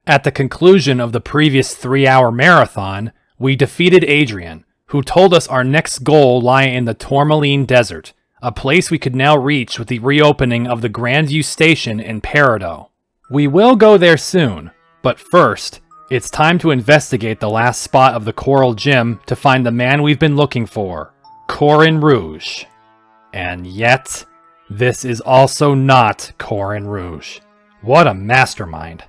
At the conclusion of the previous 3-hour marathon, we defeated Adrian, who told us our next goal lay in the Tourmaline Desert, a place we could now reach with the reopening of the Grandview Station in Peridot. We will go there soon, but first, it's time to investigate the last spot of the Coral Gym to find the man we've been looking for, Corin Rouge. And yet, this is also not Corin Rouge. What a mastermind.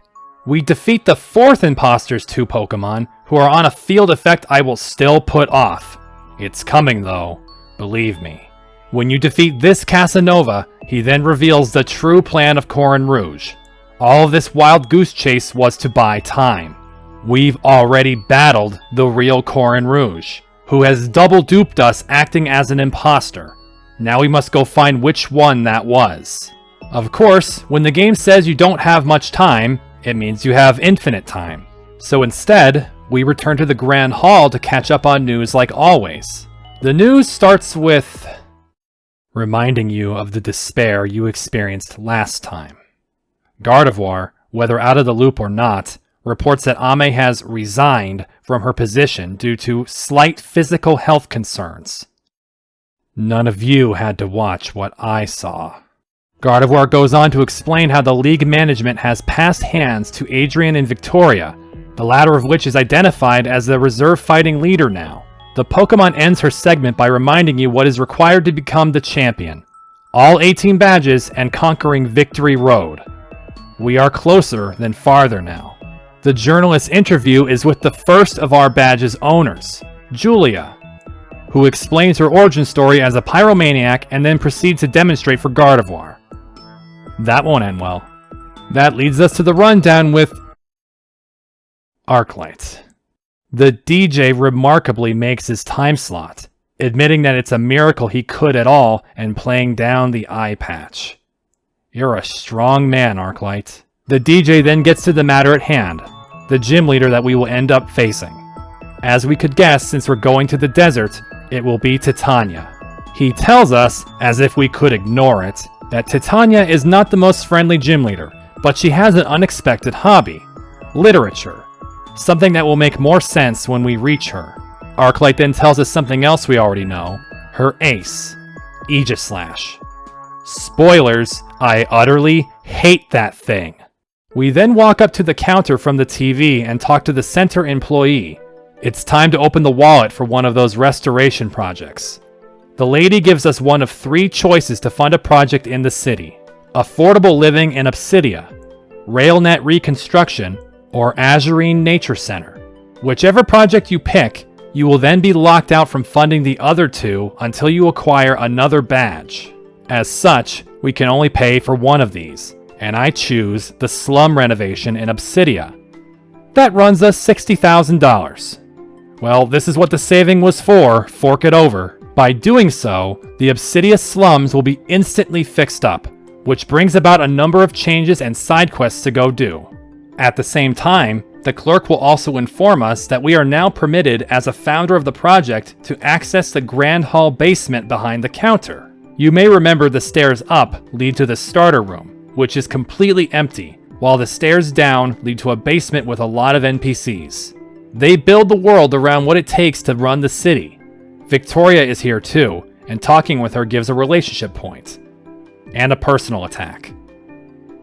We defeat the 4th imposter's 2 Pokemon, who are on a field effect I will still put off. It's coming though, believe me. When you defeat this Casanova, he then reveals the true plan of Corin Rouge. All of this wild goose chase was to buy time. We've already battled the real Corin Rouge, who has double duped us acting as an imposter. Now we must go find which one that was. Of course, when the game says you don't have much time, it means you have infinite time. So instead, we return to the Grand Hall to catch up on news like always. The news starts with reminding you of the despair you experienced last time. Gardevoir, whether out of the loop or not, reports that Ame has resigned from her position due to slight physical health concerns. None of you had to watch what I saw. Gardevoir goes on to explain how the League management has passed hands to Adrian and Victoria, the latter of which is identified as the reserve fighting leader now. The Pokemon ends her segment by reminding you what is required to become the champion. All 18 badges and conquering Victory Road. We are closer than farther now. The journalist interview is with the first of our badge's owners, Julia, who explains her origin story as a pyromaniac and then proceeds to demonstrate for Gardevoir. That won't end well. That leads us to the rundown with Arclight. The DJ remarkably makes his time slot, admitting that it's a miracle he could at all and playing down the eye patch. You're a strong man, Arclight. The DJ then gets to the matter at hand, the gym leader that we will end up facing. As we could guess, since we're going to the desert, it will be Titania. He tells us, as if we could ignore it, that Titania is not the most friendly gym leader, but she has an unexpected hobby: literature. Something that will make more sense when we reach her. Arclight then tells us something else we already know: her ace, Aegislash. Spoilers, I utterly hate that thing. We then walk up to the counter from the TV and talk to the center employee. It's time to open the wallet for one of those restoration projects. The lady gives us one of 3 choices to fund a project in the city: affordable living in Obsidia, RailNet reconstruction, or Azurine Nature Center. Whichever project you pick, you will then be locked out from funding the other 2 until you acquire another badge. As such, we can only pay for one of these, and I choose the slum renovation in Obsidia. That runs us $60,000. Well, this is what the saving was for, fork it over. By doing so, the Obsidia slums will be instantly fixed up, which brings about a number of changes and side quests to go do. At the same time, the clerk will also inform us that we are now permitted as a founder of the project to access the Grand Hall basement behind the counter. You may remember the stairs up lead to the starter room, which is completely empty, while the stairs down lead to a basement with a lot of NPCs. They build the world around what it takes to run the city. Victoria is here too, and talking with her gives a relationship point. And a personal attack.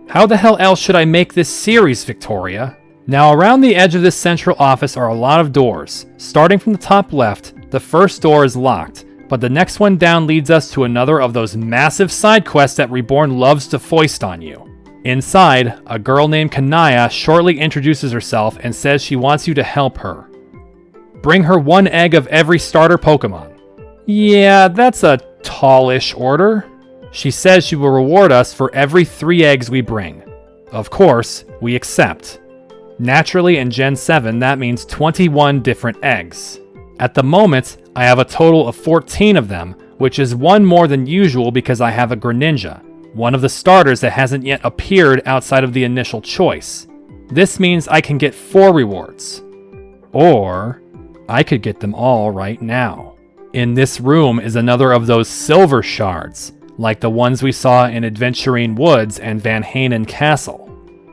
How the hell else should I make this series, Victoria? Now, around the edge of this central office are a lot of doors. Starting from the top left, the first door is locked, but the next one down leads us to another of those massive side quests that Reborn loves to foist on you. Inside, a girl named Kanaya shortly introduces herself and says she wants you to help her. Bring her 1 egg of every starter Pokemon. Yeah, that's a tallish order. She says she will reward us for every 3 eggs we bring. Of course, we accept. Naturally, in Gen 7, that means 21 different eggs. At the moment, I have a total of 14 of them, which is 1 more than usual because I have a Greninja, one of the starters that hasn't yet appeared outside of the initial choice. This means I can get 4 rewards. Or I could get them all right now. In this room is another of those silver shards, like the ones we saw in Adventurine Woods and Van Hanen Castle.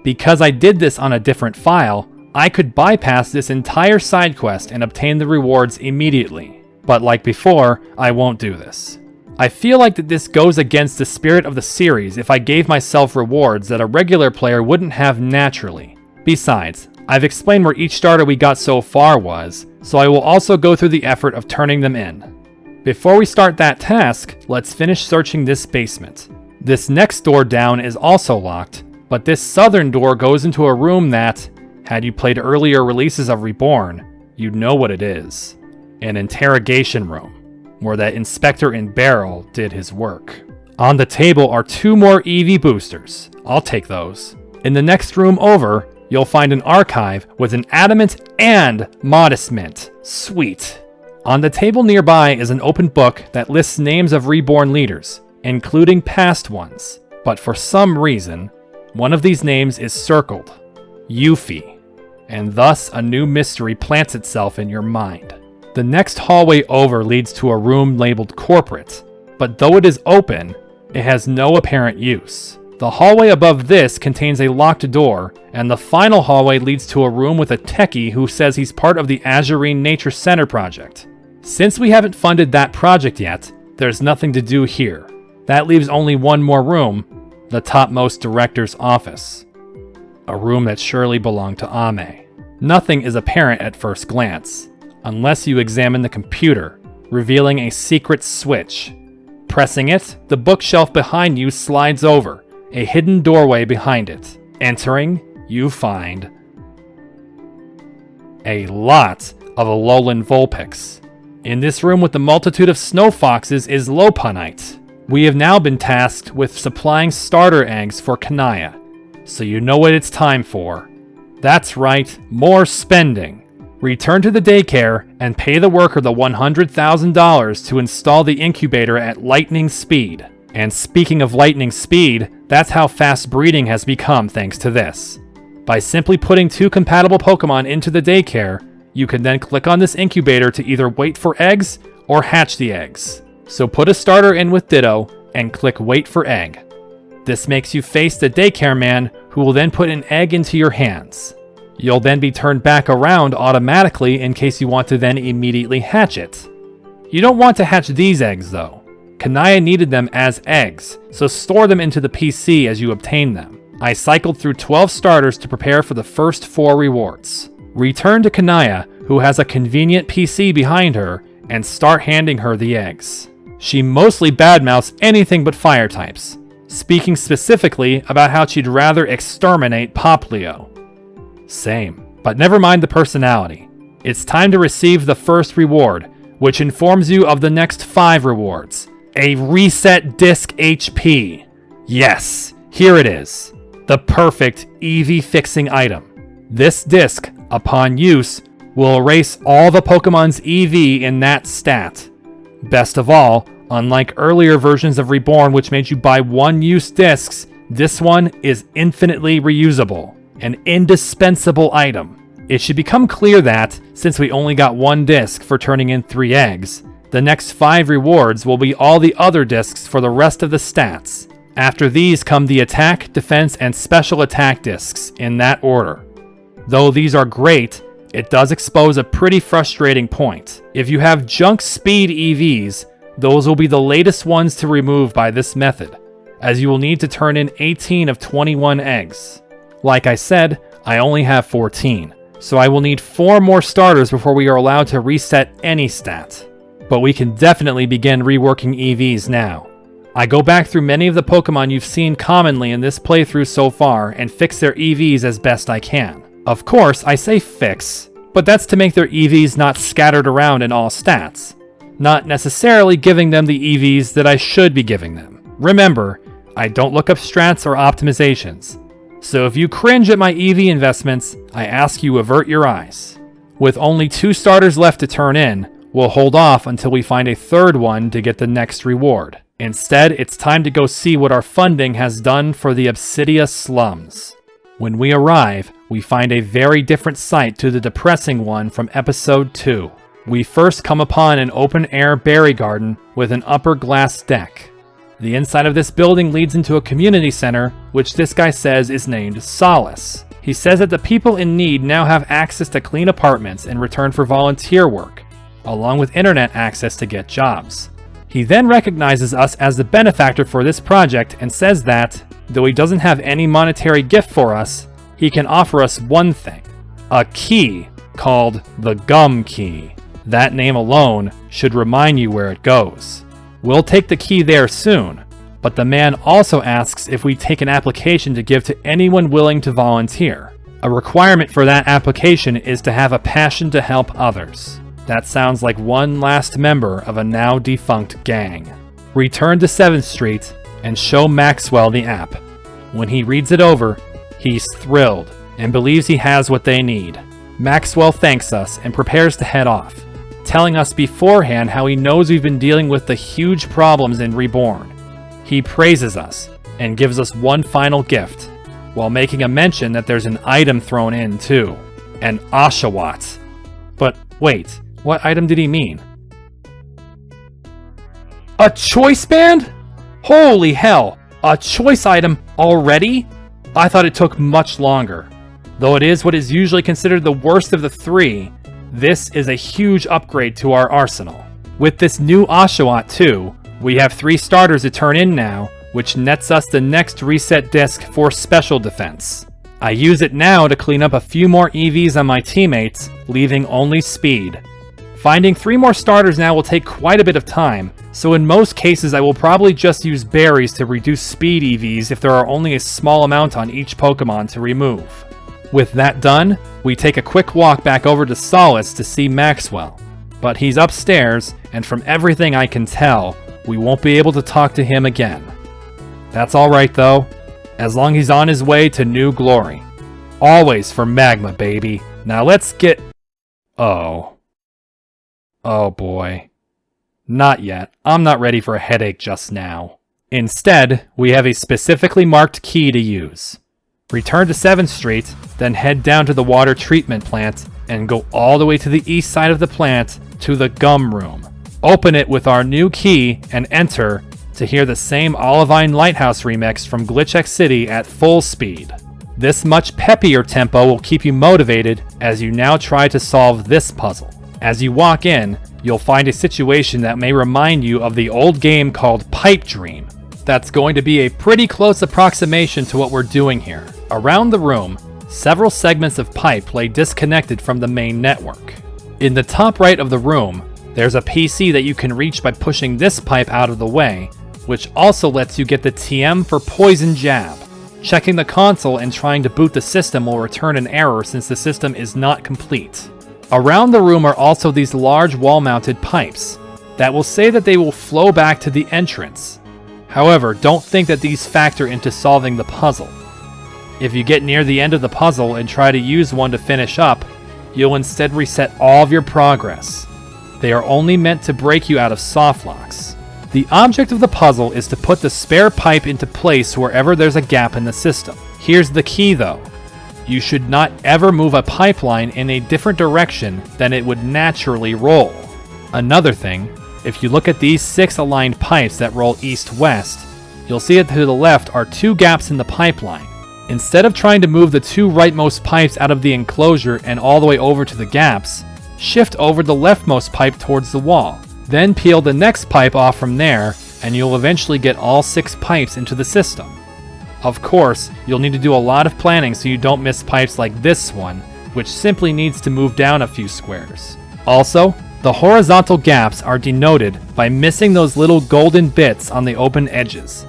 Because I did this on a different file, I could bypass this entire side quest and obtain the rewards immediately. But like before, I won't do this. I feel like that this goes against the spirit of the series if I gave myself rewards that a regular player wouldn't have naturally. Besides, I've explained where each starter we got so far was, so I will also go through the effort of turning them in. Before we start that task, let's finish searching this basement. This next door down is also locked, but this southern door goes into a room that, had you played earlier releases of Reborn, you'd know what it is. An interrogation room, where that inspector in barrel did his work. On the table are 2 more EV boosters. I'll take those. In the next room over, you'll find an archive with an adamant and modest mint. Sweet. On the table nearby is an open book that lists names of Reborn leaders, including past ones. But for some reason, one of these names is circled. Yuffie. And thus a new mystery plants itself in your mind. The next hallway over leads to a room labeled Corporate, but though it is open, it has no apparent use. The hallway above this contains a locked door, and the final hallway leads to a room with a techie who says he's part of the Azurine Nature Center project. Since we haven't funded that project yet, there's nothing to do here. That leaves only one more room, the topmost director's office. A room that surely belonged to Ame. Nothing is apparent at first glance, unless you examine the computer, revealing a secret switch. Pressing it, the bookshelf behind you slides over, a hidden doorway behind it. Entering, you find a lot of Alolan Vulpix. In this room with the multitude of snow foxes is Lopunite. We have now been tasked with supplying starter eggs for Kanaya, so you know what it's time for. That's right, more spending. Return to the daycare and pay the worker the $100,000 to install the incubator at lightning speed. And speaking of lightning speed, that's how fast breeding has become thanks to this. By simply putting 2 compatible Pokemon into the daycare, you can then click on this incubator to either wait for eggs or hatch the eggs. So put a starter in with Ditto and click wait for egg. This makes you face the daycare man who will then put an egg into your hands. You'll then be turned back around automatically in case you want to then immediately hatch it. You don't want to hatch these eggs though. Kanaya needed them as eggs, so store them into the PC as you obtain them. I cycled through 12 starters to prepare for the first 4 rewards. Return to Kanaya, who has a convenient PC behind her, and start handing her the eggs. She mostly badmouths anything but fire types, speaking specifically about how she'd rather exterminate Poplio. Same, but never mind the personality. It's time to receive the first reward, which informs you of the next 5 rewards. A reset disc HP. Yes, here it is. The perfect EV fixing item. This disc, upon use, will erase all the Pokemon's EV in that stat. Best of all, unlike earlier versions of Reborn which made you buy one-use discs, this one is infinitely reusable. An indispensable item. It should become clear that, since we only got 1 disc for turning in 3 eggs, the next 5 rewards will be all the other discs for the rest of the stats. After these come the attack, defense, and special attack discs, in that order. Though these are great, it does expose a pretty frustrating point. If you have junk speed EVs, those will be the latest ones to remove by this method, as you will need to turn in 18 of 21 eggs. Like I said, I only have 14, so I will need 4 more starters before we are allowed to reset any stat. But we can definitely begin reworking EVs now. I go back through many of the Pokemon you've seen commonly in this playthrough so far and fix their EVs as best I can. Of course, I say fix, but that's to make their EVs not scattered around in all stats, not necessarily giving them the EVs that I should be giving them. Remember, I don't look up strats or optimizations. So if you cringe at my EV investments, I ask you avert your eyes. With only 2 starters left to turn in, we'll hold off until we find a 3rd one to get the next reward. Instead, it's time to go see what our funding has done for the Obsidia slums. When we arrive, we find a very different sight to the depressing one from episode 2. We first come upon an open-air berry garden with an upper glass deck. The inside of this building leads into a community center, which this guy says is named Solace. He says that the people in need now have access to clean apartments in return for volunteer work, along with internet access to get jobs. He then recognizes us as the benefactor for this project and says that, though he doesn't have any monetary gift for us, he can offer us one thing: a key called the Gum Key. That name alone should remind you where it goes. We'll take the key there soon, but the man also asks if we take an application to give to anyone willing to volunteer. A requirement for that application is to have a passion to help others. That sounds like one last member of a now defunct gang. Return to 7th Street and show Maxwell the app. When he reads it over, he's thrilled and believes he has what they need. Maxwell thanks us and prepares to head off, telling us beforehand how he knows we've been dealing with the huge problems in Reborn. He praises us and gives us one final gift, while making a mention that there's an item thrown in too, an Oshawott. But wait, what item did he mean? A choice band? Holy hell, a choice item already? I thought it took much longer. Though it is what is usually considered the worst of the three, this is a huge upgrade to our arsenal. With this new Oshawott too, we have 3 starters to turn in now, which nets us the next reset disc for special defense. I use it now to clean up a few more EVs on my teammates, leaving only speed. Finding 3 more starters now will take quite a bit of time, so in most cases I will probably just use berries to reduce speed EVs if there are only a small amount on each Pokemon to remove. With that done, we take a quick walk back over to Solace to see Maxwell, but he's upstairs, and from everything I can tell, we won't be able to talk to him again. That's alright though, as long as he's on his way to new glory. Always for Magma, baby. Now let's get... Oh boy. Not yet. I'm not ready for a headache just now. Instead, we have a specifically marked key to use. Return to 7th Street, then head down to the water treatment plant, and go all the way to the east side of the plant to the gum room. Open it with our new key and enter to hear the same Olivine Lighthouse remix from Glitch X City at full speed. This much peppier tempo will keep you motivated as you now try to solve this puzzle. As you walk in, you'll find a situation that may remind you of the old game called Pipe Dream. That's going to be a pretty close approximation to what we're doing here. Around the room, several segments of pipe lay disconnected from the main network. In the top right of the room, there's a PC that you can reach by pushing this pipe out of the way, which also lets you get the TM for Poison Jab. Checking the console and trying to boot the system will return an error since the system is not complete. Around the room are also these large wall-mounted pipes that will say that they will flow back to the entrance. However, don't think that these factor into solving the puzzle. If you get near the end of the puzzle and try to use one to finish up, you'll instead reset all of your progress. They are only meant to break you out of softlocks. The object of the puzzle is to put the spare pipe into place wherever there's a gap in the system. Here's the key though. You should not ever move a pipeline in a different direction than it would naturally roll. Another thing, if you look at these 6 aligned pipes that roll east-west, you'll see that to the left are 2 gaps in the pipeline. Instead of trying to move the 2 rightmost pipes out of the enclosure and all the way over to the gaps, shift over the leftmost pipe towards the wall. Then peel the next pipe off from there, and you'll eventually get all 6 pipes into the system. Of course, you'll need to do a lot of planning so you don't miss pipes like this one, which simply needs to move down a few squares. Also, the horizontal gaps are denoted by missing those little golden bits on the open edges.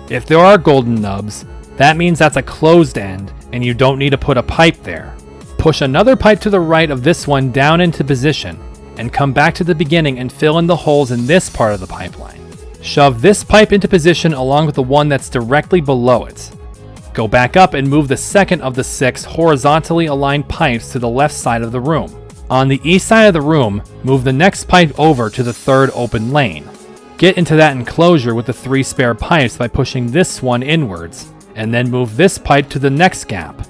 If there are golden nubs, that means that's a closed end and you don't need to put a pipe there. Push another pipe to the right of this one down into position and come back to the beginning and fill in the holes in this part of the pipeline. Shove this pipe into position along with the one that's directly below it. Go back up and move the second of the 6 horizontally aligned pipes to the left side of the room. On the east side of the room, move the next pipe over to the 3rd open lane. Get into that enclosure with the 3 spare pipes by pushing this one inwards, and then move this pipe to the next gap.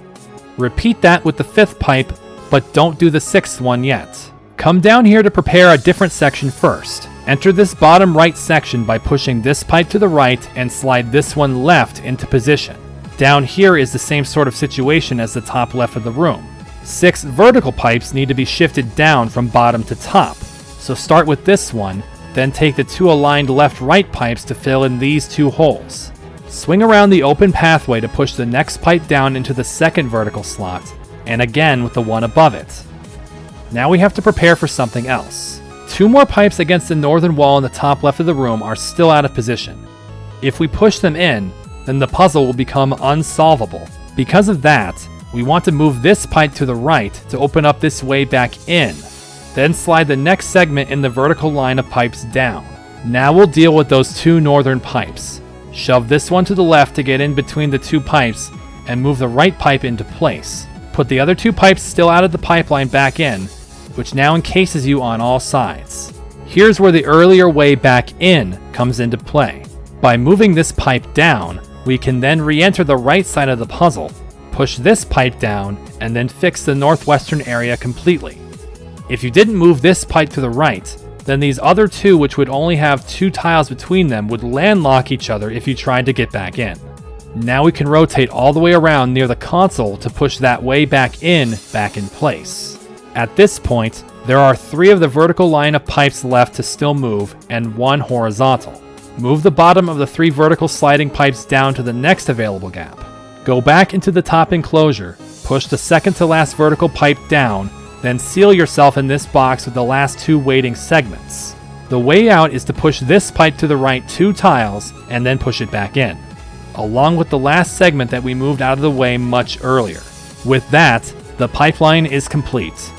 Repeat that with the 5th pipe, but don't do the 6th one yet. Come down here to prepare a different section first. Enter this bottom right section by pushing this pipe to the right and slide this one left into position. Down here is the same sort of situation as the top left of the room. 6 vertical pipes need to be shifted down from bottom to top. So start with this one, then take the 2 aligned left-right pipes to fill in these 2 holes. Swing around the open pathway to push the next pipe down into the second vertical slot, and again with the one above it. Now we have to prepare for something else. 2 more pipes against the northern wall in the top left of the room are still out of position. If we push them in, then the puzzle will become unsolvable. Because of that, we want to move this pipe to the right to open up this way back in. Then slide the next segment in the vertical line of pipes down. Now we'll deal with those 2 northern pipes. Shove this one to the left to get in between the 2 pipes and move the right pipe into place. Put the other 2 pipes still out of the pipeline back in, which now encases you on all sides. Here's where the earlier way back in comes into play. By moving this pipe down, we can then re-enter the right side of the puzzle, push this pipe down, and then fix the northwestern area completely. If you didn't move this pipe to the right, then these other 2, which would only have 2 tiles between them, would landlock each other if you tried to get back in. Now we can rotate all the way around near the console to push that way back in place. At this point, there are 3 of the vertical line of pipes left to still move and 1 horizontal. Move the bottom of the 3 vertical sliding pipes down to the next available gap. Go back into the top enclosure, push the second to last vertical pipe down, then seal yourself in this box with the last 2 waiting segments. The way out is to push this pipe to the right 2 tiles and then push it back in, along with the last segment that we moved out of the way much earlier. With that, the pipeline is complete.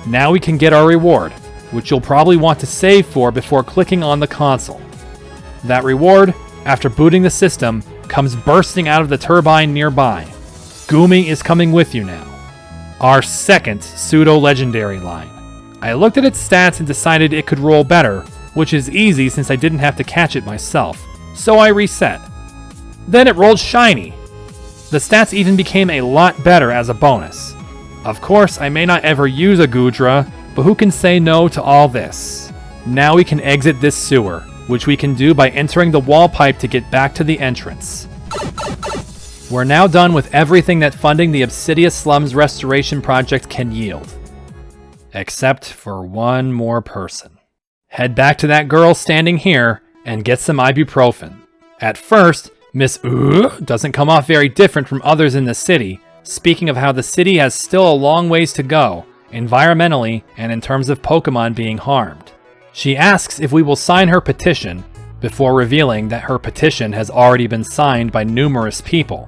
Now we can get our reward, which you'll probably want to save for before clicking on the console. That reward, after booting the system, comes bursting out of the turbine nearby. Gumi is coming with you now. Our second pseudo-legendary line. I looked at its stats and decided it could roll better, which is easy since I didn't have to catch it myself, so I reset. Then it rolled shiny. The stats even became a lot better as a bonus. Of course, I may not ever use a Gudra, but who can say no to all this? Now we can exit this sewer, which we can do by entering the wall pipe to get back to the entrance. We're now done with everything that funding the Obsidia Slums Restoration Project can yield. Except for one more person. Head back to that girl standing here and get some ibuprofen. At first, Miss doesn't come off very different from others in the city, speaking of how the city has still a long ways to go, environmentally and in terms of Pokemon being harmed. She asks if we will sign her petition, before revealing that her petition has already been signed by numerous people.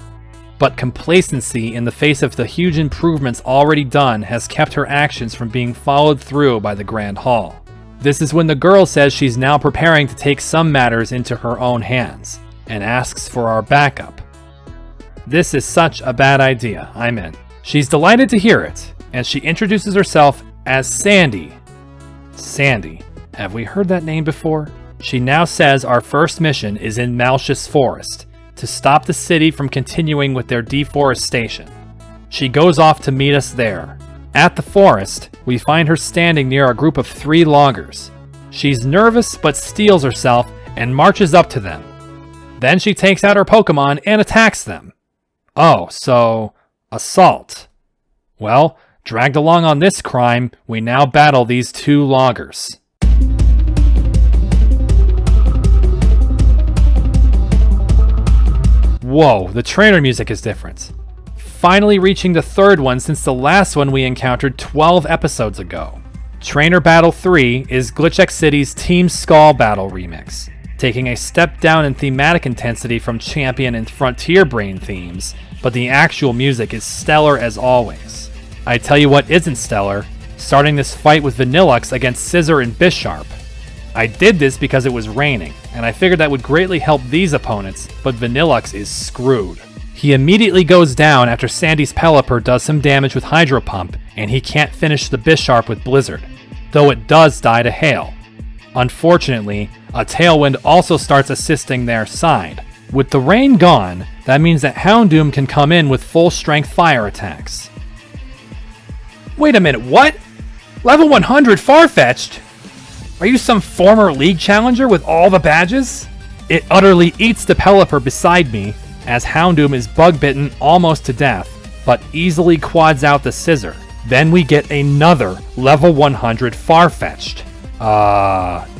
But complacency in the face of the huge improvements already done has kept her actions from being followed through by the Grand Hall. This is when the girl says she's now preparing to take some matters into her own hands, and asks for our backup. This is such a bad idea, I'm in. She's delighted to hear it, and she introduces herself as Sandy. Sandy. Have we heard that name before? She now says our first mission is in Malchus Forest, to stop the city from continuing with their deforestation. She goes off to meet us there. At the forest, we find her standing near a group of 3 loggers. She's nervous but steels herself and marches up to them. Then she takes out her Pokemon and attacks them. Oh, so assault. Well, dragged along on this crime, we now battle these 2 loggers. Whoa, the trainer music is different. Finally reaching the 3rd one since the last one we encountered 12 episodes ago. Trainer Battle 3 is Glitch City's Team Skull Battle remix, taking a step down in thematic intensity from Champion and Frontier Brain themes, but the actual music is stellar as always. I tell you what isn't stellar, starting this fight with Vanillux against Scissor and Bisharp. I did this because it was raining, and I figured that would greatly help these opponents, but Vanillux is screwed. He immediately goes down after Sandy's Pelipper does some damage with Hydro Pump, and he can't finish the Bisharp with Blizzard, though it does die to Hail. Unfortunately, a Tailwind also starts assisting their side. With the rain gone, that means that Houndoom can come in with full strength fire attacks. Wait a minute, what? Level 100 Farfetch'd? Are you some former league challenger with all the badges? It utterly eats the Pelipper beside me, as Houndoom is bug-bitten almost to death, but easily quads out the scissor. Then we get another level 100 Farfetch'd.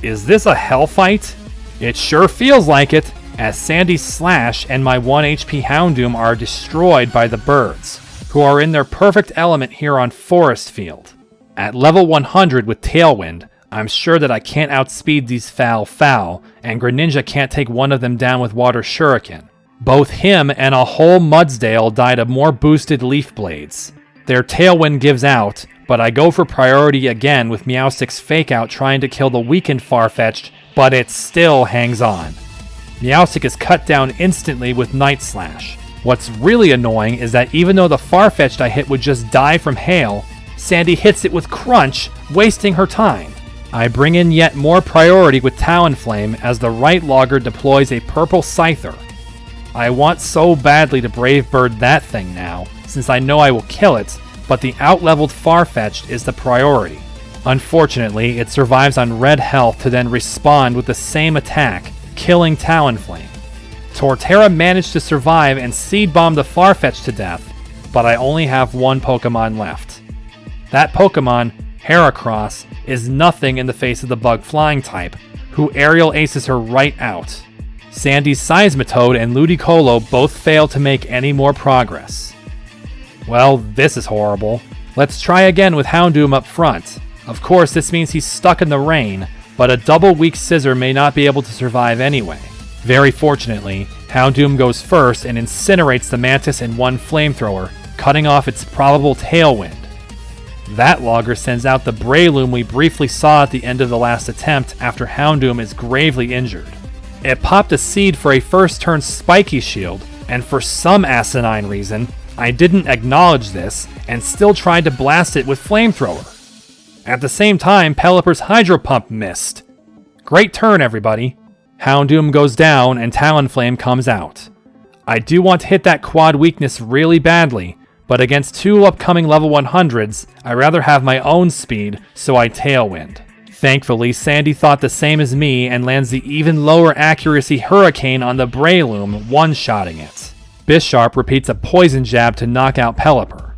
Is this a hell fight? It sure feels like it, as Sandy's Slash and my 1 HP Houndoom are destroyed by the birds, who are in their perfect element here on Forest Field. At level 100 with Tailwind, I'm sure that I can't outspeed these foul, and Greninja can't take one of them down with Water Shuriken. Both him and a whole Mudsdale died of more boosted Leaf Blades. Their Tailwind gives out, but I go for priority again with Meowstic's Fake Out trying to kill the weakened Farfetch'd, but it still hangs on. Meowstic is cut down instantly with Night Slash. What's really annoying is that even though the Farfetch'd I hit would just die from hail, Sandy hits it with Crunch, wasting her time. I bring in yet more priority with Talonflame as the right logger deploys a purple Scyther. I want so badly to Brave Bird that thing now, since I know I will kill it, but the out-leveled Farfetch'd is the priority. Unfortunately, it survives on red health to then respond with the same attack, killing Talonflame. Torterra managed to survive and Seed Bomb the Farfetch'd to death, but I only have one Pokemon left. That Pokemon, Heracross, is nothing in the face of the Bug Flying type, who aerial aces her right out. Sandy's Seismitoad and Ludicolo both fail to make any more progress. Well, this is horrible. Let's try again with Houndoom up front. Of course, this means he's stuck in the rain, but a double weak Scissor may not be able to survive anyway. Very fortunately, Houndoom goes first and incinerates the Mantis in one Flamethrower, cutting off its probable Tailwind. That logger sends out the Breloom we briefly saw at the end of the last attempt after Houndoom is gravely injured. It popped a seed for a first turn Spiky Shield, and for some asinine reason, I didn't acknowledge this and still tried to blast it with Flamethrower. At the same time, Pelipper's Hydro Pump missed. Great turn, everybody. Houndoom goes down and Talonflame comes out. I do want to hit that quad weakness really badly, but against two upcoming level 100s, I rather have my own speed, so I Tailwind. Thankfully, Sandy thought the same as me and lands the even lower accuracy Hurricane on the Breloom, one-shotting it. Bisharp repeats a Poison Jab to knock out Pelipper.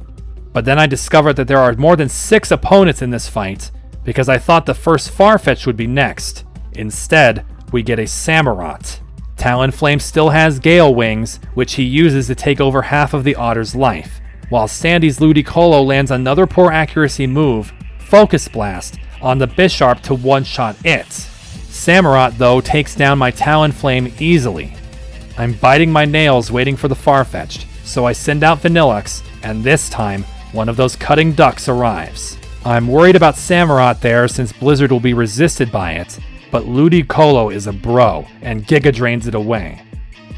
But then I discovered that there are more than 6 opponents in this fight, because I thought the first Farfetch'd would be next. Instead, we get a Samurott. Talonflame still has Gale Wings, which he uses to take over half of the Otter's life, while Sandy's Ludicolo lands another poor accuracy move, Focus Blast, on the Bisharp to one-shot it. Samurott, though, takes down my Talonflame easily. I'm biting my nails waiting for the Farfetch'd, so I send out Vanilluxe, and this time, one of those cutting ducks arrives. I'm worried about Samurott there since Blizzard will be resisted by it, but Ludicolo is a bro, and Giga Drains it away.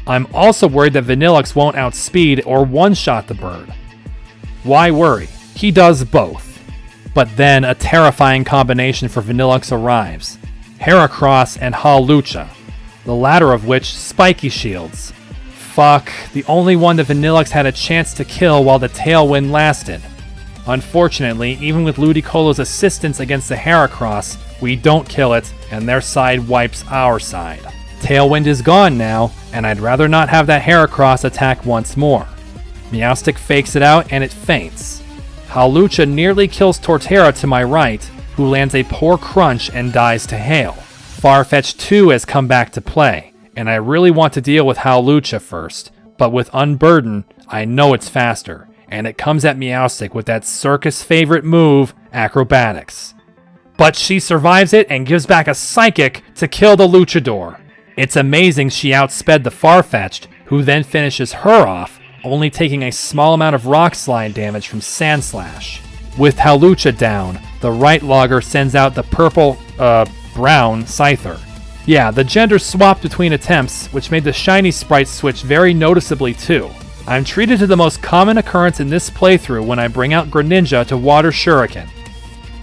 I'm also worried that Vanilluxe won't outspeed or one-shot the bird. Why worry? He does both. But then a terrifying combination for Vanilluxe arrives. Heracross and Hawlucha, the latter of which Spiky Shields. Fuck, the only one that Vanilluxe had a chance to kill while the Tailwind lasted. Unfortunately, even with Ludicolo's assistance against the Heracross, we don't kill it, and their side wipes our side. Tailwind is gone now, and I'd rather not have that Heracross attack once more. Meowstic fakes it out, and it faints. Hawlucha nearly kills Torterra to my right, who lands a poor Crunch and dies to hail. Farfetch'd 2 has come back to play, and I really want to deal with Hawlucha first, but with Unburden, I know it's faster, and it comes at Meowstic with that circus favorite move, Acrobatics. But she survives it and gives back a Psychic to kill the Luchador. It's amazing she outsped the Farfetch'd, who then finishes her off, only taking a small amount of Rock Slide damage from Sandslash. With Hawlucha down, the right logger sends out the brown Scyther. Yeah, the gender swapped between attempts, which made the shiny sprite switch very noticeably too. I'm treated to the most common occurrence in this playthrough when I bring out Greninja to Water Shuriken.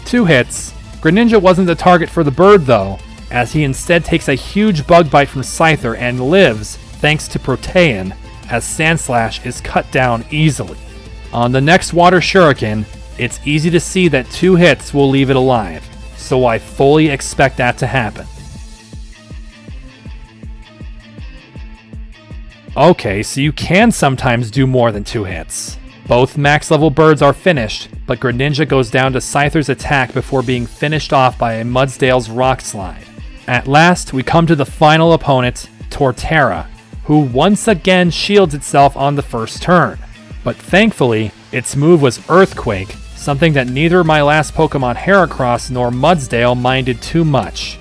2 hits. Greninja wasn't the target for the bird though, as he instead takes a huge bug bite from Scyther and lives, thanks to Protean, as Sandslash is cut down easily. On the next Water Shuriken, it's easy to see that 2 hits will leave it alive, so I fully expect that to happen. Okay, so you can sometimes do more than 2 hits. Both max level birds are finished, but Greninja goes down to Scyther's attack before being finished off by a Mudsdale's Rock Slide. At last, we come to the final opponent, Torterra, who once again shields itself on the first turn. But thankfully, its move was Earthquake, something that neither my last Pokemon Heracross nor Mudsdale minded too much.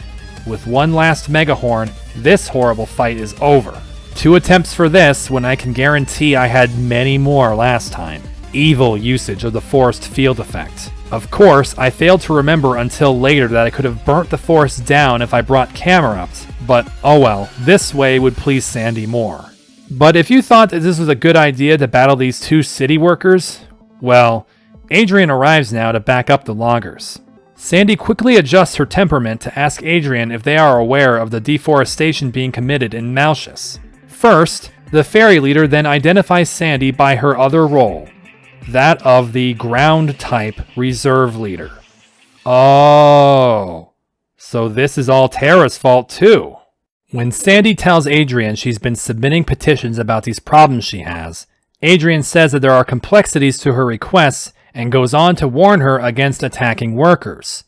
With one last Mega Horn, this horrible fight is over. 2 attempts for this when I can guarantee I had many more last time. Evil usage of the Forest Field effect. Of course, I failed to remember until later that I could have burnt the forest down if I brought Camerupt, but oh well, this way would please Sandy more. But if you thought that this was a good idea to battle these 2 city workers, well, Adrian arrives now to back up the loggers. Sandy quickly adjusts her temperament to ask Adrian if they are aware of the deforestation being committed in Malchus. First, the fairy leader then identifies Sandy by her other role, that of the ground-type reserve leader. Oh, so this is all Terra's fault too. When Sandy tells Adrian she's been submitting petitions about these problems she has, Adrian says that there are complexities to her requests and goes on to warn her against attacking workers.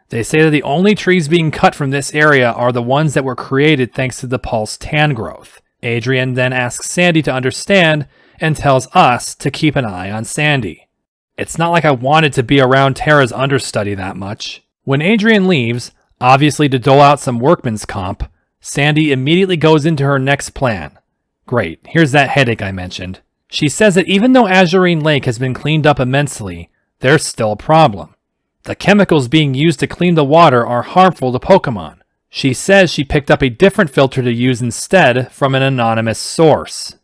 They say that the only trees being cut from this area are the ones that were created thanks to the pulse tan growth. Adrian then asks Sandy to understand and tells us to keep an eye on Sandy. It's not like I wanted to be around Terra's understudy that much. When Adrian leaves, obviously to dole out some workman's comp, Sandy immediately goes into her next plan. Great, here's that headache I mentioned. She says that even though Azurine Lake has been cleaned up immensely, there's still a problem. The chemicals being used to clean the water are harmful to Pokemon. She says she picked up a different filter to use instead from an anonymous source.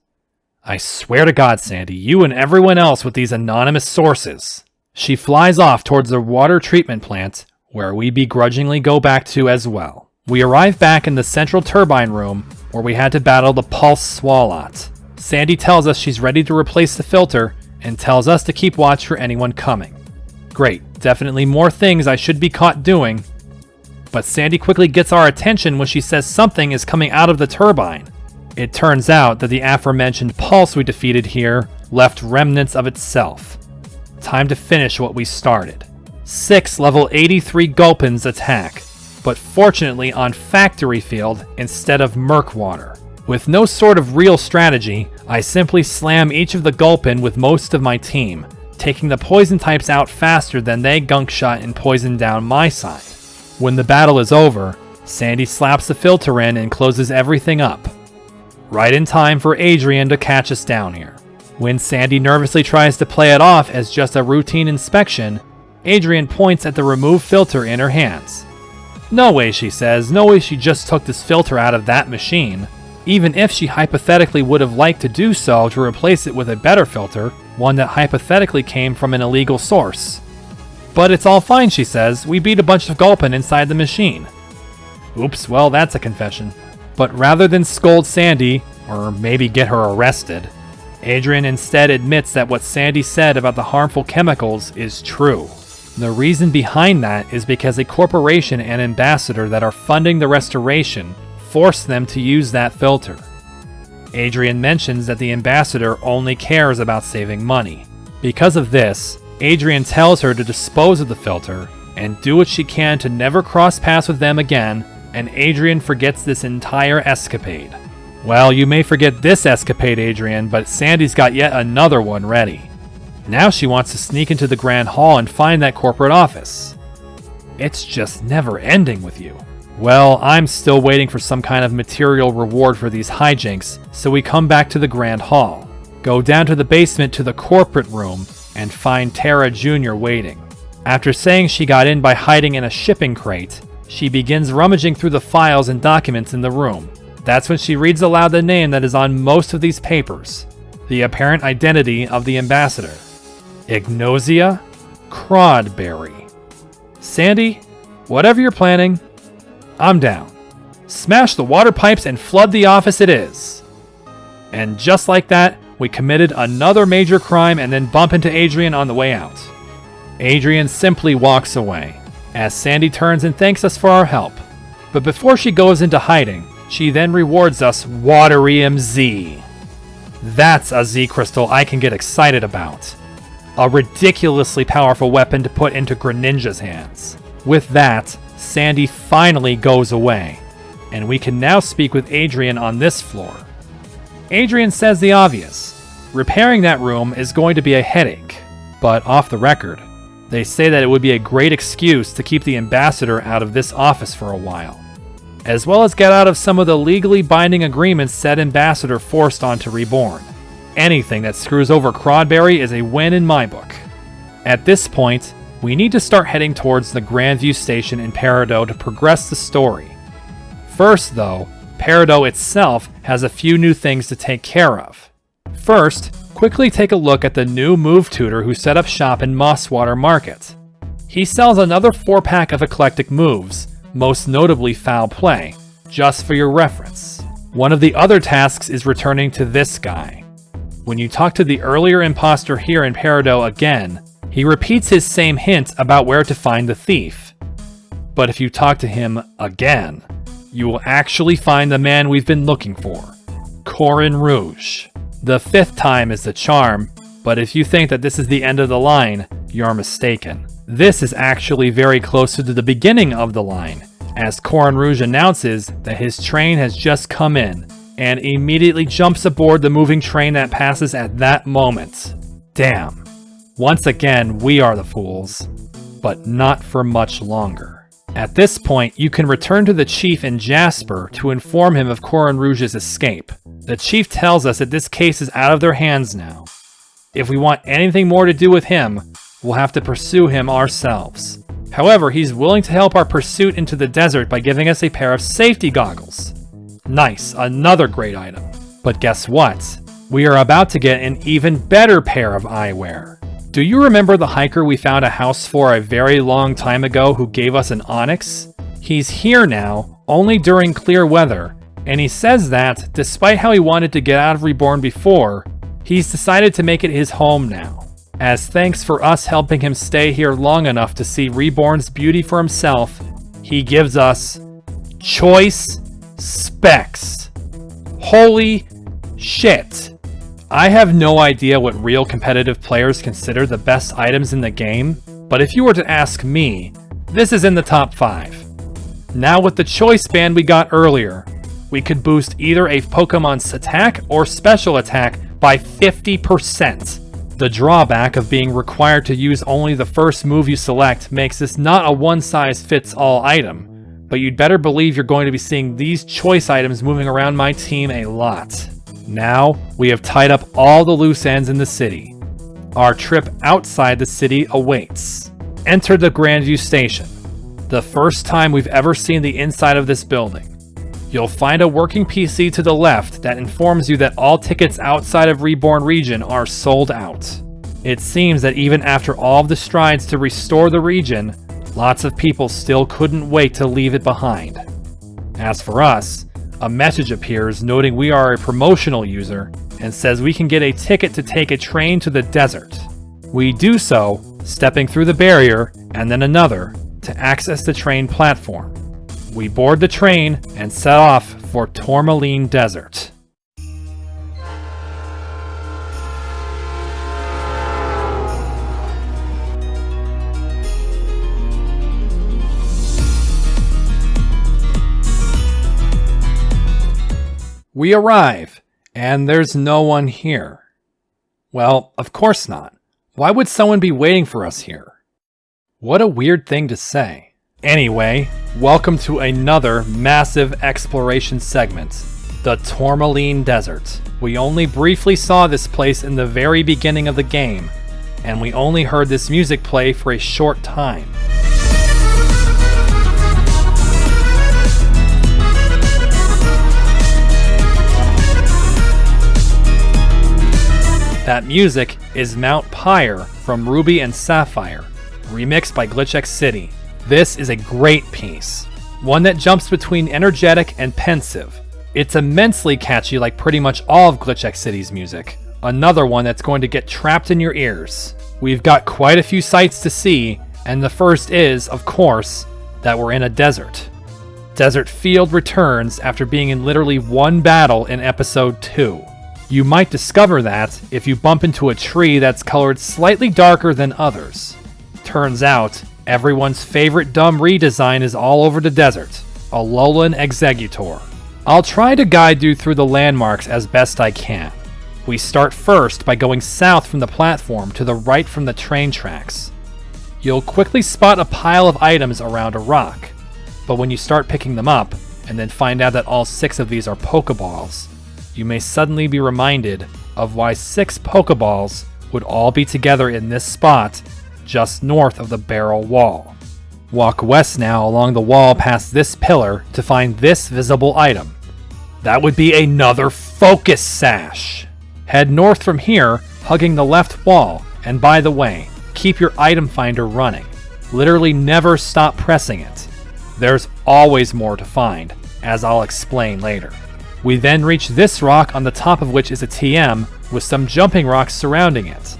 I swear to God, Sandy, you and everyone else with these anonymous sources. She flies off towards the water treatment plant, where we begrudgingly go back to as well. We arrive back in the central turbine room, where we had to battle the Pulse Swalot. Sandy tells us she's ready to replace the filter, and tells us to keep watch for anyone coming. Great, definitely more things I should be caught doing. But Sandy quickly gets our attention when she says something is coming out of the turbine. It turns out that the aforementioned pulse we defeated here left remnants of itself. Time to finish what we started. 6 level 83 Gulpins attack, but fortunately on Factory Field instead of Murkwater. With no sort of real strategy, I simply slam each of the Gulpin with most of my team, taking the poison types out faster than they gunk shot and poison down my side. When the battle is over, Sandy slaps the filter in and closes everything up. Right in time for Adrian to catch us down here. When Sandy nervously tries to play it off as just a routine inspection, Adrian points at the removed filter in her hands. No way, she says, no way she just took this filter out of that machine. Even if she hypothetically would have liked to do so to replace it with a better filter, one that hypothetically came from an illegal source. But it's all fine, she says. We beat a bunch of Gulpin inside the machine. Oops, well, that's a confession. But rather than scold Sandy, or maybe get her arrested, Adrian instead admits that what Sandy said about the harmful chemicals is true. The reason behind that is because a corporation and ambassador that are funding the restoration forced them to use that filter. Adrian mentions that the ambassador only cares about saving money. Because of this, Adrian tells her to dispose of the filter and do what she can to never cross paths with them again, and Adrian forgets this entire escapade. Well, you may forget this escapade, Adrian, but Sandy's got yet another one ready. Now she wants to sneak into the Grand Hall and find that corporate office. It's just never ending with you. Well, I'm still waiting for some kind of material reward for these hijinks, so we come back to the Grand Hall, go down to the basement to the corporate room, and find Terra Jr. waiting. After saying she got in by hiding in a shipping crate, she begins rummaging through the files and documents in the room. That's when she reads aloud the name that is on most of these papers, the apparent identity of the ambassador. Ignosia Crodberry. Sandy, whatever you're planning, I'm down. Smash the water pipes and flood the office it is. And just like that, we committed another major crime and then bump into Adrian on the way out. Adrian simply walks away, as Sandy turns and thanks us for our help. But before she goes into hiding, she then rewards us Waterium Z. That's a Z crystal I can get excited about. A ridiculously powerful weapon to put into Greninja's hands. With that, Sandy finally goes away, and we can now speak with Adrian on this floor. Adrian says the obvious. Repairing that room is going to be a headache, but off the record, they say that it would be a great excuse to keep the ambassador out of this office for a while, as well as get out of some of the legally binding agreements said ambassador forced onto Reborn. Anything that screws over Crodberry is a win in my book. At this point, we need to start heading towards the Grandview Station in Peridot to progress the story. First though, Peridot itself has a few new things to take care of. First, quickly take a look at the new move tutor who set up shop in Mosswater Market. He sells another 4-pack of eclectic moves, most notably Foul Play, just for your reference. One of the other tasks is returning to this guy. When you talk to the earlier imposter here in Peridot again, he repeats his same hint about where to find the thief. But if you talk to him again, you will actually find the man we've been looking for, Corin Rouge. The 5th time is the charm, but if you think that this is the end of the line, you're mistaken. This is actually very close to the beginning of the line, as Corin Rouge announces that his train has just come in, and immediately jumps aboard the moving train that passes at that moment. Damn. Once again, we are the fools, but not for much longer. At this point, you can return to the Chief in Jasper to inform him of Corin Rouge's escape. The Chief tells us that this case is out of their hands now. If we want anything more to do with him, we'll have to pursue him ourselves. However, he's willing to help our pursuit into the desert by giving us a pair of safety goggles. Nice, another great item. But guess what? We are about to get an even better pair of eyewear. Do you remember the hiker we found a house for a very long time ago who gave us an onyx? He's here now, only during clear weather, and he says that, despite how he wanted to get out of Reborn before, he's decided to make it his home now. As thanks for us helping him stay here long enough to see Reborn's beauty for himself, he gives us choice specs. Holy shit! I have no idea what real competitive players consider the best items in the game, but if you were to ask me, this is in the top 5. Now with the choice band we got earlier, we could boost either a Pokemon's attack or special attack by 50%. The drawback of being required to use only the first move you select makes this not a one-size-fits-all item, but you'd better believe you're going to be seeing these choice items moving around my team a lot. Now, we have tied up all the loose ends in the city. Our trip outside the city awaits. Enter the Grandview Station, the first time we've ever seen the inside of this building. You'll find a working PC to the left that informs you that all tickets outside of Reborn region are sold out. It seems that even after all of the strides to restore the region, lots of people still couldn't wait to leave it behind. As for us, a message appears noting we are a promotional user and says we can get a ticket to take a train to the desert. We do so, stepping through the barrier and then another to access the train platform. We board the train and set off for Tourmaline Desert. We arrive, and there's no one here. Well, of course not. Why would someone be waiting for us here? What a weird thing to say. Anyway, welcome to another massive exploration segment, the Tourmaline Desert. We only briefly saw this place in the very beginning of the game, and we only heard this music play for a short time. That music is Mount Pyre from Ruby and Sapphire, remixed by GlitchX City. This is a great piece, one that jumps between energetic and pensive. It's immensely catchy like pretty much all of GlitchX City's music, another one that's going to get trapped in your ears. We've got quite a few sights to see, And the first is, of course, that we're in a desert. Desert Field returns after being in literally one battle in episode 2. You might discover that if you bump into a tree that's colored slightly darker than others. Turns out, everyone's favorite dumb redesign is all over the desert, Alolan Exeggutor. I'll try to guide you through the landmarks as best I can. We start first by going south from the platform to the right from the train tracks. You'll quickly spot a pile of items around a rock, but when you start picking them up, and then find out that all 6 of these are Pokeballs, you may suddenly be reminded of why 6 Pokeballs would all be together in this spot just north of the barrel wall. Walk west now along the wall past this pillar to find this visible item. That would be another Focus Sash. Head north from here, hugging the left wall, and by the way, keep your item finder running. Literally never stop pressing it. There's always more to find, as I'll explain later. We then reach this rock on the top of which is a TM with some jumping rocks surrounding it.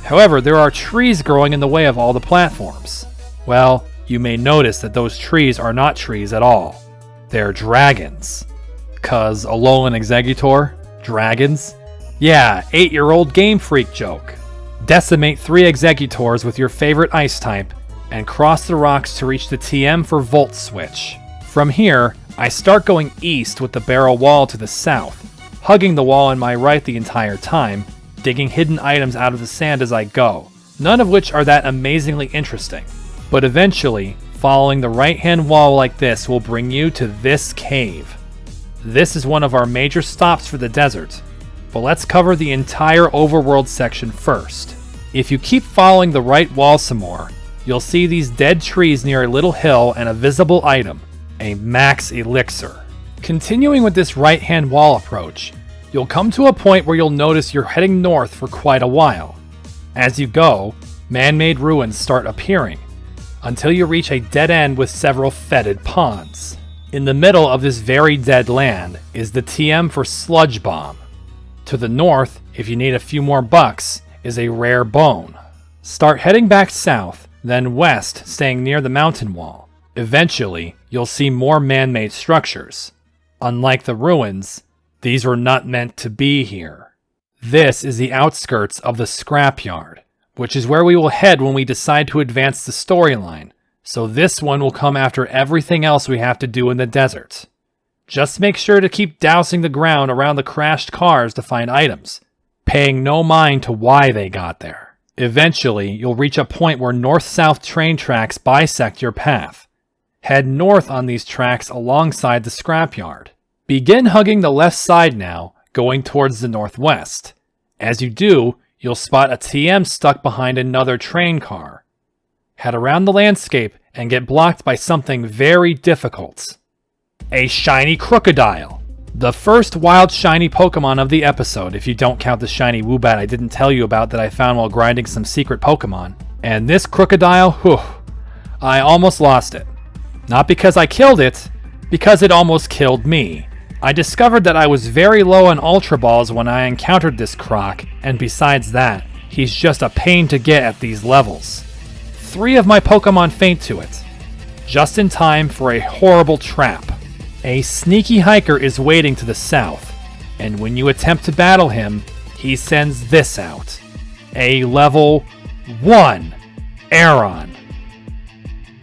However, there are trees growing in the way of all the platforms. Well, you may notice that those trees are not trees at all. They're dragons. 'Cause Alolan Exeggutor? Dragons? Yeah, 8-year-old Game Freak joke. Decimate 3 Exeggutors with your favorite ice type, and cross the rocks to reach the TM for Volt Switch. From here, I start going east with the barrel wall to the south, hugging the wall on my right the entire time, digging hidden items out of the sand as I go, none of which are that amazingly interesting. But eventually, following the right-hand wall like this will bring you to this cave. This is one of our major stops for the desert, but let's cover the entire overworld section first. If you keep following the right wall some more, you'll see these dead trees near a little hill and a visible item, a max elixir. Continuing with this right-hand wall approach, you'll come to a point where you'll notice you're heading north for quite a while. As you go, man-made ruins start appearing, until you reach a dead end with several fetid ponds. In the middle of this very dead land is the TM for Sludge Bomb. To the north, if you need a few more bucks, is a rare bone. Start heading back south, then west, staying near the mountain wall. Eventually, you'll see more man-made structures. Unlike the ruins, these were not meant to be here. This is the outskirts of the scrapyard, which is where we will head when we decide to advance the storyline, so this one will come after everything else we have to do in the desert. Just make sure to keep dousing the ground around the crashed cars to find items, paying no mind to why they got there. Eventually, you'll reach a point where north-south train tracks bisect your path. Head north on these tracks alongside the scrapyard. Begin hugging the left side now, going towards the northwest. As you do, you'll spot a TM stuck behind another train car. Head around the landscape and get blocked by something very difficult. A shiny crocodile. The first wild shiny Pokemon of the episode, if you don't count the shiny Woobat I didn't tell you about that I found while grinding some secret Pokemon. And this crocodile, whew, I almost lost it. Not because I killed it, because it almost killed me. I discovered that I was very low on Ultra Balls when I encountered this croc, and besides that, he's just a pain to get at these levels. 3 of my Pokemon faint to it, just in time for a horrible trap. A sneaky hiker is waiting to the south, and when you attempt to battle him, he sends this out. A level 1 Aron.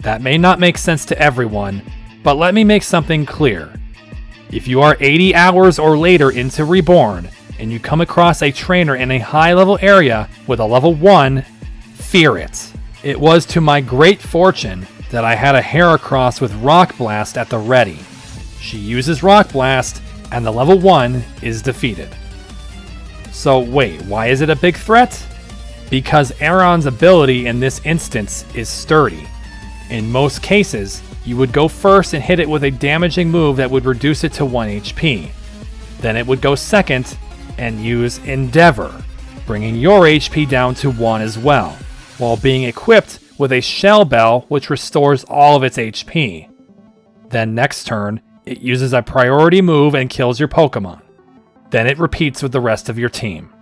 That may not make sense to everyone, but let me make something clear. If you are 80 hours or later into Reborn, and you come across a trainer in a high-level area with a level 1, fear it. It was to my great fortune that I had a Heracross with Rock Blast at the ready. She uses Rock Blast, and the level 1 is defeated. So wait, why is it a big threat? Because Aron's ability in this instance is sturdy. In most cases, you would go first and hit it with a damaging move that would reduce it to 1 HP. Then it would go second and use Endeavor, bringing your HP down to 1 as well, while being equipped with a Shell Bell which restores all of its HP. Then next turn, it uses a priority move and kills your Pokemon. Then it repeats with the rest of your team.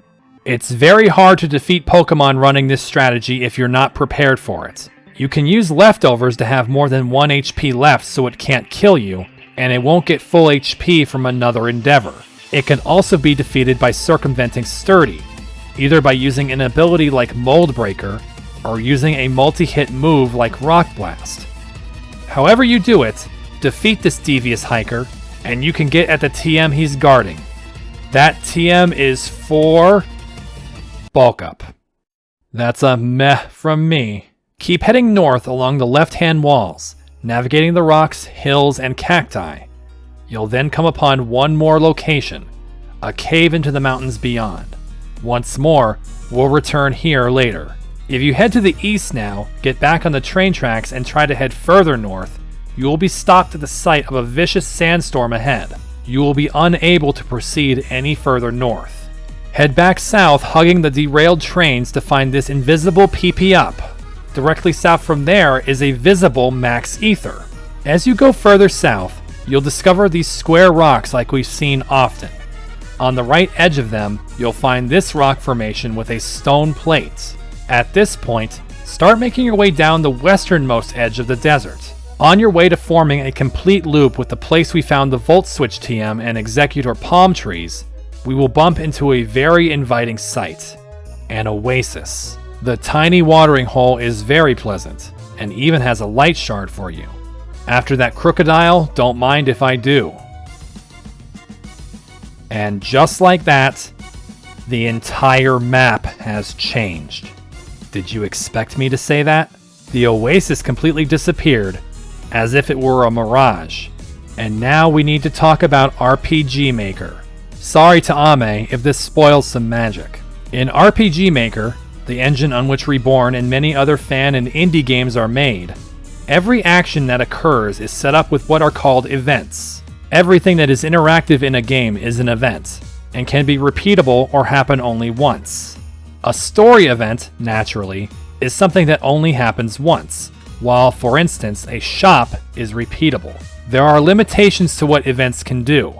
It's very hard to defeat Pokemon running this strategy if you're not prepared for it. You can use leftovers to have more than 1 HP left so it can't kill you, and it won't get full HP from another endeavor. It can also be defeated by circumventing Sturdy, either by using an ability like Mold Breaker, or using a multi-hit move like Rock Blast. However you do it, defeat this devious hiker, and you can get at the TM he's guarding. That TM is for Bulk Up. That's a meh from me. Keep heading north along the left-hand walls, navigating the rocks, hills, and cacti. You'll then come upon one more location, a cave into the mountains beyond. Once more, we'll return here later. If you head to the east now, get back on the train tracks and try to head further north, you will be stopped at the site of a vicious sandstorm ahead. You will be unable to proceed any further north. Head back south, hugging the derailed trains to find this invisible PP up. Directly south from there is a visible max ether. As you go further south, you'll discover these square rocks like we've seen often. On the right edge of them, you'll find this rock formation with a stone plate. At this point, start making your way down the westernmost edge of the desert. On your way to forming a complete loop with the place we found the Volt Switch TM and Executor palm trees, we will bump into a very inviting sight, an oasis. The tiny watering hole is very pleasant, and even has a light shard for you. After that crocodile, don't mind if I do. And just like that, the entire map has changed. Did you expect me to say that? The oasis completely disappeared, as if it were a mirage. And now we need to talk about RPG Maker. Sorry to Ame if this spoils some magic. In RPG Maker, the engine on which Reborn and many other fan and indie games are made, every action that occurs is set up with what are called events. Everything that is interactive in a game is an event, and can be repeatable or happen only once. A story event, naturally, is something that only happens once, while, for instance, a shop is repeatable. There are limitations to what events can do.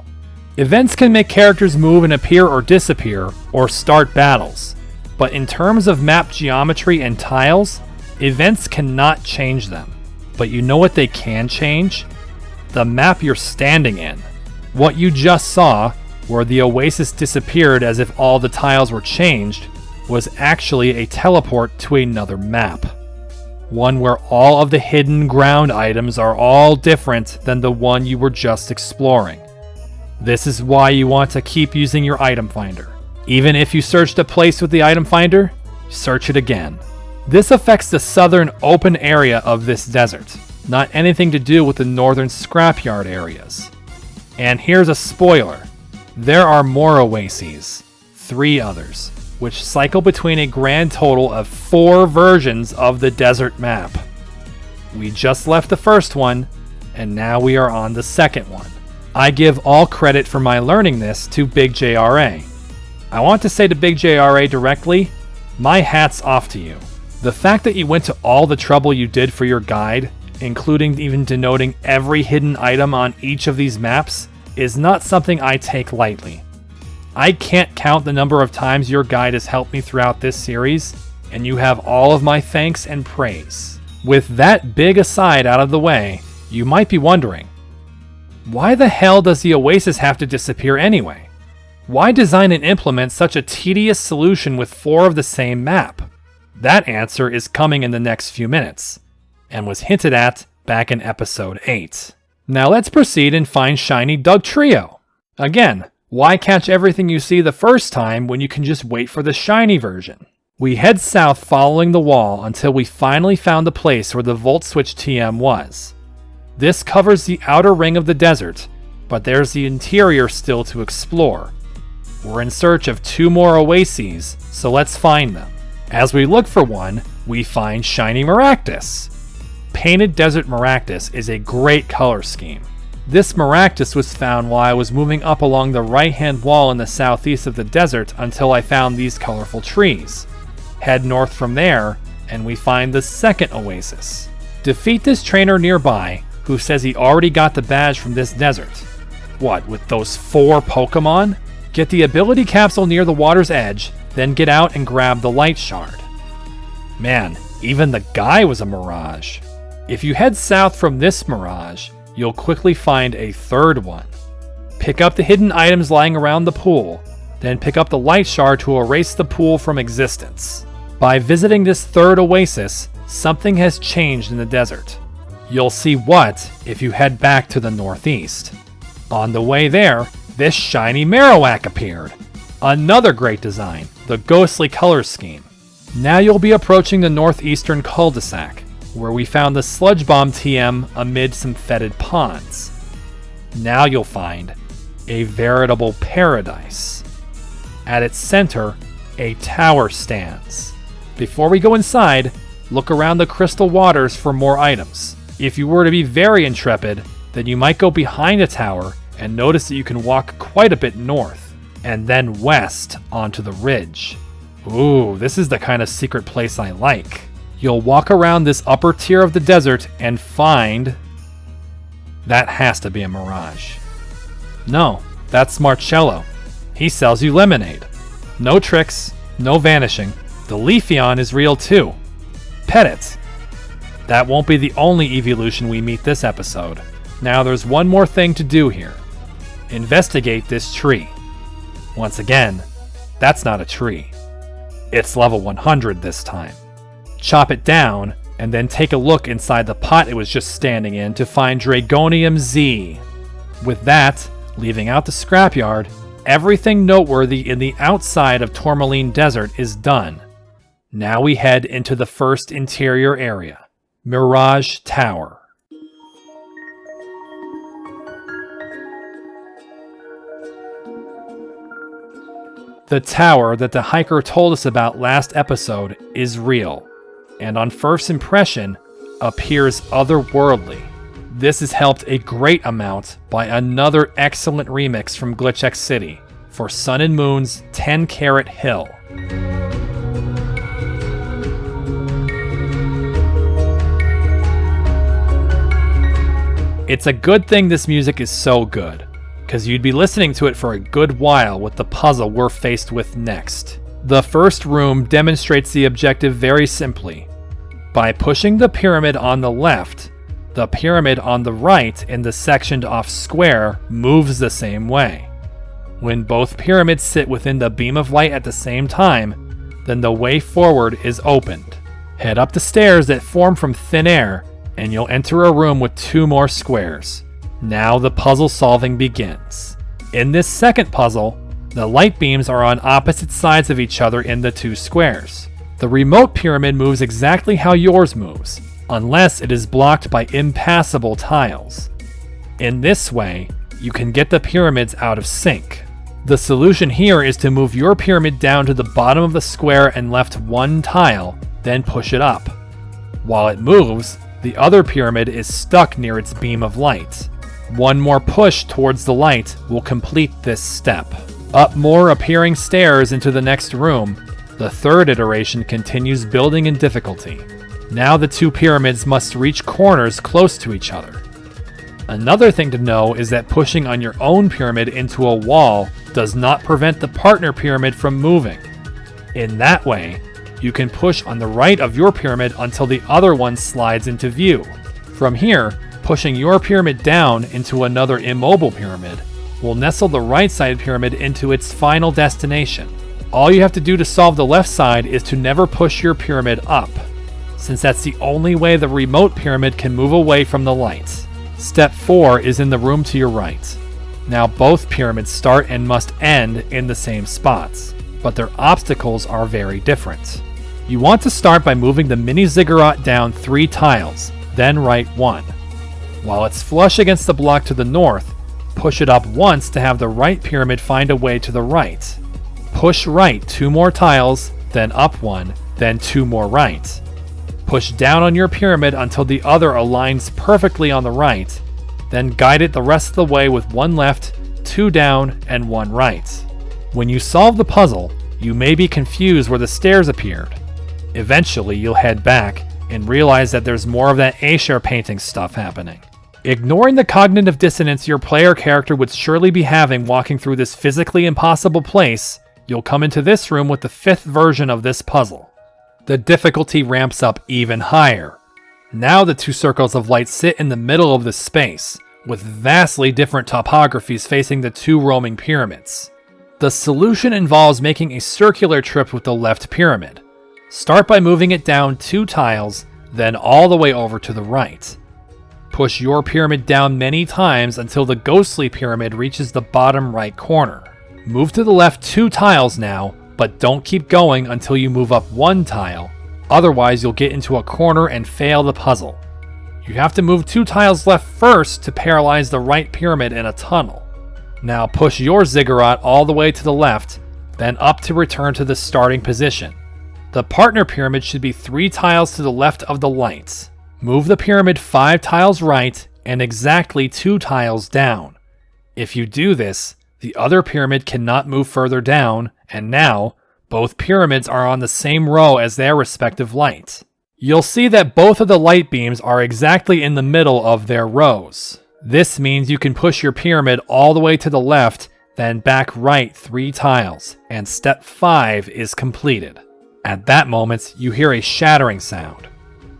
Events can make characters move and appear or disappear, or start battles. But in terms of map geometry and tiles, events cannot change them. But you know what they can change? The map you're standing in. What you just saw, where the oasis disappeared as if all the tiles were changed, was actually a teleport to another map. One where all of the hidden ground items are all different than the one you were just exploring. This is why you want to keep using your item finder. Even if you searched a place with the item finder, search it again. This affects the southern open area of this desert, not anything to do with the northern scrapyard areas. And here's a spoiler. There are more oases, 3 others, which cycle between a grand total of 4 versions of the desert map. We just left the first one, and now we are on the second one. I give all credit for my learning this to Big JRA. I want to say to Big JRA directly, my hat's off to you. The fact that you went to all the trouble you did for your guide, including even denoting every hidden item on each of these maps, is not something I take lightly. I can't count the number of times your guide has helped me throughout this series, and you have all of my thanks and praise. With that big aside out of the way, you might be wondering, why the hell does the oasis have to disappear anyway? Why design and implement such a tedious solution with 4 of the same map? That answer is coming in the next few minutes, and was hinted at back in episode 8. Now let's proceed and find Shiny Dugtrio. Again, why catch everything you see the first time when you can just wait for the shiny version? We head south following the wall until we finally found the place where the Volt Switch TM was. This covers the outer ring of the desert, but there's the interior still to explore. We're in search of 2 more oases, so let's find them. As we look for one, we find Shiny Maractus. Painted Desert Maractus is a great color scheme. This Maractus was found while I was moving up along the right-hand wall in the southeast of the desert until I found these colorful trees. Head north from there, and we find the second oasis. Defeat this trainer nearby, who says he already got the badge from this desert. What, with those 4 Pokemon? Get the ability capsule near the water's edge, then get out and grab the light shard. Man, even the guy was a mirage. If you head south from this mirage, you'll quickly find a third one. Pick up the hidden items lying around the pool, then pick up the light shard to erase the pool from existence. By visiting this third oasis, something has changed in the desert. You'll see what if you head back to the northeast. On the way there, this shiny Marowak appeared. Another great design, the ghostly color scheme. Now you'll be approaching the northeastern cul-de-sac, where we found the Sludge Bomb TM amid some fetid ponds. Now you'll find a veritable paradise. At its center, a tower stands. Before we go inside, look around the crystal waters for more items. If you were to be very intrepid, then you might go behind a tower and notice that you can walk quite a bit north, and then west onto the ridge. Ooh, this is the kind of secret place I like. You'll walk around this upper tier of the desert and find... That has to be a mirage. No, that's Marcello. He sells you lemonade. No tricks, no vanishing. The Leafeon is real too. Pet it. That won't be the only evolution we meet this episode. Now there's one more thing to do here. Investigate this tree. Once again, that's not a tree. It's level 100 this time. Chop it down, and then take a look inside the pot it was just standing in to find Dragonium Z. With that, leaving out the scrapyard, everything noteworthy in the outside of Tourmaline Desert is done. Now we head into the first interior area, Mirage Tower. The tower that the hiker told us about last episode is real, and on first impression, appears otherworldly. This is helped a great amount by another excellent remix from Glitch X City for Sun and Moon's 10 Carat Hill. It's a good thing this music is so good, because you'd be listening to it for a good while with the puzzle we're faced with next. The first room demonstrates the objective very simply. By pushing the pyramid on the left, the pyramid on the right in the sectioned off square moves the same way. When both pyramids sit within the beam of light at the same time, then the way forward is opened. Head up the stairs that form from thin air, and you'll enter a room with 2 more squares. Now the puzzle solving begins. In this second puzzle, the light beams are on opposite sides of each other in the 2 squares. The remote pyramid moves exactly how yours moves, unless it is blocked by impassable tiles. In this way, you can get the pyramids out of sync. The solution here is to move your pyramid down to the bottom of the square and left 1 tile, then push it up. While it moves, the other pyramid is stuck near its beam of light. 1 more push towards the light will complete this step. Up more appearing stairs into the next room, the third iteration continues building in difficulty. Now the 2 pyramids must reach corners close to each other. Another thing to know is that pushing on your own pyramid into a wall does not prevent the partner pyramid from moving. In that way, you can push on the right of your pyramid until the other one slides into view. From here, pushing your pyramid down into another immobile pyramid will nestle the right side pyramid into its final destination. All you have to do to solve the left side is to never push your pyramid up, since that's the only way the remote pyramid can move away from the light. Step 4 is in the room to your right. Now both pyramids start and must end in the same spots, but their obstacles are very different. You want to start by moving the mini ziggurat down 3 tiles, then right 1. While it's flush against the block to the north, push it up once to have the right pyramid find a way to the right. Push right 2 more tiles, then up 1, then 2 more right. Push down on your pyramid until the other aligns perfectly on the right, then guide it the rest of the way with 1 left, 2 down, and 1 right. When you solve the puzzle, you may be confused where the stairs appeared. Eventually, you'll head back and realize that there's more of that Aesher painting stuff happening. Ignoring the cognitive dissonance your player character would surely be having walking through this physically impossible place, you'll come into this room with the 5th version of this puzzle. the difficulty ramps up even higher. Now the two circles of light sit in the middle of the space, with vastly different topographies facing the two roaming pyramids. The solution involves making a circular trip with the left pyramid. Start by moving it down 2 tiles, then all the way over to the right. Push your pyramid down many times until the ghostly pyramid reaches the bottom right corner. Move to the left 2 tiles now, but don't keep going until you move up 1 tile, otherwise you'll get into a corner and fail the puzzle. You have to move 2 tiles left first to paralyze the right pyramid in a tunnel. Now push your ziggurat all the way to the left, then up to return to the starting position. The partner pyramid should be 3 tiles to the left of the lights. Move the pyramid 5 tiles right and exactly 2 tiles down. If you do this, the other pyramid cannot move further down, and now, both pyramids are on the same row as their respective lights. You'll see that both of the light beams are exactly in the middle of their rows. This means you can push your pyramid all the way to the left, then back right 3 tiles, and step 5 is completed. At that moment, you hear a shattering sound.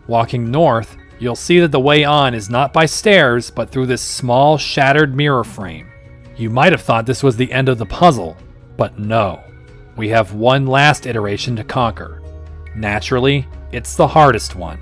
Walking north, you'll see that the way on is not by stairs, but through this small shattered mirror frame. You might have thought this was the end of the puzzle, but no. We have one last iteration to conquer. Naturally, it's the hardest one,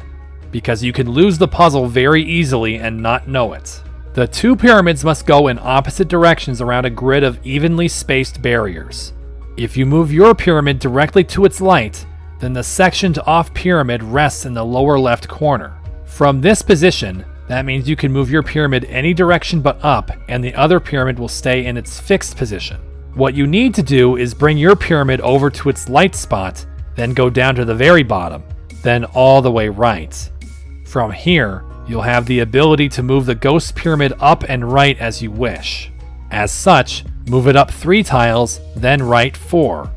because you can lose the puzzle very easily and not know it. The 2 pyramids must go in opposite directions around a grid of evenly spaced barriers. If you move your pyramid directly to its light, then the sectioned off pyramid rests in the lower left corner. From this position, that means you can move your pyramid any direction but up, and the other pyramid will stay in its fixed position. What you need to do is bring your pyramid over to its light spot, then go down to the very bottom, then all the way right. From here, you'll have the ability to move the ghost pyramid up and right as you wish. As such, move it up 3 tiles, then right 4.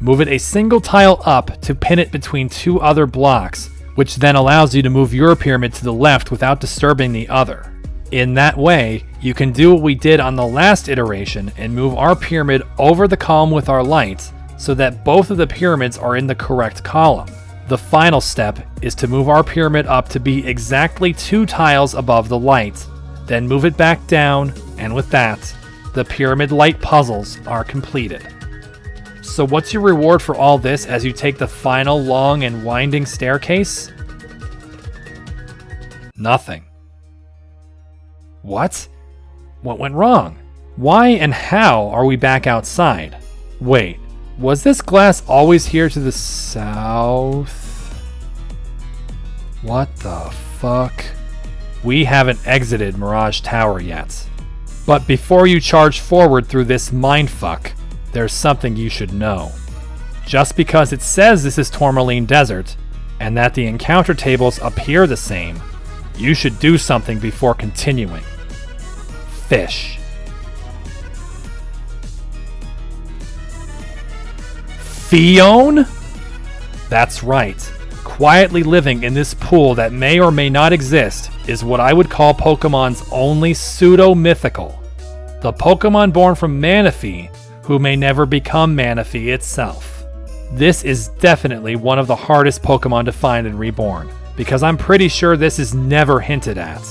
Move it a single tile up to pin it between 2 other blocks, which then allows you to move your pyramid to the left without disturbing the other. In that way, you can do what we did on the last iteration and move our pyramid over the column with our lights so that both of the pyramids are in the correct column. The final step is to move our pyramid up to be exactly 2 tiles above the light, then move it back down, and with that, the pyramid light puzzles are completed. So what's your reward for all this as you take the final long and winding staircase? Nothing. What? What went wrong? Why and how are we back outside? Wait, was this glass always here to the south? What the fuck? We haven't exited Mirage Tower yet. But before you charge forward through this mindfuck, there's something you should know. Just because it says this is Tourmaline Desert, and that the encounter tables appear the same, you should do something before continuing. Fish. Fion? That's right. Quietly living in this pool that may or may not exist is what I would call Pokemon's only pseudo-mythical. The Pokemon born from Manaphy, who may never become Manaphy itself. This is definitely one of the hardest Pokemon to find in Reborn, because I'm pretty sure this is never hinted at.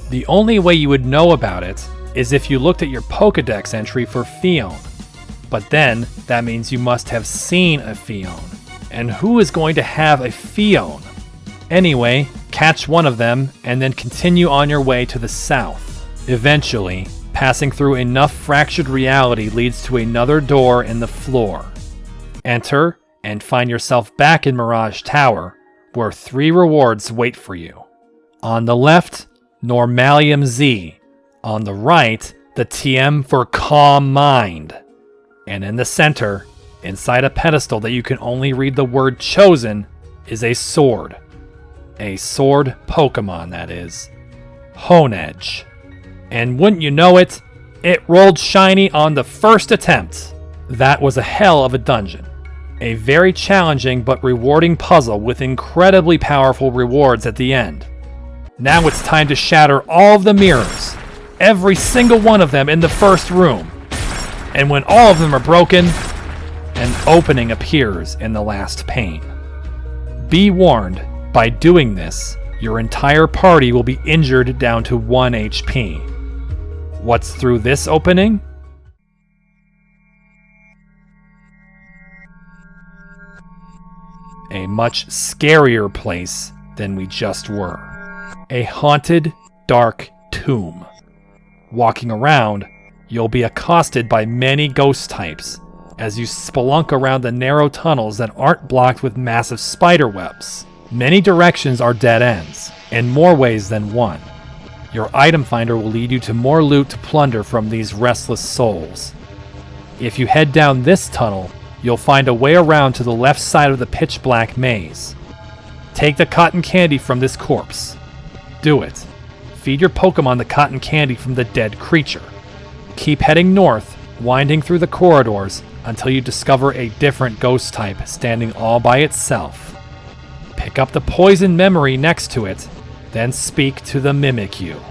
The only way you would know about it is if you looked at your Pokedex entry for Fion. But then, that means you must have seen a Fion. And who is going to have a Fion? Anyway, catch one of them, and then continue on your way to the south. Eventually, passing through enough fractured reality leads to another door in the floor. Enter, and find yourself back in Mirage Tower, where 3 rewards wait for you. On the left, Normalium Z. On the right, the TM for Calm Mind. And in the center, inside a pedestal that you can only read the word Chosen, is a sword. A sword Pokemon, that is. Honedge. And wouldn't you know it, it rolled shiny on the first attempt. That was a hell of a dungeon. A very challenging but rewarding puzzle with incredibly powerful rewards at the end. Now it's time to shatter all of the mirrors, every single one of them in the first room. And when all of them are broken, an opening appears in the last pane. Be warned, by doing this, your entire party will be injured down to 1 HP. What's through this opening? A much scarier place than we just were. A haunted, dark tomb. Walking around, you'll be accosted by many ghost types as you spelunk around the narrow tunnels that aren't blocked with massive spider webs. Many directions are dead ends, in more ways than one. Your item finder will lead you to more loot to plunder from these restless souls. If you head down this tunnel, you'll find a way around to the left side of the pitch black maze. Take the cotton candy from this corpse. Do it. Feed your Pokemon the cotton candy from the dead creature. Keep heading north, winding through the corridors until you discover a different ghost type standing all by itself. Pick up the poison memory next to it, then speak to the Mimikyu.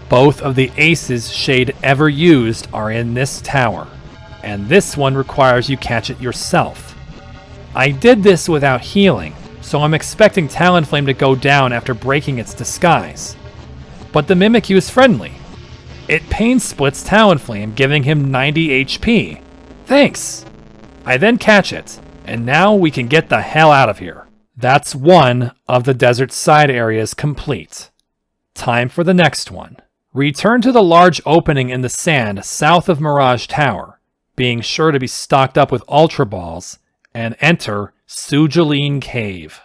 Both of the aces Shade ever used are in this tower, and this one requires you catch it yourself. I did this without healing, so I'm expecting Talonflame to go down after breaking its disguise. But the Mimikyu is friendly. It pain splits Talonflame, giving him 90 HP. Thanks! I then catch it, and now we can get the hell out of here. That's one of the desert side areas complete. Time for the next one. Return to the large opening in the sand south of Mirage Tower, being sure to be stocked up with Ultra Balls, and enter Sujuline Cave.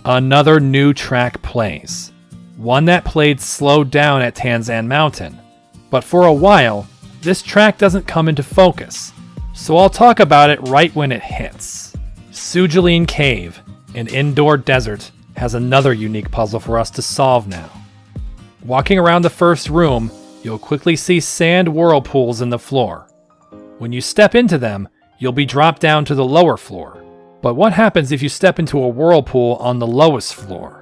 Another new track plays. One that played slowed down at Tanzan Mountain, but for a while, this track doesn't come into focus, so I'll talk about it right when it hits. Sujuline Cave, an indoor desert, has another unique puzzle for us to solve now. Walking around the first room, you'll quickly see sand whirlpools in the floor. When you step into them, you'll be dropped down to the lower floor. But what happens if you step into a whirlpool on the lowest floor?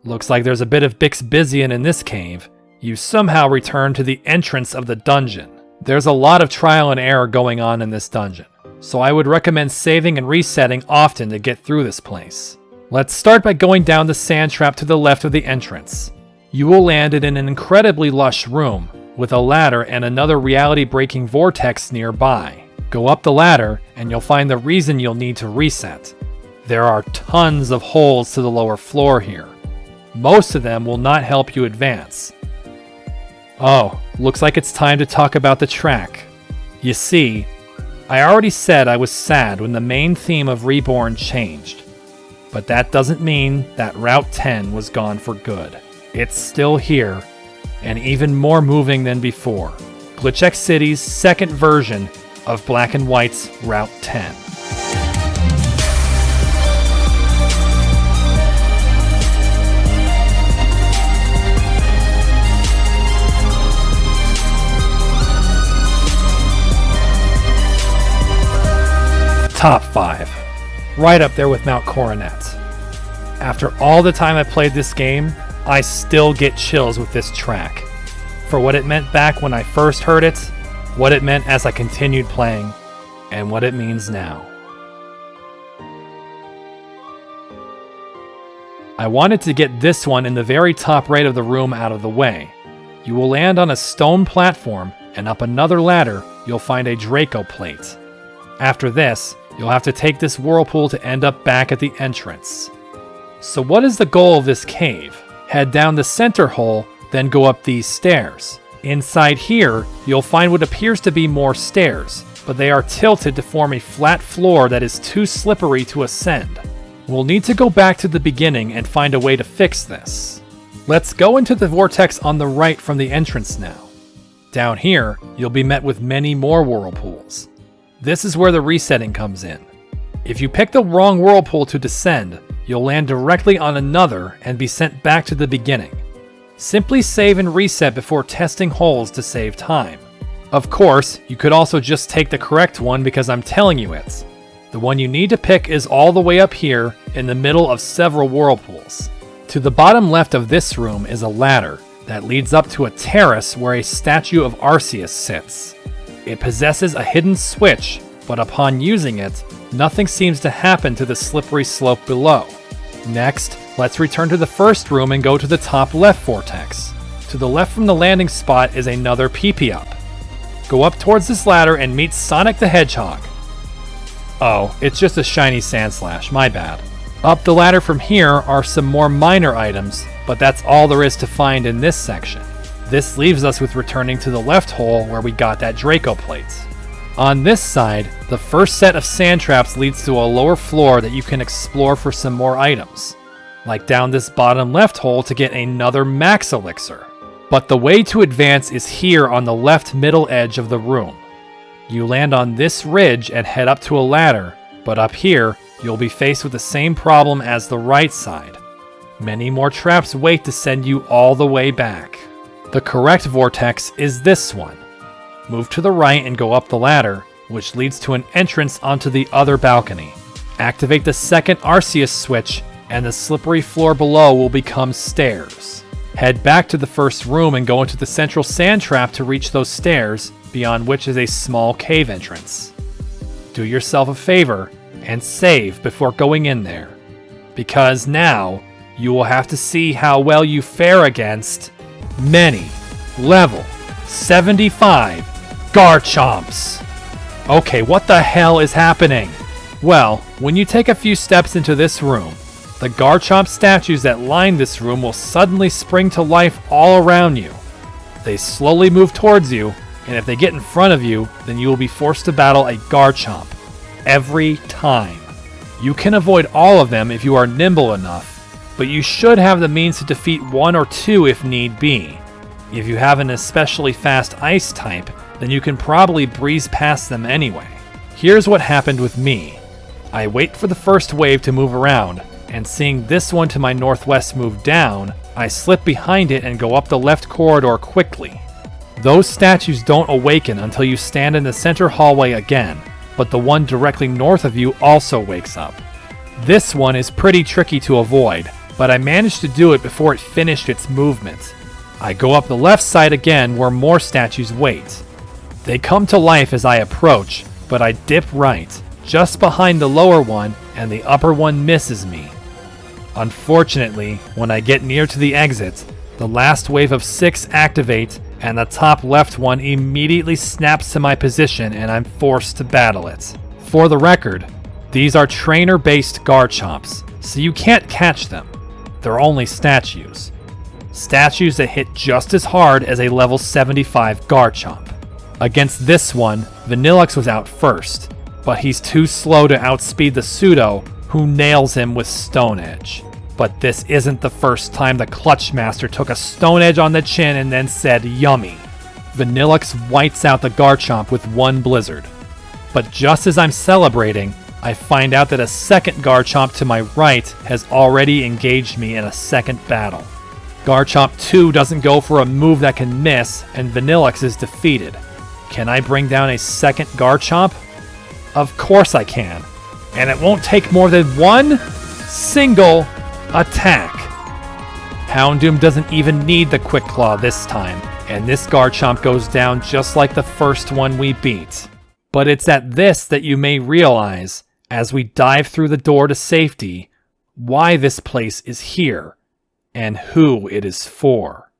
Looks like there's a bit of Bixbysian in this cave. You somehow return to the entrance of the dungeon. There's a lot of trial and error going on in this dungeon, so I would recommend saving and resetting often to get through this place. Let's start by going down the sand trap to the left of the entrance. You will land in an incredibly lush room, with a ladder and another reality-breaking vortex nearby. Go up the ladder, and you'll find the reason you'll need to reset. There are tons of holes to the lower floor here. Most of them will not help you advance. Oh, looks like it's time to talk about the track. You see, I already said I was sad when the main theme of Reborn changed. But that doesn't mean that Route 10 was gone for good. It's still here, and even more moving than before. Glitch City's second version of Black and White's Route 10. Top 5. Right up there with Mount Coronet. After all the time I played this game, I still get chills with this track. For what it meant back when I first heard it, what it meant as I continued playing, and what it means now. I wanted to get this one in the very top right of the room out of the way. You will land on a stone platform, and up another ladder, you'll find a Draco plate. After this, you'll have to take this whirlpool to end up back at the entrance. So what is the goal of this cave? Head down the center hole, then go up these stairs. Inside here, you'll find what appears to be more stairs, but they are tilted to form a flat floor that is too slippery to ascend. We'll need to go back to the beginning and find a way to fix this. Let's go into the vortex on the right from the entrance now. Down here, you'll be met with many more whirlpools. This is where the resetting comes in. If you pick the wrong whirlpool to descend, you'll land directly on another and be sent back to the beginning. Simply save and reset before testing holes to save time. Of course, you could also just take the correct one because I'm telling you it. The one you need to pick is all the way up here in the middle of several whirlpools. To the bottom left of this room is a ladder that leads up to a terrace where a statue of Arceus sits. It possesses a hidden switch, but upon using it, nothing seems to happen to the slippery slope below. Next, let's return to the first room and go to the top left vortex. To the left from the landing spot is another PP-up. Go up towards this ladder and meet Sonic the Hedgehog. Oh, it's just a shiny Sandslash, my bad. Up the ladder from here are some more minor items, but that's all there is to find in this section. This leaves us with returning to the left hole where we got that Draco plate. On this side, the first set of sand traps leads to a lower floor that you can explore for some more items, like down this bottom left hole to get another Max Elixir. But the way to advance is here on the left middle edge of the room. You land on this ridge and head up to a ladder, but up here, you'll be faced with the same problem as the right side. Many more traps wait to send you all the way back. The correct vortex is this one. Move to the right and go up the ladder, which leads to an entrance onto the other balcony. Activate the second Arceus switch, and the slippery floor below will become stairs. Head back to the first room and go into the central sand trap to reach those stairs, beyond which is a small cave entrance. Do yourself a favor and save before going in there, because now you will have to see how well you fare against many level 75 Garchomps. Okay, what the hell is happening? Well, when you take a few steps into this room, the Garchomp statues that line this room will suddenly spring to life all around you. They slowly move towards you, and if they get in front of you, then you will be forced to battle a Garchomp. Every time. You can avoid all of them if you are nimble enough, but you should have the means to defeat one or two if need be. If you have an especially fast ice type, then you can probably breeze past them anyway. Here's what happened with me. I wait for the first wave to move around, and seeing this one to my northwest move down, I slip behind it and go up the left corridor quickly. Those statues don't awaken until you stand in the center hallway again, but the one directly north of you also wakes up. This one is pretty tricky to avoid, but I managed to do it before it finished its movement. I go up the left side again where more statues wait. They come to life as I approach, but I dip right, just behind the lower one, and the upper one misses me. Unfortunately, when I get near to the exit, the last wave of 6 activate, and the top left one immediately snaps to my position and I'm forced to battle it. For the record, these are trainer-based Garchomps, so you can't catch them. They're only statues. Statues that hit just as hard as a level 75 Garchomp. Against this one, Vanillux was out first, but he's too slow to outspeed the Pseudo, who nails him with Stone Edge. But this isn't the first time the Clutch Master took a Stone Edge on the chin and then said yummy. Vanillux whites out the Garchomp with one Blizzard. But just as I'm celebrating, I find out that a second Garchomp to my right has already engaged me in a second battle. Garchomp 2 doesn't go for a move that can miss, and Vanillux is defeated. Can I bring down a second Garchomp? Of course I can. And it won't take more than one single attack. Houndoom doesn't even need the Quick Claw this time, and this Garchomp goes down just like the first one we beat. But it's at this that you may realize, as we dive through the door to safety, why this place is here, and who it is for.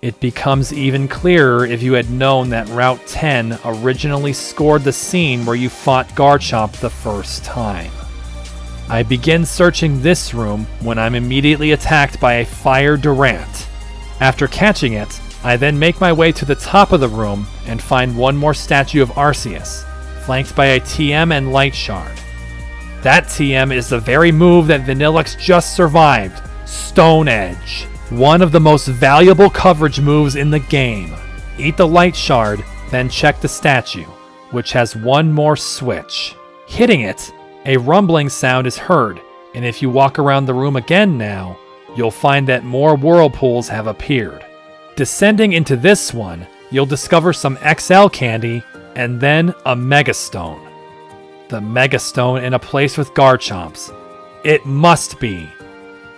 It becomes even clearer if you had known that Route 10 originally scored the scene where you fought Garchomp the first time. I begin searching this room when I'm immediately attacked by a Fire Durant. After catching it, I then make my way to the top of the room and find one more statue of Arceus, flanked by a TM and Light Shard. That TM is the very move that Vanillux just survived, Stone Edge. One of the most valuable coverage moves in the game. Eat the Light Shard, then check the statue, which has one more switch. Hitting it, a rumbling sound is heard, and if you walk around the room again now, you'll find that more whirlpools have appeared. Descending into this one, you'll discover some XL candy, and then a Megastone. The Megastone in a place with Garchomps. It must be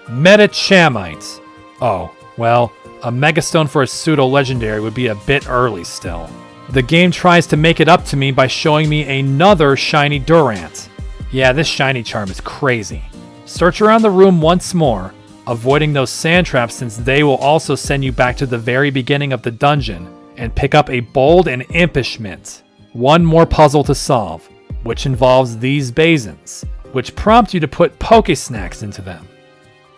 Metachamite. Oh, well, A Megastone for a pseudo-legendary would be a bit early still. The game tries to make it up to me by showing me another shiny Durant. Yeah, this shiny charm is crazy. Search around the room once more, avoiding those sand traps since they will also send you back to the very beginning of the dungeon, and pick up a bold and impish mint. One more puzzle to solve, which involves these basins, which prompt you to put Pokesnacks into them.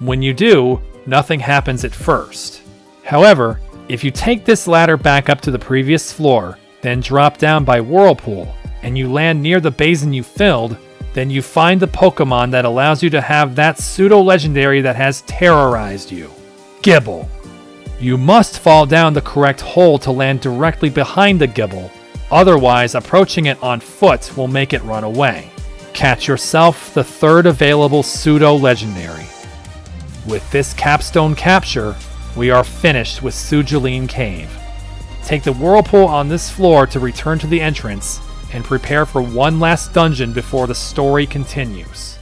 When you do, nothing happens at first. However, if you take this ladder back up to the previous floor, then drop down by Whirlpool, and you land near the basin you filled, then you find the Pokemon that allows you to have that pseudo-legendary that has terrorized you. Gibble. You must fall down the correct hole to land directly behind the Gibble, otherwise approaching it on foot will make it run away. Catch yourself the third available pseudo-legendary. With this capstone capture, we are finished with Sugeline Cave. Take the Whirlpool on this floor to return to the entrance, and prepare for one last dungeon before the story continues.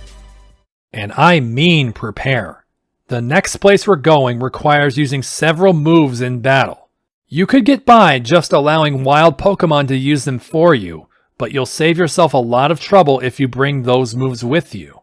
And I mean prepare. The next place we're going requires using several moves in battle. You could get by just allowing wild Pokemon to use them for you, but you'll save yourself a lot of trouble if you bring those moves with you.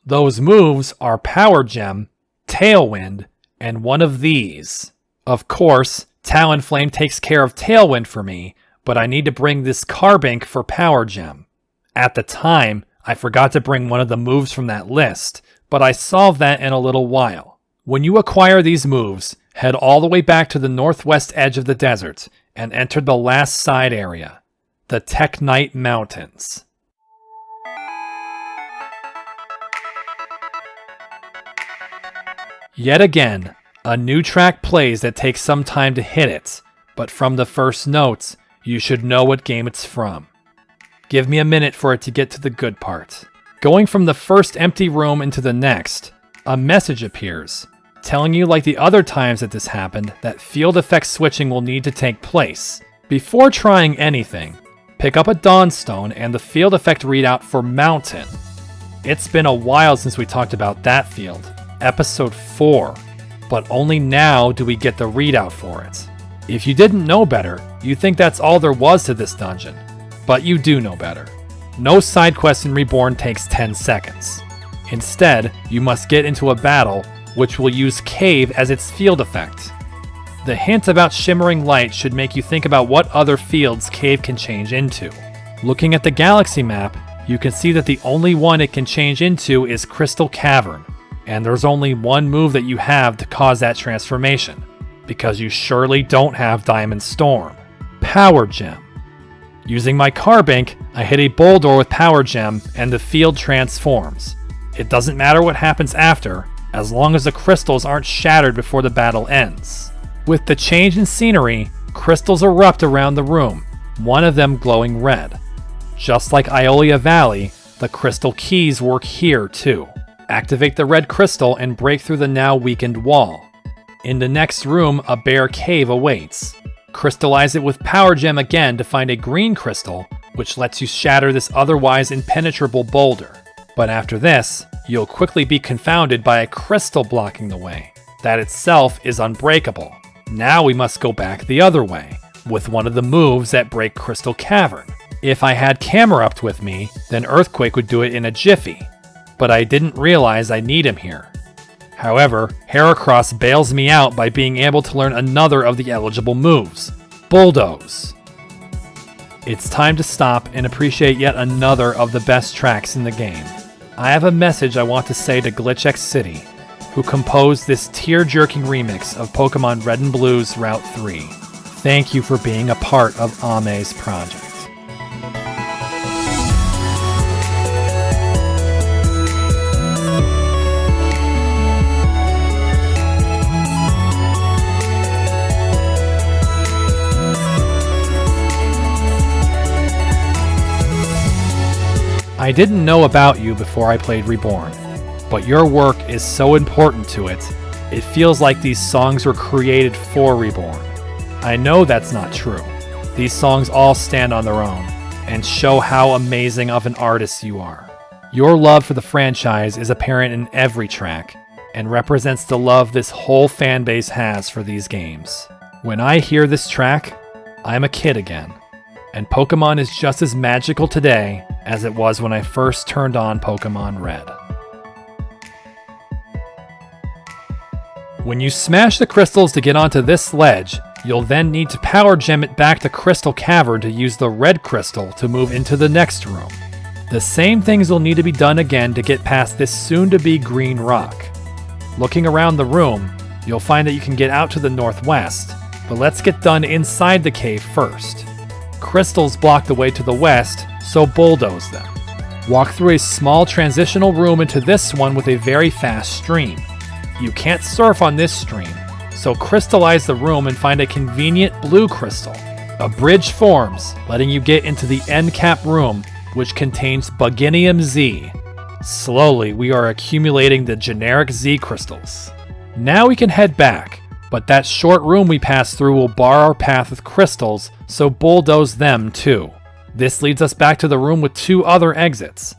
Those moves are Power Gem, Tailwind, and one of these. Of course, Talonflame takes care of Tailwind for me, but I need to bring this Carbink for Power Gem. At the time, I forgot to bring one of the moves from that list, but I solved that in a little while. When you acquire these moves, head all the way back to the northwest edge of the desert and enter the last side area, the Teknite Mountains. Yet again, a new track plays that takes some time to hit it, but from the first notes, you should know what game it's from. Give me a minute for it to get to the good part. Going from the first empty room into the next, a message appears, telling you like the other times that this happened that field effect switching will need to take place. Before trying anything, pick up a Dawnstone and the field effect readout for Mountain. It's been a while since we talked about that field, episode 4, but only now do we get the readout for it. If you didn't know better, you'd think that's all there was to this dungeon, but you do know better. No side quest in Reborn takes 10 seconds. Instead, you must get into a battle which will use Cave as its field effect. The hint about shimmering light should make you think about what other fields Cave can change into. Looking at the galaxy map, you can see that the only one it can change into is Crystal Cavern, and there's only one move that you have to cause that transformation, because you surely don't have Diamond Storm. Power Gem. Using my Carbink, I hit a Boulder with Power Gem and the field transforms. It doesn't matter what happens after, as long as the crystals aren't shattered before the battle ends. With the change in scenery, crystals erupt around the room, one of them glowing red. Just like Iolia Valley, the crystal keys work here too. Activate the red crystal and break through the now weakened wall. In the next room, a bare cave awaits. Crystallize it with Power Gem again to find a green crystal, which lets you shatter this otherwise impenetrable boulder. But after this, you'll quickly be confounded by a crystal blocking the way. That itself is unbreakable. Now we must go back the other way, with one of the moves that break Crystal Cavern. If I had Camerupt with me, then Earthquake would do it in a jiffy, but I didn't realize I need him here. However, Heracross bails me out by being able to learn another of the eligible moves, Bulldoze. It's time to stop and appreciate yet another of the best tracks in the game. I have a message I want to say to Glitch X City, who composed this tear-jerking remix of Pokemon Red and Blue's Route 3. Thank you for being a part of Ame's project. I didn't know about you before I played Reborn, but your work is so important to it, it feels like these songs were created for Reborn. I know that's not true. These songs all stand on their own, and show how amazing of an artist you are. Your love for the franchise is apparent in every track, and represents the love this whole fanbase has for these games. When I hear this track, I'm a kid again, and Pokemon is just as magical today as it was when I first turned on Pokemon Red. When you smash the crystals to get onto this ledge, you'll then need to power gem it back to Crystal Cavern to use the red crystal to move into the next room. The same things will need to be done again to get past this soon-to-be green rock. Looking around the room, you'll find that you can get out to the northwest, but let's get done inside the cave first. Crystals block the way to the west, so bulldoze them. Walk through a small transitional room into this one with a very fast stream. You can't surf on this stream, so crystallize the room and find a convenient blue crystal. A bridge forms, letting you get into the end cap room, which contains Buginium Z. Slowly, we are accumulating the generic Z crystals. Now we can head back, but that short room we passed through will bar our path with crystals, so bulldoze them too. This leads us back to the room with 2 other exits.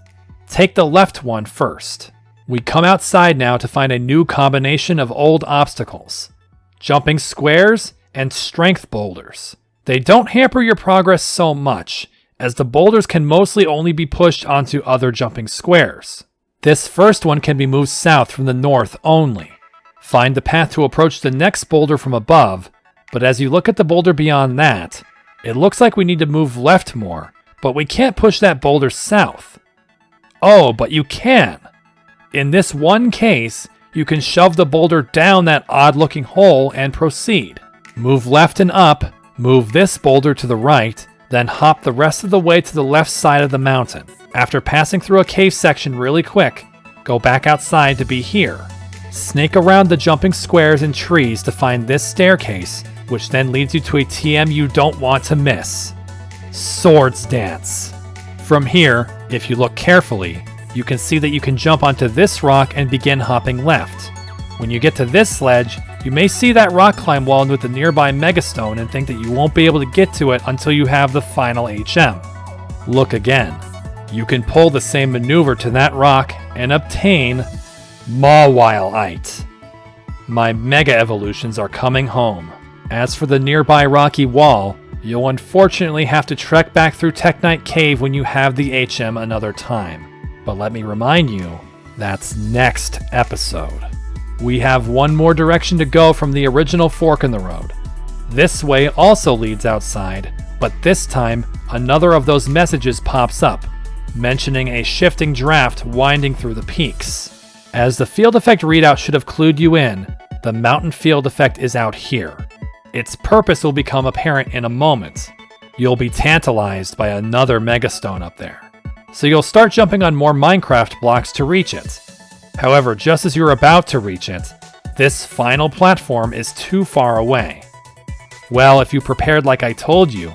Take the left one first. We come outside now to find a new combination of old obstacles: jumping squares and strength boulders. They don't hamper your progress so much, as the boulders can mostly only be pushed onto other jumping squares. This first one can be moved south from the north only. Find the path to approach the next boulder from above, but as you look at the boulder beyond that, it looks like we need to move left more, but we can't push that boulder south. Oh, but you can! In this one case, you can shove the boulder down that odd-looking hole and proceed. Move left and up, move this boulder to the right, then hop the rest of the way to the left side of the mountain. After passing through a cave section really quick, go back outside to be here. Snake around the jumping squares and trees to find this staircase, which then leads you to a TM you don't want to miss. Swords Dance. From here, if you look carefully, you can see that you can jump onto this rock and begin hopping left. When you get to this ledge, you may see that rock climb wall with the nearby Megastone and think that you won't be able to get to it until you have the final HM. Look again. You can pull the same maneuver to that rock and obtain Mawile-ite. My Mega Evolutions are coming home. As for the nearby rocky wall, you'll unfortunately have to trek back through Teknite Cave when you have the HM another time. But let me remind you, that's next episode. We have one more direction to go from the original fork in the road. This way also leads outside, but this time another of those messages pops up, mentioning a shifting draft winding through the peaks. As the field effect readout should have clued you in, the mountain field effect is out here. Its purpose will become apparent in a moment. You'll be tantalized by another Megastone up there. So you'll start jumping on more Minecraft blocks to reach it. However, just as you're about to reach it, this final platform is too far away. Well, if you prepared like I told you,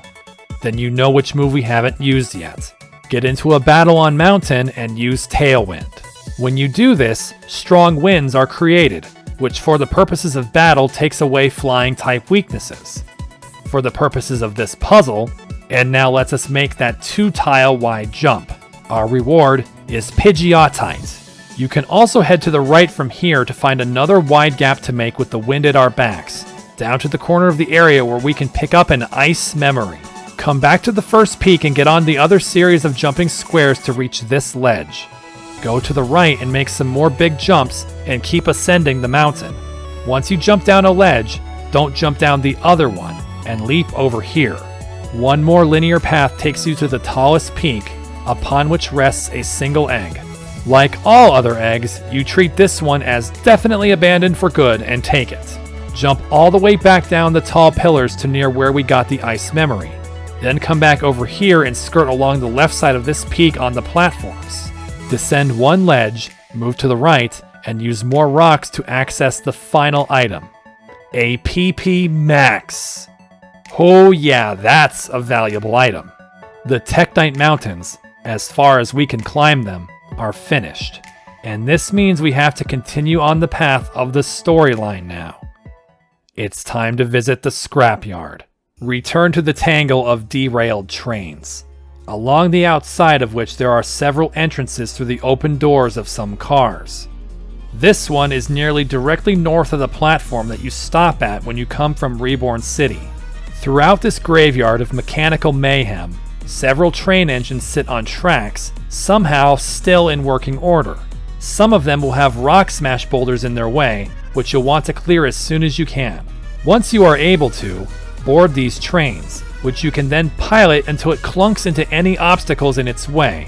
then you know which move we haven't used yet. Get into a battle on Mountain and use Tailwind. When you do this, strong winds are created, which for the purposes of battle takes away flying type weaknesses. For the purposes of this puzzle, and now lets us make that 2-tile wide jump. Our reward is Pidgeotite. You can also head to the right from here to find another wide gap to make with the wind at our backs, down to the corner of the area where we can pick up an ice memory. Come back to the first peak and get on the other series of jumping squares to reach this ledge. Go to the right and make some more big jumps and keep ascending the mountain. Once you jump down a ledge, don't jump down the other one and leap over here. One more linear path takes you to the tallest peak, upon which rests a single egg. Like all other eggs, you treat this one as definitely abandoned for good and take it. Jump all the way back down the tall pillars to near where we got the ice memory. Then come back over here and skirt along the left side of this peak on the platforms. Descend one ledge, move to the right, and use more rocks to access the final item. A PP Max. Oh yeah, that's a valuable item. The Teknite Mountains, as far as we can climb them, are finished. And this means we have to continue on the path of the storyline now. It's time to visit the scrapyard. Return to the tangle of derailed trains, along the outside of which there are several entrances through the open doors of some cars. This one is nearly directly north of the platform that you stop at when you come from Reborn City. Throughout this graveyard of mechanical mayhem, several train engines sit on tracks, somehow still in working order. Some of them will have rock smash boulders in their way, which you'll want to clear as soon as you can. Once you are able to, board these trains, which you can then pilot until it clunks into any obstacles in its way.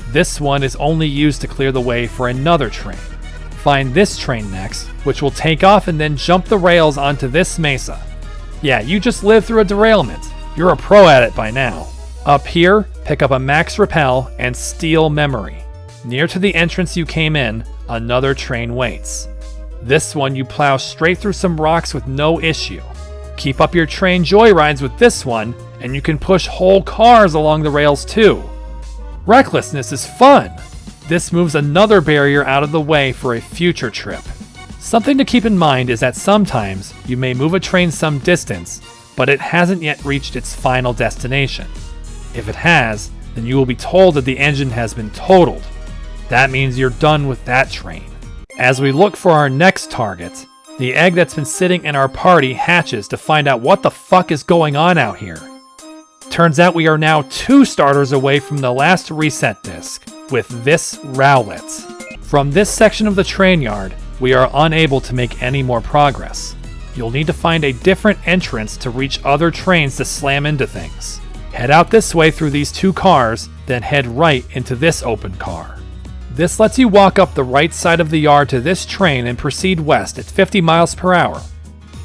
This one is only used to clear the way for another train. Find this train next, which will take off and then jump the rails onto this mesa. Yeah, you just lived through a derailment. You're a pro at it by now. Up here, pick up a max repel and steal memory. Near to the entrance you came in, another train waits. This one you plow straight through some rocks with no issue. Keep up your train joyrides with this one, and you can push whole cars along the rails too. Recklessness is fun! This moves another barrier out of the way for a future trip. Something to keep in mind is that sometimes you may move a train some distance, but it hasn't yet reached its final destination. If it has, then you will be told that the engine has been totaled. That means you're done with that train. As we look for our next target, the egg that's been sitting in our party hatches to find out what the fuck is going on out here. Turns out we are now 2 starters away from the last reset disc, with this Rowlet. From this section of the train yard, we are unable to make any more progress. You'll need to find a different entrance to reach other trains to slam into things. Head out this way through these 2 cars, then head right into this open car. This lets you walk up the right side of the yard to this train and proceed west at 50 miles per hour.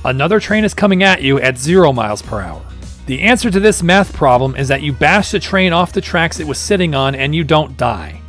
Another train is coming at you at 0 miles per hour. The answer to this math problem is that you bash the train off the tracks it was sitting on and you don't die.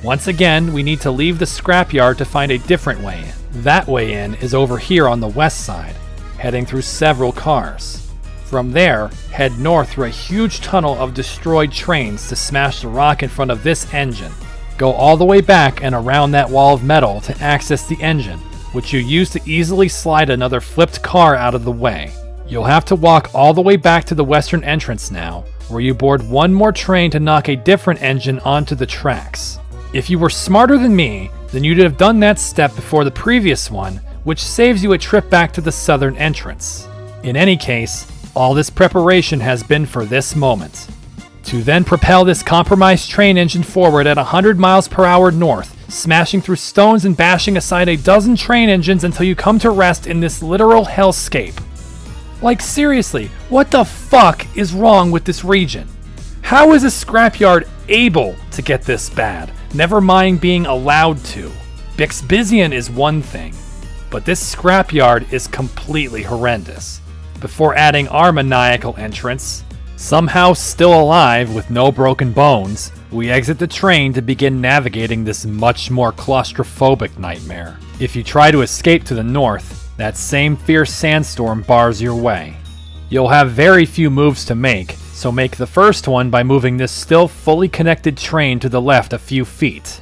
Once again, we need to leave the scrapyard to find a different way in. That way in is over here on the west side, heading through several cars. From there, head north through a huge tunnel of destroyed trains to smash the rock in front of this engine. Go all the way back and around that wall of metal to access the engine, which you use to easily slide another flipped car out of the way. You'll have to walk all the way back to the western entrance now, where you board one more train to knock a different engine onto the tracks. If you were smarter than me, then you'd have done that step before the previous one, which saves you a trip back to the southern entrance. In any case, all this preparation has been for this moment. To then propel this compromised train engine forward at 100 miles per hour north, smashing through stones and bashing aside a dozen train engines until you come to rest in this literal hellscape. Like seriously, what the fuck is wrong with this region? How is a scrapyard able to get this bad? Never mind being allowed to. Bixbizian is one thing, but this scrapyard is completely horrendous. Before adding our maniacal entrance, somehow still alive with no broken bones, we exit the train to begin navigating this much more claustrophobic nightmare. If you try to escape to the north, that same fierce sandstorm bars your way. You'll have very few moves to make, so make the first one by moving this still fully connected train to the left a few feet.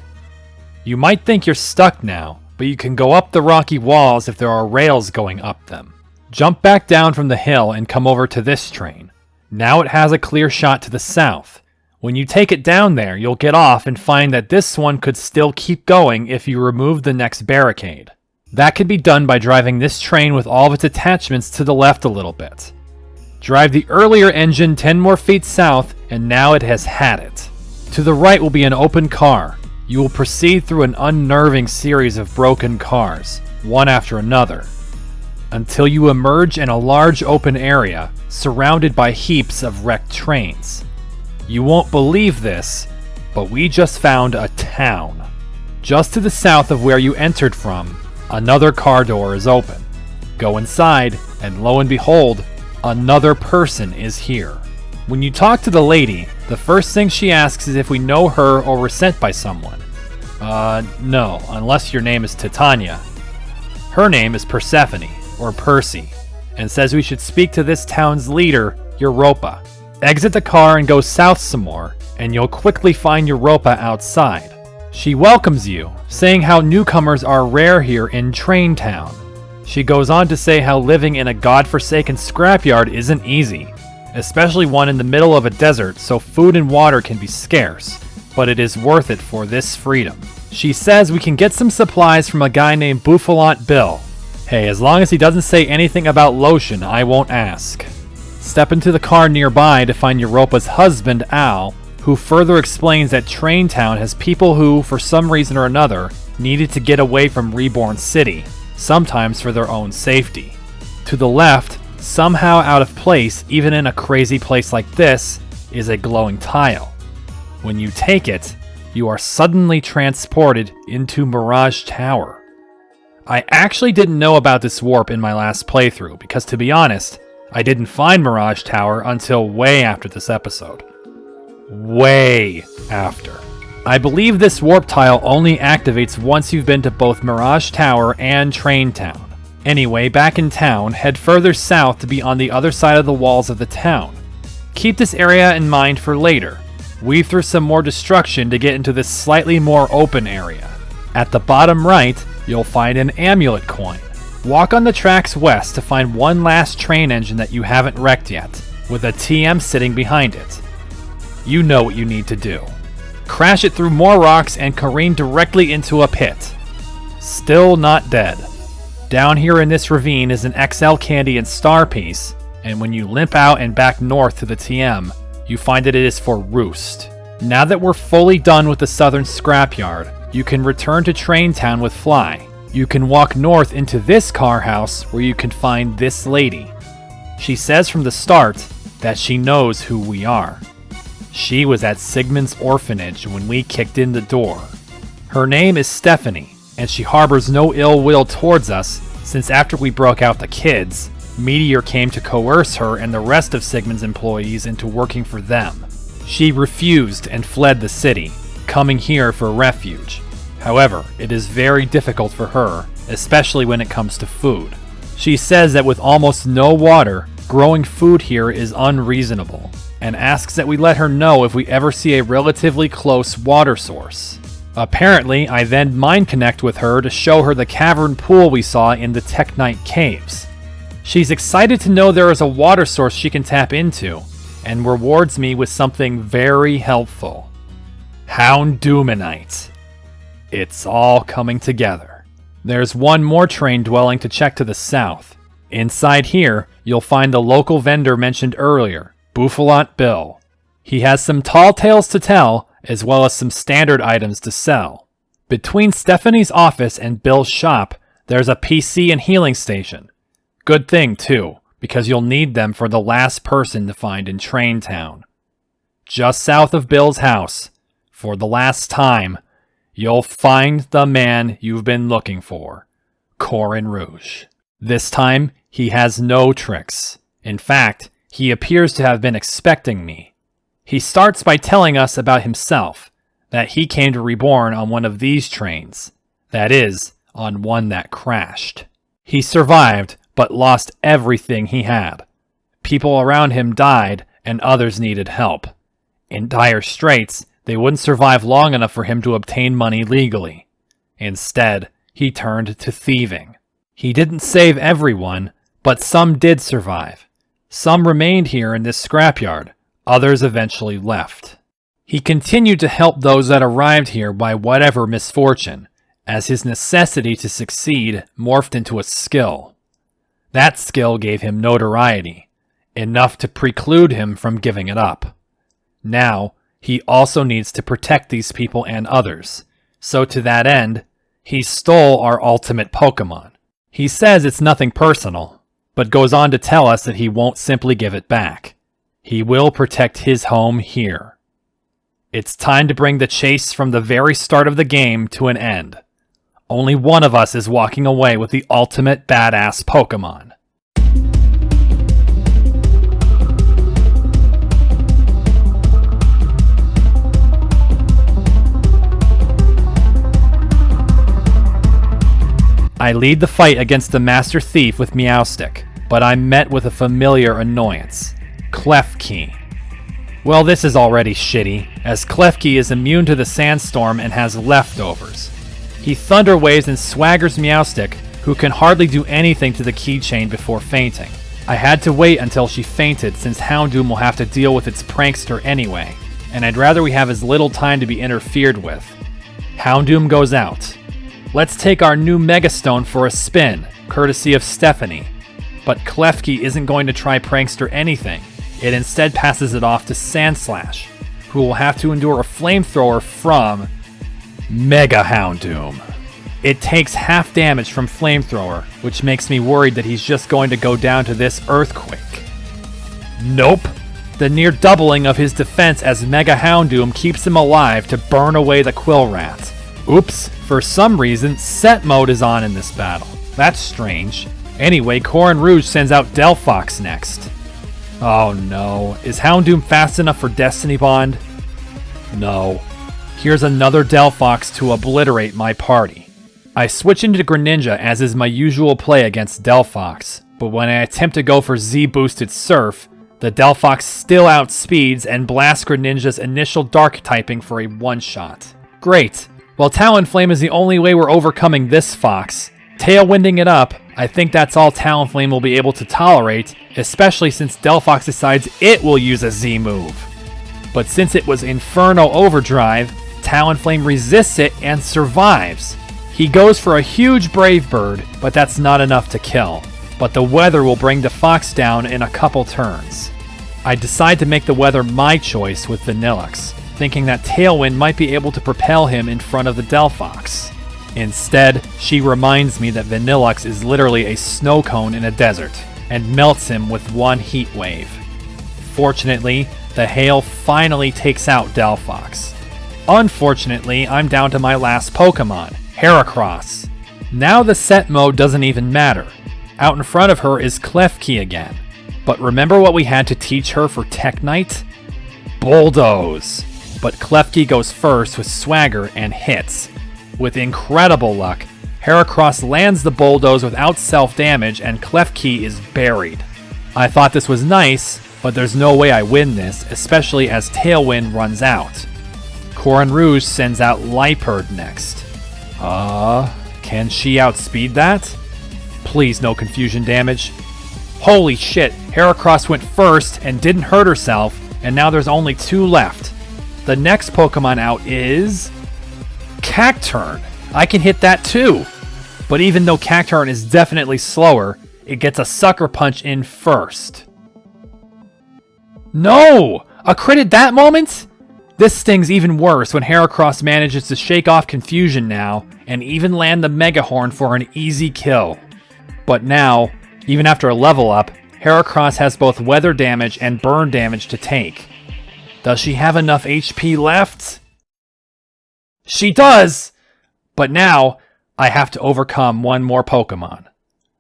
You might think you're stuck now, but you can go up the rocky walls if there are rails going up them. Jump back down from the hill and come over to this train. Now it has a clear shot to the south. When you take it down there, you'll get off and find that this one could still keep going if you remove the next barricade. That can be done by driving this train with all of its attachments to the left a little bit. Drive the earlier engine 10 more feet south, and now it has had it. To the right will be an open car. You will proceed through an unnerving series of broken cars, one after another, until you emerge in a large open area, surrounded by heaps of wrecked trains. You won't believe this, but we just found a town. Just to the south of where you entered from, another car door is open. Go inside, and lo and behold, another person is here. When you talk to the lady, the first thing she asks is if we know her or were sent by someone. No, unless your name is Titania. Her name is Persephone, or Percy, and says we should speak to this town's leader, Europa. Exit the car and go south some more, and you'll quickly find Europa outside. She welcomes you, saying how newcomers are rare here in Train Town. She goes on to say how living in a godforsaken scrapyard isn't easy, especially one in the middle of a desert, so food and water can be scarce, but it is worth it for this freedom. She says we can get some supplies from a guy named Bouffalant Bill. Hey, as long as he doesn't say anything about lotion, I won't ask. Step into the car nearby to find Europa's husband, Al, who further explains that Traintown has people who, for some reason or another, needed to get away from Reborn City, sometimes for their own safety. To the left, somehow out of place even in a crazy place like this, is a glowing tile. When you take it, you are suddenly transported into Mirage Tower. I actually didn't know about this warp in my last playthrough because, to be honest, I didn't find Mirage Tower until way after this episode. Way after. I believe this warp tile only activates once you've been to both Mirage Tower and Traintown. Anyway, back in town, head further south to be on the other side of the walls of the town. Keep this area in mind for later. Weave through some more destruction to get into this slightly more open area. At the bottom right, you'll find an amulet coin. Walk on the tracks west to find one last train engine that you haven't wrecked yet, with a TM sitting behind it. You know what you need to do. Crash it through more rocks and careen directly into a pit. Still not dead. Down here in this ravine is an XL candy and star piece, and when you limp out and back north to the TM, you find that it is for Roost. Now that we're fully done with the southern scrapyard, you can return to Traintown with Fly. You can walk north into this car house where you can find this lady. She says from the start that she knows who we are. She was at Sigmund's orphanage when we kicked in the door. Her name is Stephanie, and she harbors no ill will towards us since after we broke out the kids, Meteor came to coerce her and the rest of Sigmund's employees into working for them. She refused and fled the city, coming here for refuge. However, it is very difficult for her, especially when it comes to food. She says that with almost no water, growing food here is unreasonable, and asks that we let her know if we ever see a relatively close water source. Apparently, I then mind connect with her to show her the cavern pool we saw in the Teknite caves. She's excited to know there is a water source she can tap into, and rewards me with something very helpful. Houndumanite. It's all coming together. There's one more train dwelling to check to the south. Inside here, you'll find the local vendor mentioned earlier, Bouffalant Bill. He has some tall tales to tell, as well as some standard items to sell. Between Stephanie's office and Bill's shop, there's a PC and healing station. Good thing, too, because you'll need them for the last person to find in Traintown. Just south of Bill's house, for the last time, you'll find the man you've been looking for, Corin Rouge. This time, he has no tricks. In fact, he appears to have been expecting me. He starts by telling us about himself, that he came to Reborn on one of these trains. That is, on one that crashed. He survived, but lost everything he had. People around him died, and others needed help. In dire straits, they wouldn't survive long enough for him to obtain money legally. Instead, he turned to thieving. He didn't save everyone, but some did survive. Some remained here in this scrapyard. Others eventually left. He continued to help those that arrived here by whatever misfortune, as his necessity to succeed morphed into a skill. That skill gave him notoriety, enough to preclude him from giving it up. Now, he also needs to protect these people and others, so to that end, he stole our ultimate Pokemon. He says it's nothing personal, but goes on to tell us that he won't simply give it back. He will protect his home here. It's time to bring the chase from the very start of the game to an end. Only one of us is walking away with the ultimate badass Pokemon. I lead the fight against the Master Thief with Meowstic, but I'm met with a familiar annoyance. Klefki. Well, this is already shitty, as Klefki is immune to the sandstorm and has leftovers. He thunder waves and swaggers Meowstic, who can hardly do anything to the keychain before fainting. I had to wait until she fainted since Houndoom will have to deal with its prankster anyway, and I'd rather we have as little time to be interfered with. Houndoom goes out. Let's take our new Megastone for a spin, courtesy of Stephanie. But Klefki isn't going to try Prankster anything. It instead passes it off to Sandslash, who will have to endure a flamethrower from Mega Houndoom. It takes half damage from Flamethrower, which makes me worried that he's just going to go down to this Earthquake. Nope. The near doubling of his defense as Mega Houndoom keeps him alive to burn away the Quillrat. Oops, for some reason, Set Mode is on in this battle. That's strange. Anyway, Corin Rouge sends out Delphox next. Oh no, is Houndoom fast enough for Destiny Bond? No. Here's another Delphox to obliterate my party. I switch into Greninja as is my usual play against Delphox, but when I attempt to go for Z-boosted Surf, the Delphox still outspeeds and blasts Greninja's initial Dark typing for a one-shot. Great. While Talonflame is the only way we're overcoming this Fox, tailwinding it up, I think that's all Talonflame will be able to tolerate, especially since Delphox decides it will use a Z move. But since it was Inferno Overdrive, Talonflame resists it and survives. He goes for a huge Brave Bird, but that's not enough to kill. But the weather will bring the Fox down in a couple turns. I decide to make the weather my choice with Vanillux, thinking that Tailwind might be able to propel him in front of the Delphox. Instead, she reminds me that Vanillux is literally a snow cone in a desert, and melts him with one heat wave. Fortunately, the hail finally takes out Delphox. Unfortunately, I'm down to my last Pokemon, Heracross. Now the set mode doesn't even matter. Out in front of her is Klefki again. But remember what we had to teach her for Teknite? Bulldoze. But Klefki goes first with Swagger and hits. With incredible luck, Heracross lands the Bulldoze without self-damage and Klefki is buried. I thought this was nice, but there's no way I win this, especially as Tailwind runs out. Corin Rouge sends out Liepard next. Can she outspeed that? Please no confusion damage. Holy shit, Heracross went first and didn't hurt herself, and now there's only 2 left. The next Pokemon out is Cacturne. I can hit that too. But even though Cacturne is definitely slower, it gets a Sucker Punch in first. No! A crit at that moment? This stings even worse when Heracross manages to shake off confusion now and even land the Mega Horn for an easy kill. But now, even after a level up, Heracross has both weather damage and burn damage to take. Does she have enough HP left? She does! But now, I have to overcome one more Pokemon.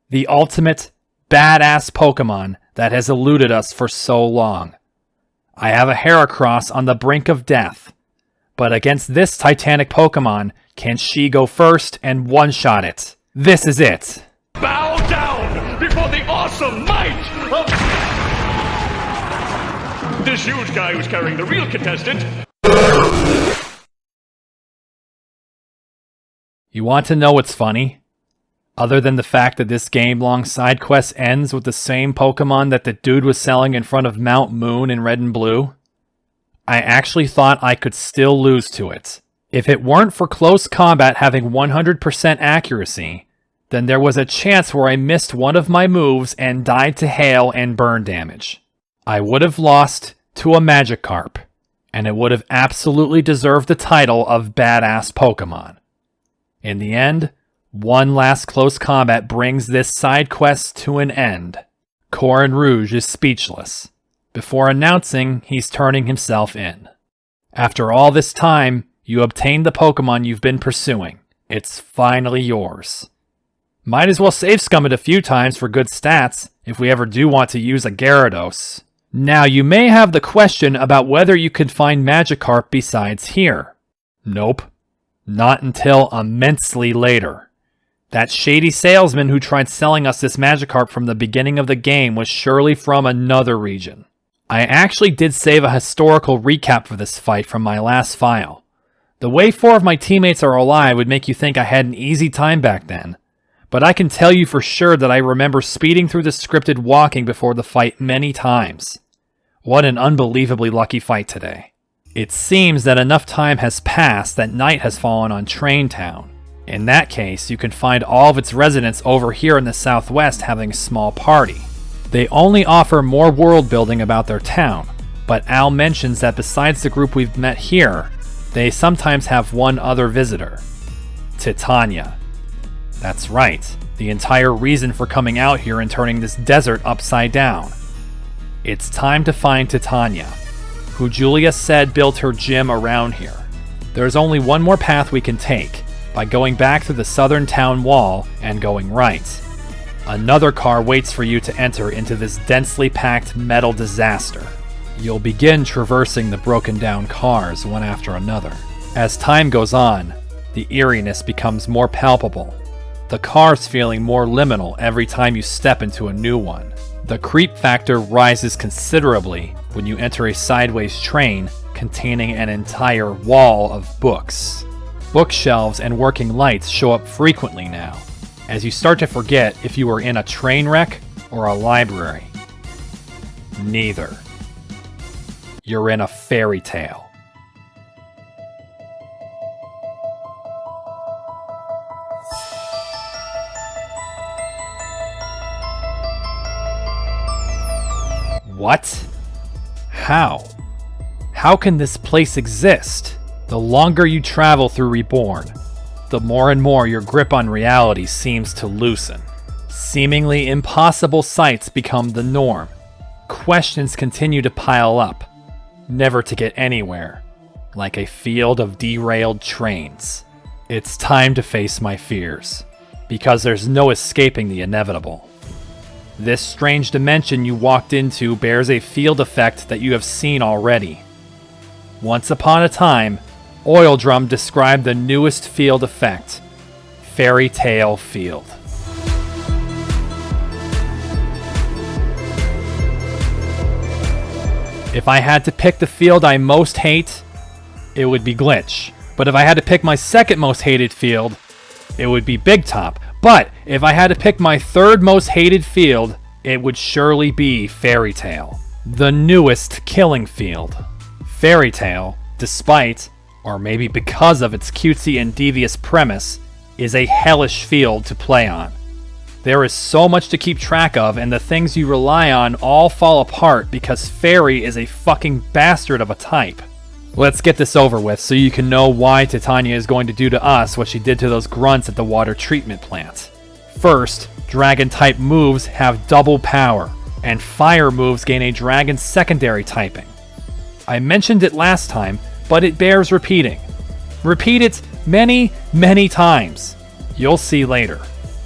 The ultimate, badass Pokemon that has eluded us for so long. I have a Heracross on the brink of death. But against this Titanic Pokemon, can she go first and one-shot it? This is it. Bow down before the awesome might of this huge guy who's carrying the real contestant. You want to know what's funny? Other than the fact that this game-long side quest ends with the same Pokemon that the dude was selling in front of Mount Moon in Red and Blue, I actually thought I could still lose to it. If it weren't for close combat having 100% accuracy, then there was a chance where I missed one of my moves and died to hail and burn damage. I would have lost to a Magikarp, and it would have absolutely deserved the title of Badass Pokemon. In the end, one last close combat brings this side quest to an end. Corin Rouge is speechless, before announcing he's turning himself in. After all this time, you obtained the Pokemon you've been pursuing. It's finally yours. Might as well save scum it a few times for good stats, if we ever do want to use a Gyarados. Now you may have the question about whether you could find Magikarp besides here. Nope. Not until immensely later. That shady salesman who tried selling us this Magikarp from the beginning of the game was surely from another region. I actually did save a historical recap for this fight from my last file. The way 4 of my teammates are alive would make you think I had an easy time back then, but I can tell you for sure that I remember speeding through the scripted walking before the fight many times. What an unbelievably lucky fight today. It seems that enough time has passed that night has fallen on Train Town. In that case, you can find all of its residents over here in the southwest having a small party. They only offer more world building about their town, but Al mentions that besides the group we've met here, they sometimes have one other visitor. Titania. That's right, the entire reason for coming out here and turning this desert upside down. It's time to find Titania, who Julia said built her gym around here. There's only one more path we can take, by going back through the southern town wall and going right. Another car waits for you to enter into this densely packed metal disaster. You'll begin traversing the broken down cars one after another. As time goes on, the eeriness becomes more palpable. The cars feeling more liminal every time you step into a new one. The creep factor rises considerably when you enter a sideways train containing an entire wall of books. Bookshelves and working lights show up frequently now, as you start to forget if you were in a train wreck or a library. Neither. You're in a fairy tale. What? How? How can this place exist? The longer you travel through Reborn, the more and more your grip on reality seems to loosen. Seemingly impossible sights become the norm. Questions continue to pile up, never to get anywhere, like a field of derailed trains. It's time to face my fears, because there's no escaping the inevitable. This strange dimension you walked into bears a field effect that you have seen already. Once upon a time, Oildrum described the newest field effect, Fairy Tale Field. If I had to pick the field I most hate, it would be Glitch. But if I had to pick my second most hated field, it would be Big Top. But if I had to pick my third most hated field, it would surely be Fairy Tale, the newest killing field. Fairy Tale, despite, or maybe because of its cutesy and devious premise, is a hellish field to play on. There is so much to keep track of, and the things you rely on all fall apart because Fairy is a fucking bastard of a type. Let's get this over with so you can know why Titania is going to do to us what she did to those grunts at the water treatment plant. First, dragon-type moves have double power, and fire moves gain a dragon secondary typing. I mentioned it last time, but it bears repeating. Repeat it many, many times. You'll see later.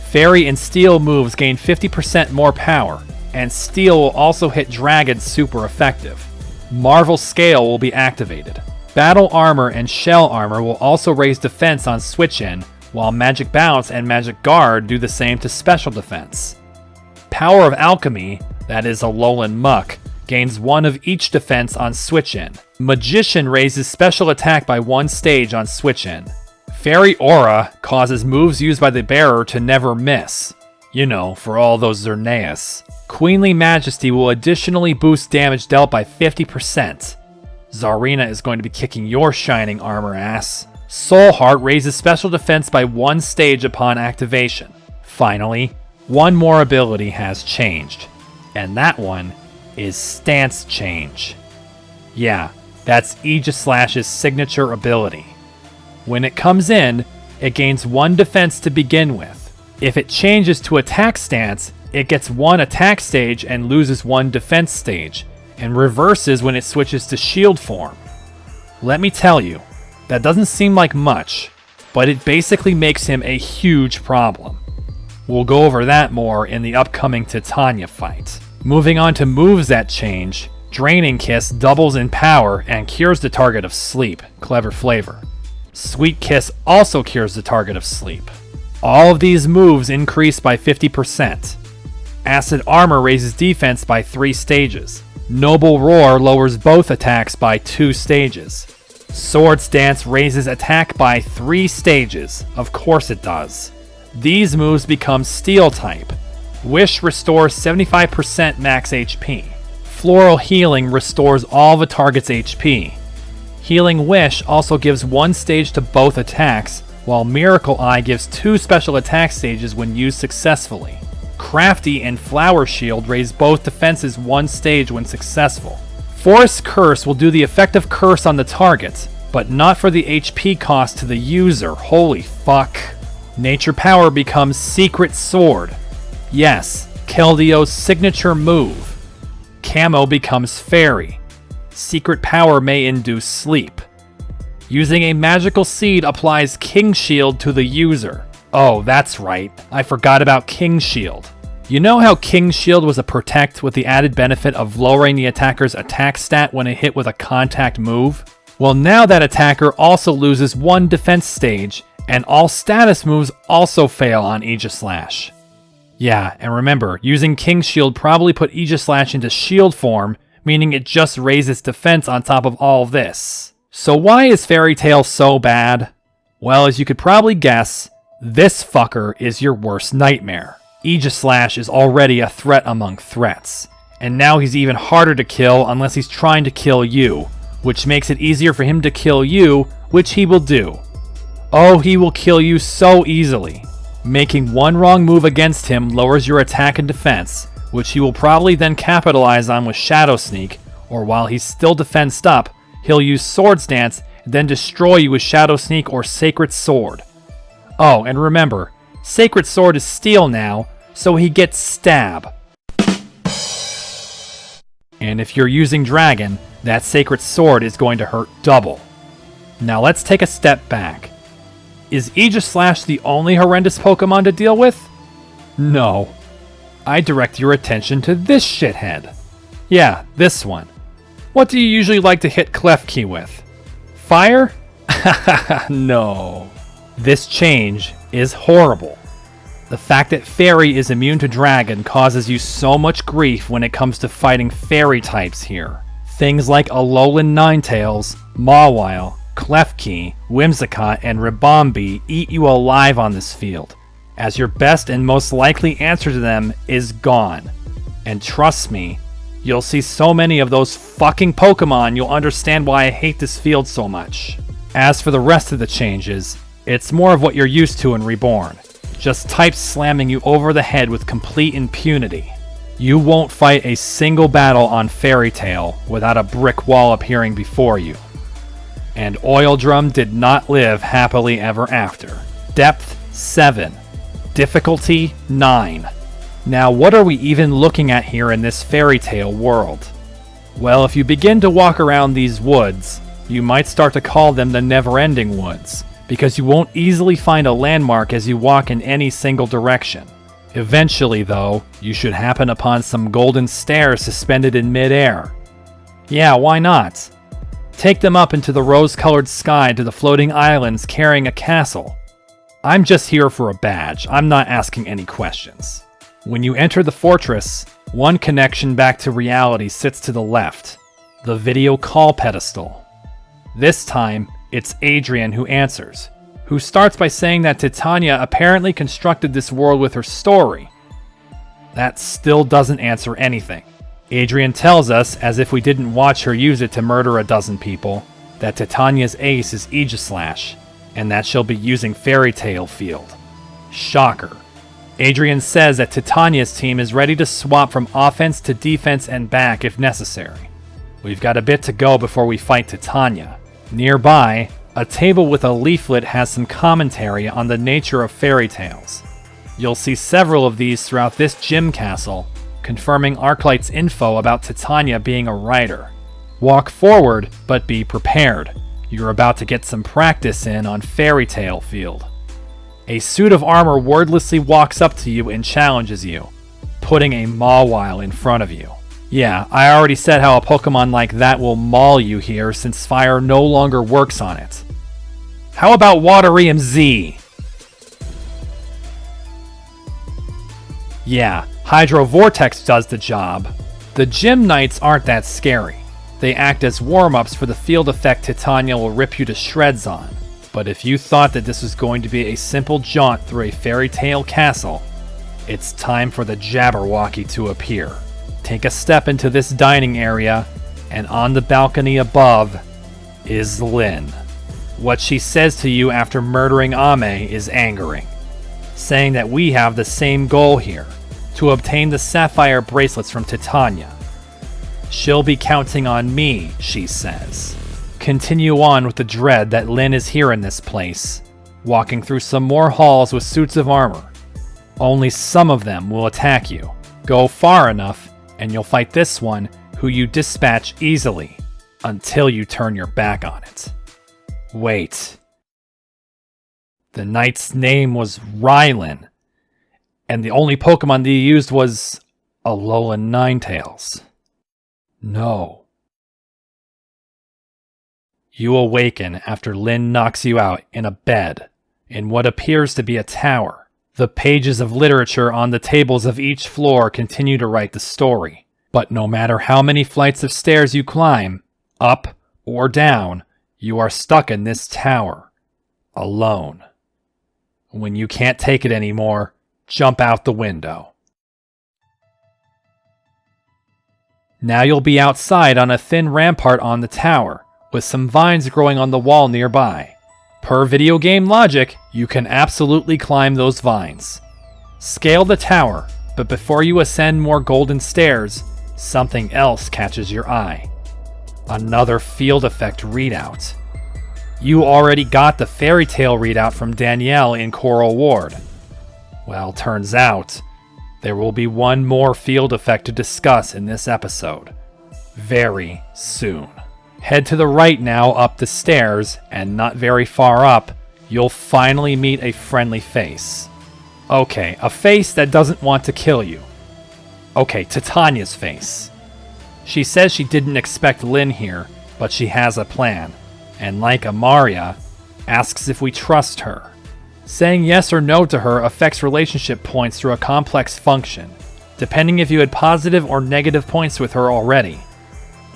Fairy and Steel moves gain 50% more power, and Steel will also hit dragons super effective. Marvel Scale will be activated. Battle Armor and Shell Armor will also raise defense on switch-in, while Magic Bounce and Magic Guard do the same to special defense. Power of Alchemy, that is Alolan Muck, gains one of each defense on switch-in. Magician raises special attack by one stage on switch-in. Fairy Aura causes moves used by the bearer to never miss. You know, for all those Xerneas. Queenly Majesty will additionally boost damage dealt by 50%. Zarina is going to be kicking your shining armor ass. Soul Heart raises special defense by one stage upon activation. Finally, one more ability has changed, and that one is Stance Change. Yeah, that's Aegislash's signature ability. When it comes in, it gains one defense to begin with. If it changes to attack stance, it gets one attack stage and loses one defense stage, and reverses when it switches to shield form. Let me tell you, that doesn't seem like much, but it basically makes him a huge problem. We'll go over that more in the upcoming Titania fight. Moving on to moves that change, Draining Kiss doubles in power and cures the target of sleep. Clever flavor. Sweet Kiss also cures the target of sleep. All of these moves increase by 50%. Acid Armor raises defense by 3 stages. Noble Roar lowers both attacks by 2 stages. Swords Dance raises attack by 3 stages. Of course it does. These moves become Steel type. Wish restores 75% max HP. Floral Healing restores all the target's HP. Healing Wish also gives 1 stage to both attacks, while Miracle Eye gives 2 special attack stages when used successfully. Crafty and Flower Shield raise both defenses 1 stage when successful. Forest Curse will do the effective curse on the target, but not for the HP cost to the user. Holy fuck. Nature Power becomes Secret Sword. Yes, Keldio's signature move. Camo becomes Fairy. Secret Power may induce sleep. Using a magical seed applies King Shield to the user. Oh, that's right, I forgot about King Shield. You know how King Shield was a protect with the added benefit of lowering the attacker's attack stat when it hit with a contact move? Well, now that attacker also loses 1 defense stage, and all status moves also fail on Aegislash. Yeah, and remember, using King Shield probably put Aegislash into shield form, meaning it just raises defense on top of all this. So why is Fairy Tail so bad? Well, as you could probably guess, this fucker is your worst nightmare. Aegislash is already a threat among threats, and now he's even harder to kill unless he's trying to kill you, which makes it easier for him to kill you, which he will do. Oh, he will kill you so easily. Making 1 wrong move against him lowers your attack and defense, which he will probably then capitalize on with Shadow Sneak, or while he's still defensed up, he'll use Swords Dance and then destroy you with Shadow Sneak or Sacred Sword. Oh, and remember, Sacred Sword is steel now, so he gets Stab. And if you're using Dragon, that Sacred Sword is going to hurt double. Now let's take a step back. Is Aegislash the only horrendous Pokemon to deal with? No. I direct your attention to this shithead. Yeah, this one. What do you usually like to hit Klefki with? Fire? No. This change is horrible. The fact that Fairy is immune to Dragon causes you so much grief when it comes to fighting Fairy types here. Things like Alolan Ninetales, Mawile, Klefki, Whimsicott, and Ribombee eat you alive on this field, as your best and most likely answer to them is gone. And trust me, you'll see so many of those fucking Pokemon you'll understand why I hate this field so much. As for the rest of the changes, it's more of what you're used to in Reborn. Just types slamming you over the head with complete impunity. You won't fight a single battle on Fairy Tail without a brick wall appearing before you. And Oildrum did not live happily ever after. Depth 7. Difficulty 9. Now what are we even looking at here in this Fairy Tail world? Well, if you begin to walk around these woods, you might start to call them the Never-Ending Woods, because you won't easily find a landmark as you walk in any single direction. Eventually, though, you should happen upon some golden stairs suspended in mid-air. Yeah, why not? Take them up into the rose-colored sky to the floating islands carrying a castle. I'm just here for a badge, I'm not asking any questions. When you enter the fortress, one connection back to reality sits to the left, the video call pedestal. This time, it's Adrian who answers, who starts by saying that Titania apparently constructed this world with her story. That still doesn't answer anything. Adrian tells us, as if we didn't watch her use it to murder a dozen people, that Titania's ace is Aegislash, and that she'll be using Fairy Tail Field. Shocker. Adrian says that Titania's team is ready to swap from offense to defense and back if necessary. We've got a bit to go before we fight Titania. Nearby, a table with a leaflet has some commentary on the nature of fairy tales. You'll see several of these throughout this gym castle, confirming Arclight's info about Titania being a writer. Walk forward, but be prepared. You're about to get some practice in on Fairy Tail Field. A suit of armor wordlessly walks up to you and challenges you, putting a Mawile in front of you. Yeah, I already said how a Pokemon like that will maul you here since fire no longer works on it. How about Waterium Z? Yeah, Hydro Vortex does the job. The Gym Knights aren't that scary. They act as warm-ups for the field effect Titania will rip you to shreds on. But if you thought that this was going to be a simple jaunt through a fairy tale castle, it's time for the Jabberwocky to appear. Take a step into this dining area, and on the balcony above, is Lynn. What she says to you after murdering Ame is angering, saying that we have the same goal here, to obtain the sapphire bracelets from Titania. She'll be counting on me, she says. Continue on with the dread that Lynn is here in this place, walking through some more halls with suits of armor. Only some of them will attack you. Go far enough, and you'll fight this one, who you dispatch easily, until you turn your back on it. Wait. The knight's name was Rylan, and the only Pokemon that he used was Alolan Ninetales. No. You awaken after Lynn knocks you out in a bed, in what appears to be a tower. The pages of literature on the tables of each floor continue to write the story, but no matter how many flights of stairs you climb, up or down, you are stuck in this tower, alone. When you can't take it anymore, jump out the window. Now you'll be outside on a thin rampart on the tower, with some vines growing on the wall nearby. Per video game logic, you can absolutely climb those vines. Scale the tower, but before you ascend more golden stairs, something else catches your eye. Another field effect readout. You already got the fairy tale readout from Danielle in Coral Ward. Well, turns out, there will be one more field effect to discuss in this episode. Very soon. Head to the right now up the stairs, and not very far up, you'll finally meet a friendly face. Okay, a face that doesn't want to kill you. Okay, Titania's face. She says she didn't expect Lynn here, but she has a plan, and like Amaria, asks if we trust her. Saying yes or no to her affects relationship points through a complex function, depending if you had positive or negative points with her already.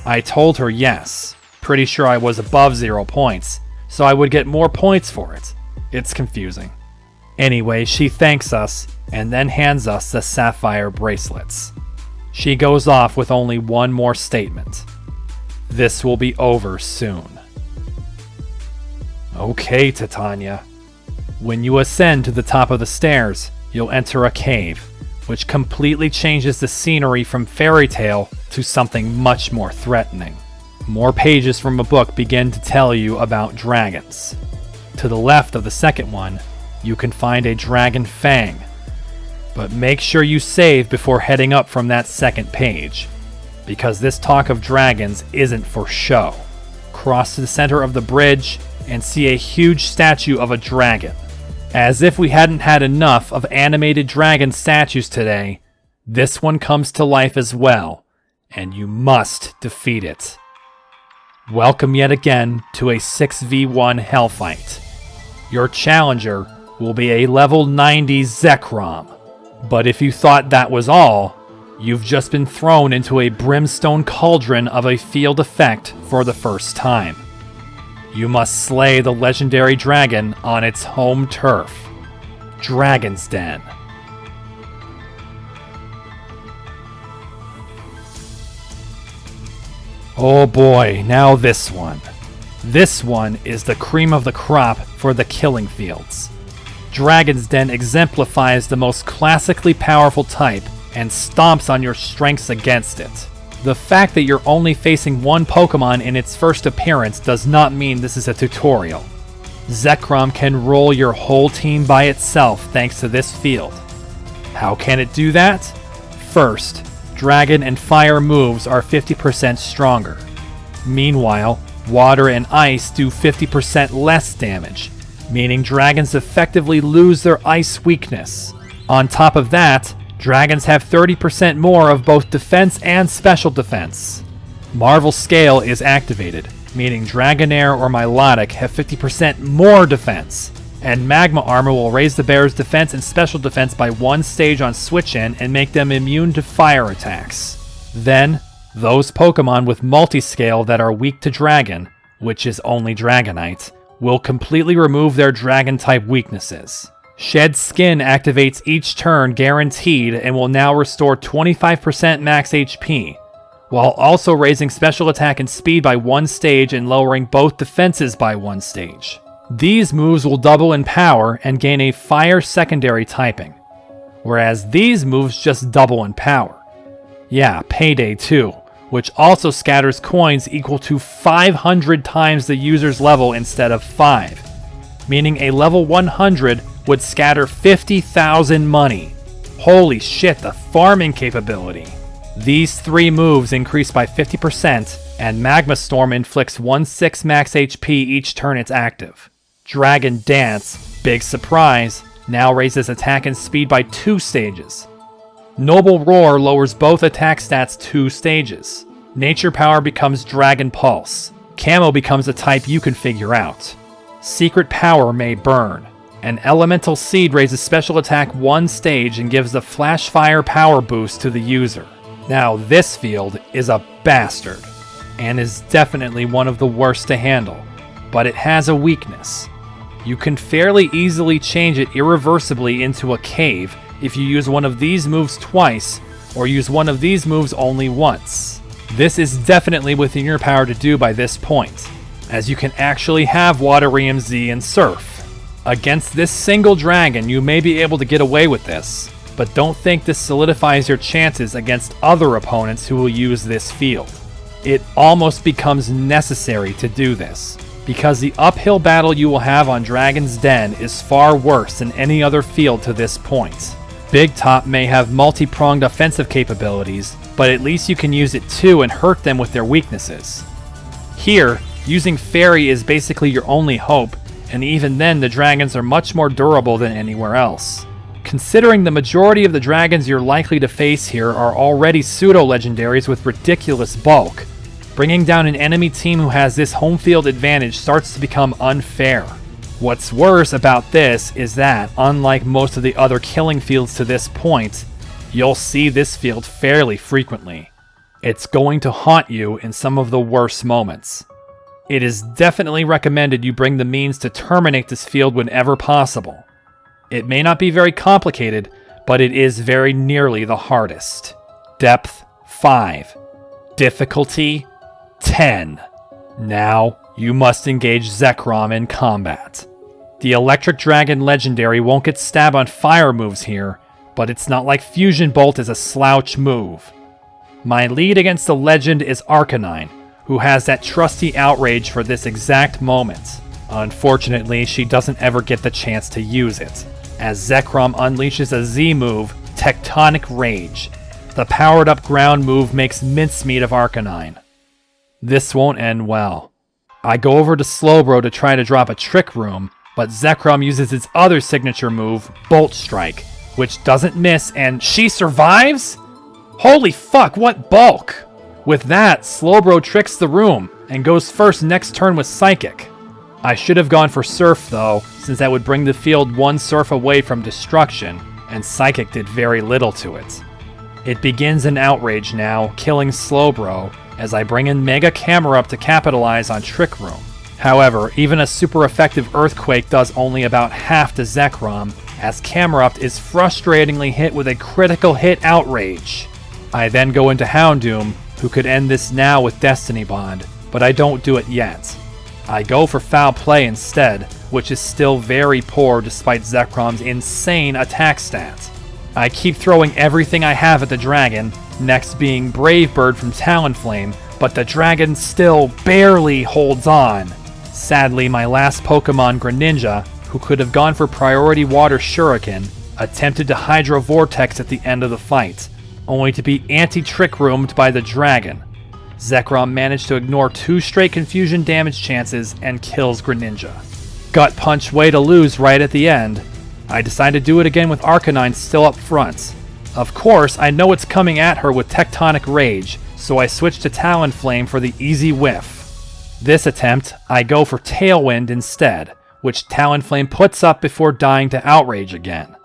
I told her yes, pretty sure I was above 0 points, so I would get more points for it. It's confusing. Anyway, she thanks us, and then hands us the sapphire bracelets. She goes off with only one more statement. This will be over soon. Okay, Titania. When you ascend to the top of the stairs, you'll enter a cave, which completely changes the scenery from fairy tale to something much more threatening. More pages from a book begin to tell you about dragons. To the left of the second one, you can find a dragon fang. But make sure you save before heading up from that second page, because this talk of dragons isn't for show. Cross to the center of the bridge and see a huge statue of a dragon. As if we hadn't had enough of animated dragon statues today, this one comes to life as well, and you must defeat it. Welcome yet again to a 6v1 hell fight. Your challenger will be a level 90 Zekrom. But if you thought that was all, you've just been thrown into a brimstone cauldron of a field effect for the first time. You must slay the legendary dragon on its home turf, Dragon's Den. Oh boy, now this one. This one is the cream of the crop for the killing fields. Dragon's Den exemplifies the most classically powerful type and stomps on your strengths against it. The fact that you're only facing one Pokemon in its first appearance does not mean this is a tutorial. Zekrom can roll your whole team by itself thanks to this field. How can it do that? First, Dragon and Fire moves are 50% stronger. Meanwhile, Water and Ice do 50% less damage, meaning dragons effectively lose their ice weakness. On top of that, dragons have 30% more of both defense and special defense. Marvel Scale is activated, meaning Dragonair or Milotic have 50% more defense, and Magma Armor will raise the bear's defense and special defense by 1 stage on Switch-In and make them immune to fire attacks. Then, those Pokemon with multi-scale that are weak to Dragon, which is only Dragonite, will completely remove their Dragon-type weaknesses. Shed Skin activates each turn guaranteed and will now restore 25% max HP, while also raising special attack and speed by 1 stage and lowering both defenses by 1 stage. These moves will double in power and gain a fire secondary typing, whereas these moves just double in power. Yeah, Payday 2, which also scatters coins equal to 500 times the user's level instead of 5, meaning a level 100 would scatter 50,000 money. Holy shit, the farming capability! These 3 moves increase by 50%, and Magma Storm inflicts 1/6 max HP each turn it's active. Dragon Dance, big surprise, now raises attack and speed by 2 stages. Noble Roar lowers both attack stats 2 stages. Nature Power becomes Dragon Pulse. Camo becomes a type you can figure out. Secret Power may burn. An Elemental Seed raises special attack 1 stage and gives the Flash Fire power boost to the user. Now this field is a bastard, and is definitely one of the worst to handle, but it has a weakness. You can fairly easily change it irreversibly into a cave if you use one of these moves twice, or use one of these moves only once. This is definitely within your power to do by this point, as you can actually have Water EMZ and Surf. Against this single dragon you may be able to get away with this, but don't think this solidifies your chances against other opponents who will use this field. It almost becomes necessary to do this, because the uphill battle you will have on Dragon's Den is far worse than any other field to this point. Big Top may have multi-pronged offensive capabilities, but at least you can use it too and hurt them with their weaknesses. Here, using Fairy is basically your only hope, and even then the dragons are much more durable than anywhere else. Considering the majority of the dragons you're likely to face here are already pseudo-legendaries with ridiculous bulk, bringing down an enemy team who has this home field advantage starts to become unfair. What's worse about this is that, unlike most of the other killing fields to this point, you'll see this field fairly frequently. It's going to haunt you in some of the worst moments. It is definitely recommended you bring the means to terminate this field whenever possible. It may not be very complicated, but it is very nearly the hardest. Depth 5. Difficulty 10. Now, you must engage Zekrom in combat. The Electric Dragon Legendary won't get stabbed on fire moves here, but it's not like Fusion Bolt is a slouch move. My lead against the Legend is Arcanine, who has that trusty outrage for this exact moment. Unfortunately, she doesn't ever get the chance to use it, as Zekrom unleashes a Z move, Tectonic Rage. The powered up ground move makes mincemeat of Arcanine. This won't end well. I go over to Slowbro to try to drop a Trick Room, but Zekrom uses its other signature move, Bolt Strike, which doesn't miss and she survives? Holy fuck, what bulk! With that, Slowbro tricks the room and goes first next turn with Psychic. I should have gone for Surf though, since that would bring the field 1 Surf away from destruction, and Psychic did very little to it. It begins an outrage now, killing Slowbro, as I bring in Mega Camera Up to capitalize on Trick Room. However, even a super effective Earthquake does only about half to Zekrom, as Camerupt is frustratingly hit with a critical hit outrage. I then go into Houndoom, who could end this now with Destiny Bond, but I don't do it yet. I go for Foul Play instead, which is still very poor despite Zekrom's insane attack stat. I keep throwing everything I have at the dragon, next being Brave Bird from Talonflame, but the dragon still barely holds on. Sadly, my last Pokemon, Greninja, who could have gone for Priority Water Shuriken, attempted to Hydro Vortex at the end of the fight, only to be anti-Trick Roomed by the dragon. Zekrom managed to ignore 2 straight confusion damage chances and kills Greninja. Gut Punch way to lose right at the end. I decide to do it again with Arcanine still up front. Of course, I know it's coming at her with Tectonic Rage, so I switch to Talonflame for the easy whiff. This attempt, I go for Tailwind instead, which Talonflame puts up before dying to Outrage again.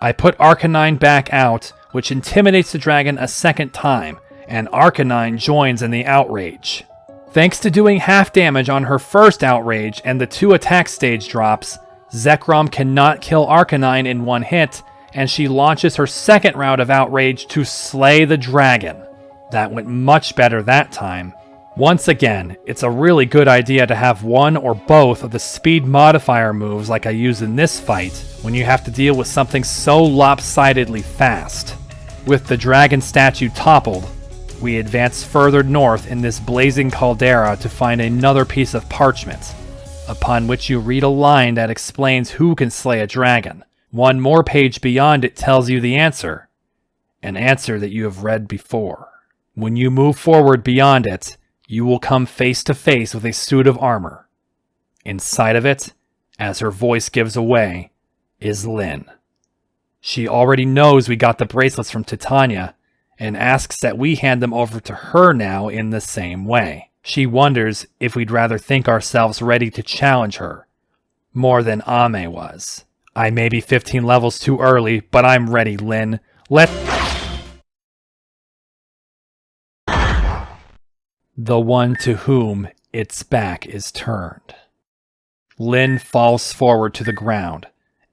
I put Arcanine back out, which intimidates the dragon a second time, and Arcanine joins in the Outrage. Thanks to doing half damage on her first Outrage and the 2 attack stage drops, Zekrom cannot kill Arcanine in 1 hit, and she launches her second round of Outrage to slay the dragon. That went much better that time. Once again, it's a really good idea to have one or both of the speed modifier moves like I use in this fight when you have to deal with something so lopsidedly fast. With the dragon statue toppled, we advance further north in this blazing caldera to find another piece of parchment, upon which you read a line that explains who can slay a dragon. One more page beyond it tells you the answer, an answer that you have read before. When you move forward beyond it, you will come face to face with a suit of armor. Inside of it, as her voice gives away, is Lynn. She already knows we got the bracelets from Titania and asks that we hand them over to her now in the same way. She wonders if we'd rather think ourselves ready to challenge her, more than Ame was. I may be 15 levels too early, but I'm ready, Lynn. The one to whom its back is turned. Lynn falls forward to the ground,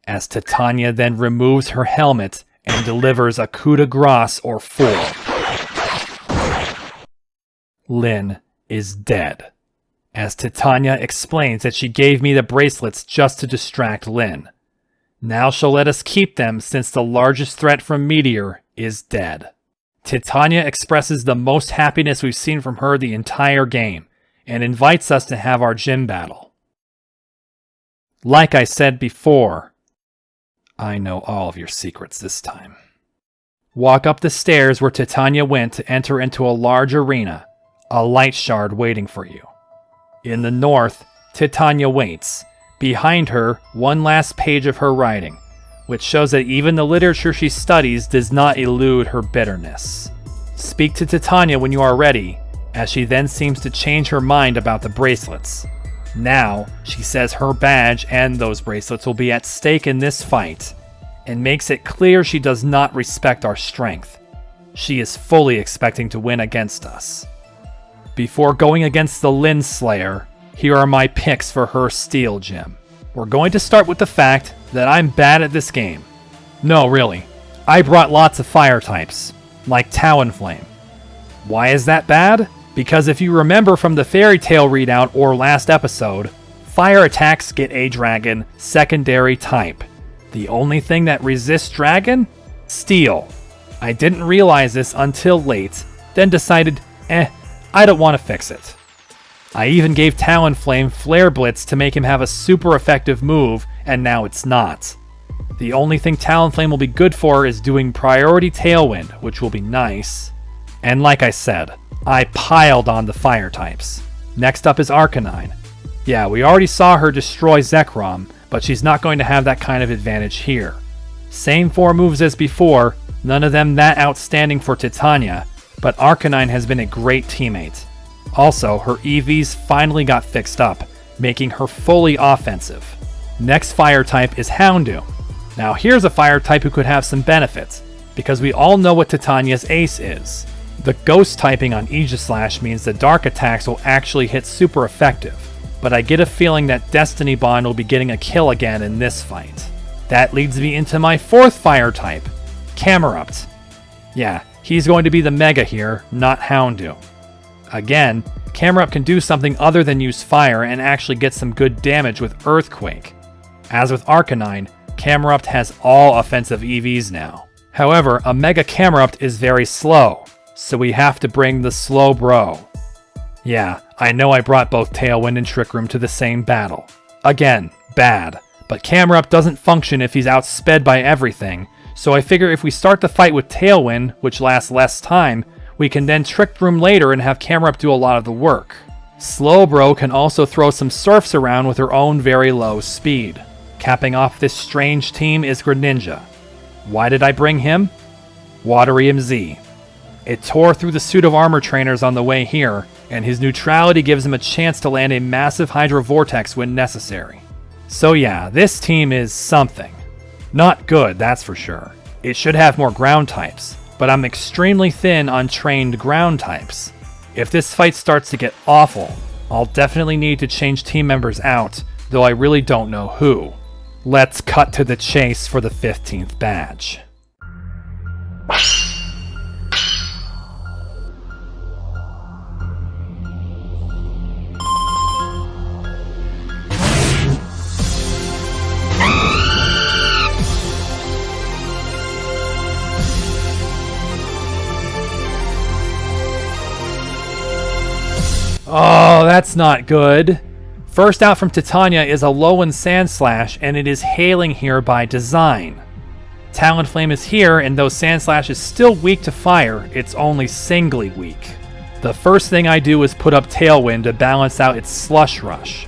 as Titania then removes her helmet and delivers a coup de grace or four. Lynn is dead, as Titania explains that she gave me the bracelets just to distract Lynn. Now she'll let us keep them since the largest threat from Meteor is dead. Titania expresses the most happiness we've seen from her the entire game, and invites us to have our gym battle. Like I said before, I know all of your secrets this time. Walk up the stairs where Titania went to enter into a large arena, a light shard waiting for you. In the north, Titania waits. Behind her, one last page of her writing, which shows that even the literature she studies does not elude her bitterness. Speak to Titania when you are ready, as she then seems to change her mind about the bracelets. Now, she says her badge and those bracelets will be at stake in this fight, and makes it clear she does not respect our strength. She is fully expecting to win against us. Before going against the Lynn Slayer, here are my picks for her steel gym. We're going to start with the fact that I'm bad at this game. No, really. I brought lots of fire types, like Talonflame. Why is that bad? Because if you remember from the Fairy Tail readout or last episode, fire attacks get a dragon secondary type. The only thing that resists dragon? Steel. I didn't realize this until late, then decided, I don't want to fix it. I even gave Talonflame Flare Blitz to make him have a super effective move, and now it's not. The only thing Talonflame will be good for is doing priority Tailwind, which will be nice. And like I said, I piled on the fire types. Next up is Arcanine. Yeah, we already saw her destroy Zekrom, but she's not going to have that kind of advantage here. Same 4 moves as before, none of them that outstanding for Titania, but Arcanine has been a great teammate. Also, her EVs finally got fixed up, making her fully offensive. Next fire type is Houndoom. Now here's a fire type who could have some benefits, because we all know what Titania's ace is. The ghost typing on Aegislash means the dark attacks will actually hit super effective, but I get a feeling that Destiny Bond will be getting a kill again in this fight. That leads me into my 4th fire type, Camerupt. Yeah, he's going to be the Mega here, not Houndoom. Again, Camerupt can do something other than use fire and actually get some good damage with Earthquake. As with Arcanine, Camerupt has all offensive EVs now. However, a Mega Camerupt is very slow, so we have to bring the Slow Bro. Yeah, I know I brought both Tailwind and Trick Room to the same battle. Again, bad, but Camerupt doesn't function if he's outsped by everything, so I figure if we start the fight with Tailwind, which lasts less time, we can then Trick Room later and have Camerupt do a lot of the work. Slowbro can also throw some surfs around with her own very low speed. Capping off this strange team is Greninja. Why did I bring him? Watery MZ. It tore through the suit of armor trainers on the way here, and his neutrality gives him a chance to land a massive Hydro Vortex when necessary. So yeah, this team is something. Not good, that's for sure. It should have more ground types, but I'm extremely thin on trained ground types. If this fight starts to get awful, I'll definitely need to change team members out, though I really don't know who. Let's cut to the chase for the 15th badge. Oh, that's not good. First out from Titania is a Alolan Sandslash, and it is hailing here by design. Talonflame is here, and though Sandslash is still weak to fire, it's only singly weak. The first thing I do is put up Tailwind to balance out its Slush Rush.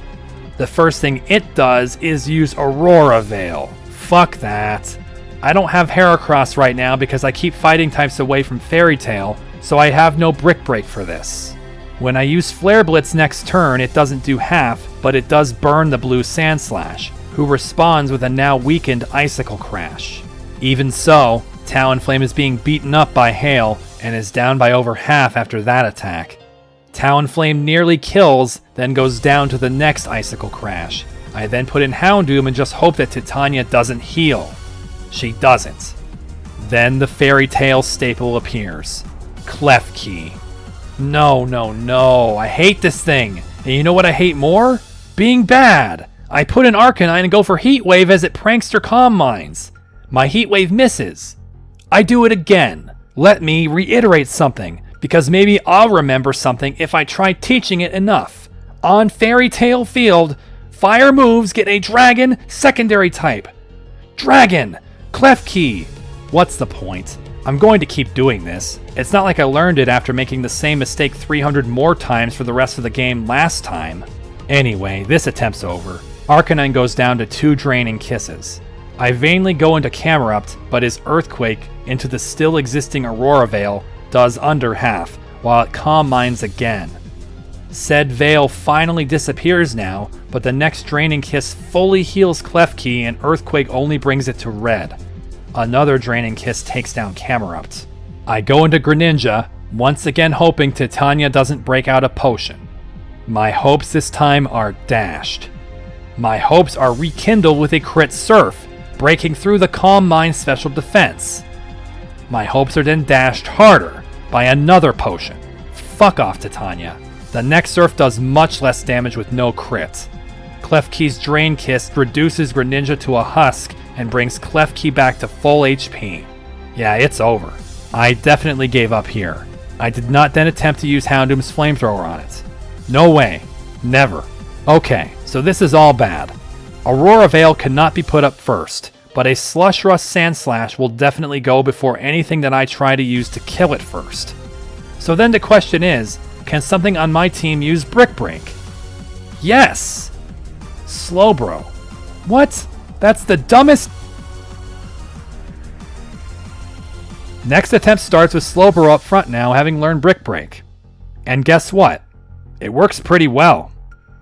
The first thing it does is use Aurora Veil. Fuck that. I don't have Heracross right now because I keep fighting types away from Fairy Tail, so I have no Brick Break for this. When I use Flare Blitz next turn, it doesn't do half, but it does burn the blue Sandslash, who responds with a now weakened Icicle Crash. Even so, Talonflame is being beaten up by Hail and is down by over half after that attack. Talonflame nearly kills, then goes down to the next Icicle Crash. I then put in Houndoom and just hope that Titania doesn't heal. She doesn't. Then the Fairy Tail staple appears. Klefki. No. I hate this thing. And you know what I hate more? Being bad. I put in Arcanine and go for Heat Wave as it prankster Calm Minds. My Heat Wave misses. I do it again. Let me reiterate something, because maybe I'll remember something if I try teaching it enough. On Fairy Tail Field, fire moves get a Dragon secondary type. Dragon! Klefki! What's the point? I'm going to keep doing this. It's not like I learned it after making the same mistake 300 more times for the rest of the game last time. Anyway, this attempt's over. Arcanine goes down to 2 draining kisses. I vainly go into Camerupt, but his Earthquake into the still existing Aurora Veil does under half, while it Calm Minds again. Said Veil finally disappears now, but the next Draining Kiss fully heals Klefki and Earthquake only brings it to red. Another Draining Kiss takes down Camerupt. I go into Greninja, once again hoping Titania doesn't break out a potion. My hopes this time are dashed. My hopes are rekindled with a crit Surf, breaking through the Calm Mind special defense. My hopes are then dashed harder by another potion. Fuck off, Titania. The next Surf does much less damage with no crit. Klefki's Drain Kiss reduces Greninja to a husk and brings Klefki back to full HP. Yeah, it's over. I definitely gave up here. I did not then attempt to use Houndoom's Flamethrower on it. No way. Never. Okay, so this is all bad. Aurora Veil cannot be put up first, but a Slush Rush Sandslash will definitely go before anything that I try to use to kill it first. So then the question is, can something on my team use Brick Break? Yes! Slowbro. What? That's the dumbest... Next attempt starts with Slowbro up front now, having learned Brick Break. And guess what? It works pretty well.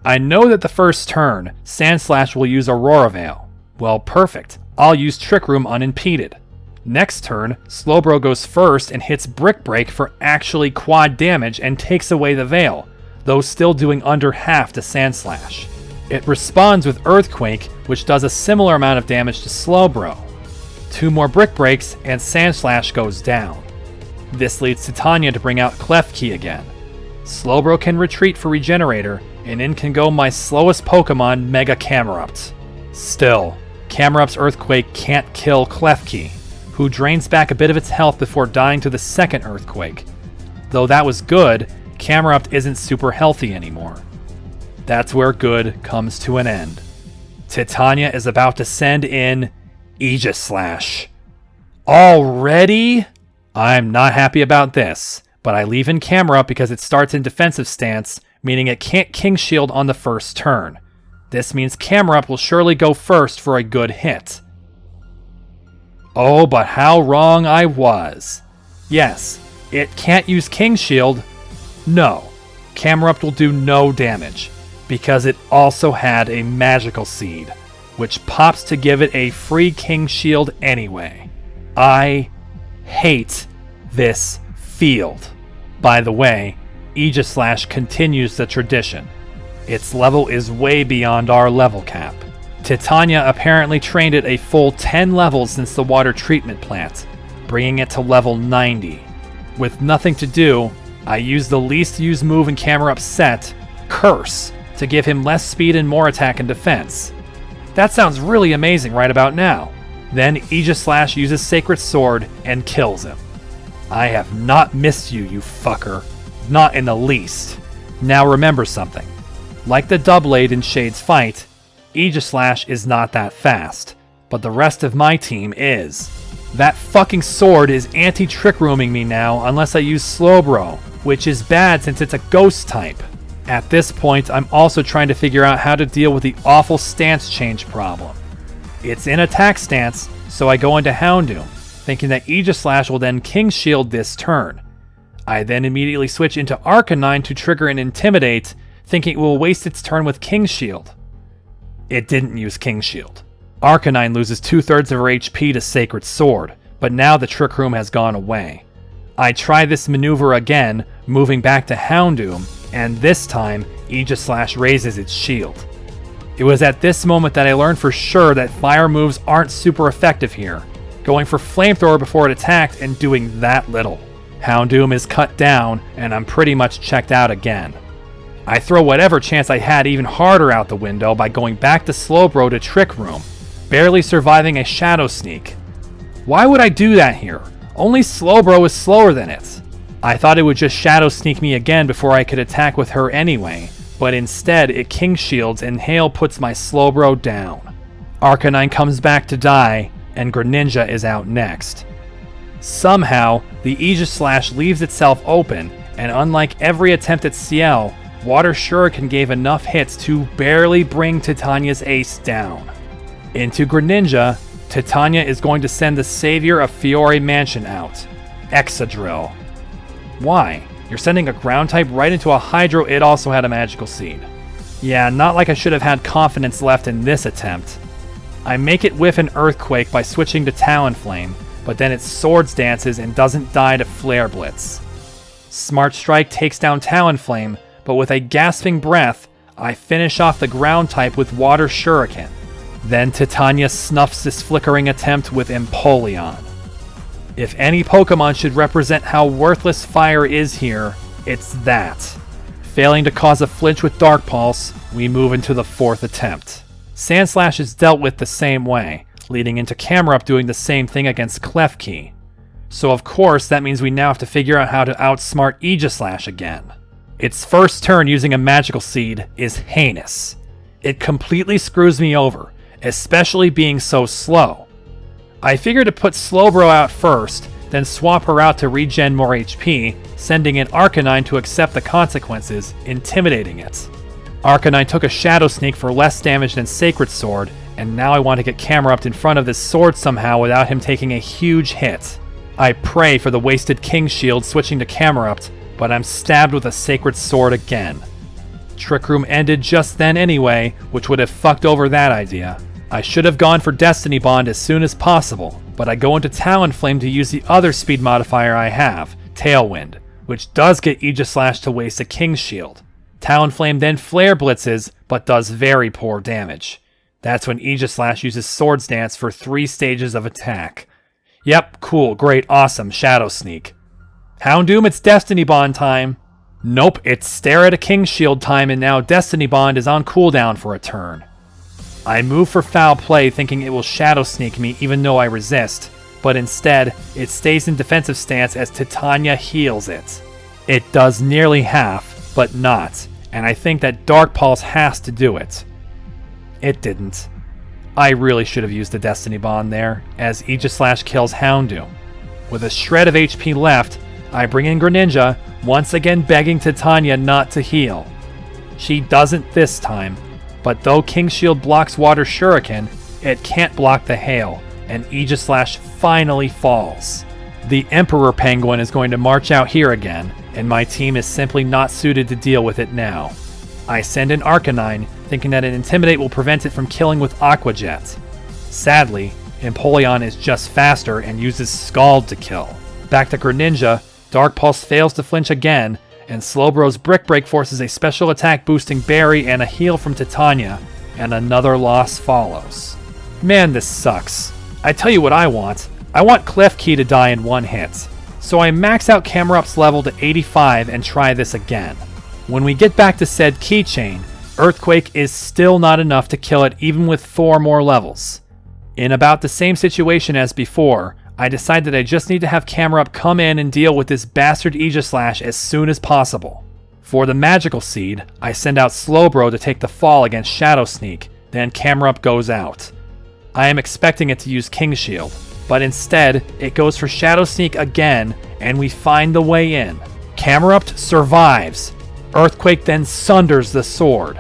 I know that the first turn, Sandslash will use Aurora Veil. Well, perfect. I'll use Trick Room unimpeded. Next turn, Slowbro goes first and hits Brick Break for actually quad damage and takes away the Veil, though still doing under half to Sandslash. It responds with Earthquake, which does a similar amount of damage to Slowbro. 2 more Brick Breaks and Sandslash goes down. This leads Titania to bring out Klefki again. Slowbro can retreat for Regenerator, and in can go my slowest Pokemon, Mega Camerupt. Still, Camerupt's Earthquake can't kill Klefki, who drains back a bit of its health before dying to the second Earthquake. Though that was good, Camerupt isn't super healthy anymore. That's where good comes to an end. Titania is about to send in Aegislash. Already? I'm not happy about this, but I leave in Camerupt because it starts in defensive stance, meaning it can't King Shield on the first turn. This means Camerupt will surely go first for a good hit. Oh, but how wrong I was. Yes, it can't use King Shield. No, Camerupt will do no damage, because it also had a Magical Seed, which pops to give it a free King Shield anyway. I hate this field. By the way, Aegislash continues the tradition. Its level is way beyond our level cap. Titania apparently trained it a full 10 levels since the water treatment plant, bringing it to level 90. With nothing to do, I used the least used move in Camerupt's set, Curse, to give him less speed and more attack and defense. That sounds really amazing right about now. Then Aegislash uses Sacred Sword and kills him. I have not missed you, you fucker. Not in the least. Now remember something. Like the Doublade in Shade's fight, Aegislash is not that fast, but the rest of my team is. That fucking sword is anti-trick rooming me now unless I use Slowbro, which is bad since it's a ghost type. At this point, I'm also trying to figure out how to deal with the awful stance change problem. It's in attack stance, so I go into Houndoom, thinking that Aegislash will then King Shield this turn. I then immediately switch into Arcanine to trigger an Intimidate, thinking it will waste its turn with King Shield. It didn't use King Shield. Arcanine loses 2/3 of her HP to Sacred Sword, but now the Trick Room has gone away. I try this maneuver again, moving back to Houndoom, and this time, Aegislash raises its shield. It was at this moment that I learned for sure that fire moves aren't super effective here, going for Flamethrower before it attacked and doing that little. Houndoom is cut down, and I'm pretty much checked out again. I throw whatever chance I had even harder out the window by going back to Slowbro to Trick Room, barely surviving a Shadow Sneak. Why would I do that here? Only Slowbro is slower than it. I thought it would just Shadow Sneak me again before I could attack with her anyway, but instead it King Shields and Hail puts my Slowbro down. Arcanine comes back to die, and Greninja is out next. Somehow, the Aegislash leaves itself open, and unlike every attempt at Ciel, Water Shuriken gave enough hits to barely bring Titania's ace down. Into Greninja, Titania is going to send the savior of Fiore Mansion out, Excadrill. Why? You're sending a ground type right into a Hydro it also had a magical seed. Yeah, not like I should have had confidence left in this attempt. I make it whiff an Earthquake by switching to Talonflame, but then it Swords Dances and doesn't die to Flare Blitz. Smart Strike takes down Talonflame, but with a gasping breath, I finish off the ground type with Water Shuriken. Then Titania snuffs this flickering attempt with Empoleon. If any Pokemon should represent how worthless fire is here, it's that. Failing to cause a flinch with Dark Pulse, we move into the 4th attempt. Sandslash is dealt with the same way, leading into Camerupt doing the same thing against Klefki. So of course that means we now have to figure out how to outsmart Aegislash again. Its first turn using a Magical Seed is heinous. It completely screws me over, especially being so slow. I figure to put Slowbro out first, then swap her out to regen more HP, sending in Arcanine to accept the consequences, intimidating it. Arcanine took a Shadow Sneak for less damage than Sacred Sword, and now I want to get Camerupt in front of this sword somehow without him taking a huge hit. I pray for the wasted King Shield switching to Camerupt, but I'm stabbed with a Sacred Sword again. Trick Room ended just then anyway, which would have fucked over that idea. I should have gone for Destiny Bond as soon as possible, but I go into Talonflame to use the other speed modifier I have, Tailwind, which does get Aegislash to waste a King Shield. Talonflame then Flare Blitzes, but does very poor damage. That's when Aegislash uses Swords Dance for 3 stages of attack. Yep, cool, great, awesome, Shadow Sneak. Houndoom, it's Destiny Bond time. Nope, it's Stare at a King Shield time, and now Destiny Bond is on cooldown for a turn. I move for Foul Play thinking it will Shadow Sneak me even though I resist, but instead, it stays in defensive stance as Titania heals it. It does nearly half, but not, and I think that Dark Pulse has to do it. It didn't. I really should have used the Destiny Bond there, as Aegislash kills Houndoom. With a shred of HP left, I bring in Greninja, once again begging Titania not to heal. She doesn't this time, but though King Shield blocks Water Shuriken, it can't block the hail, and Aegislash finally falls. The Emperor Penguin is going to march out here again, and my team is simply not suited to deal with it now. I send in Arcanine, thinking that an Intimidate will prevent it from killing with Aqua Jet. Sadly, Empoleon is just faster and uses Scald to kill. Back to Greninja, Dark Pulse fails to flinch again, and Slowbro's Brick Break forces a special attack boosting Berry and a heal from Titania, and another loss follows. Man, this sucks. I tell you what I want. I want Klefki to die in one hit. So I max out Camerupt's level to 85 and try this again. When we get back to said keychain, Earthquake is still not enough to kill it even with 4 more levels. In about the same situation as before, I decide that I just need to have Camerupt come in and deal with this bastard Aegislash as soon as possible. For the magical seed, I send out Slowbro to take the fall against Shadow Sneak, then Camerupt goes out. I am expecting it to use King Shield, but instead, it goes for Shadow Sneak again, and we find the way in. Camerupt survives. Earthquake then sunders the sword.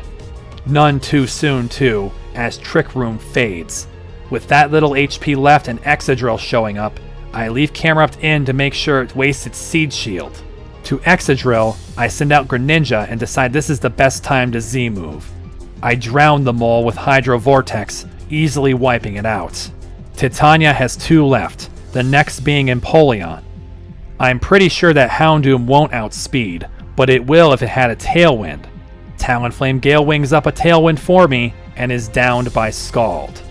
None too soon, too, as Trick Room fades. With that little HP left and Exadrill showing up, I leave Camerupt in to make sure it wastes its Seed Shield. To Exadrill, I send out Greninja and decide this is the best time to Z-move. I drown the mole with Hydro Vortex, easily wiping it out. Titania has 2 left, the next being Empoleon. I'm pretty sure that Houndoom won't outspeed, but it will if it had a Tailwind. Talonflame Gale Wings up a Tailwind for me, and is downed by Scald.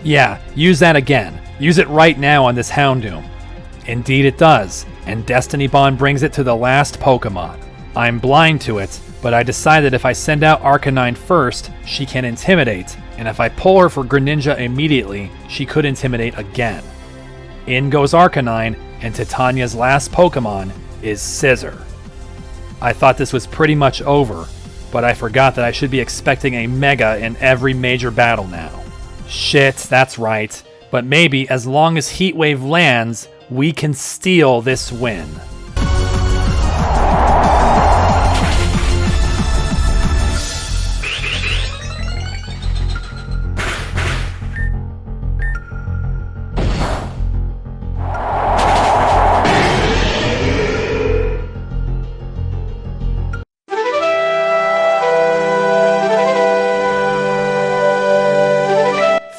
Yeah, use that again. Use it right now on this Houndoom. Indeed it does, and Destiny Bond brings it to the last Pokemon. I'm blind to it, but I decide that if I send out Arcanine first, she can Intimidate, and if I pull her for Greninja immediately, she could Intimidate again. In goes Arcanine, and Titania's last Pokemon is Scizor. I thought this was pretty much over, but I forgot that I should be expecting a Mega in every major battle now. Shit, that's right. But maybe as long as Heatwave lands, we can steal this win.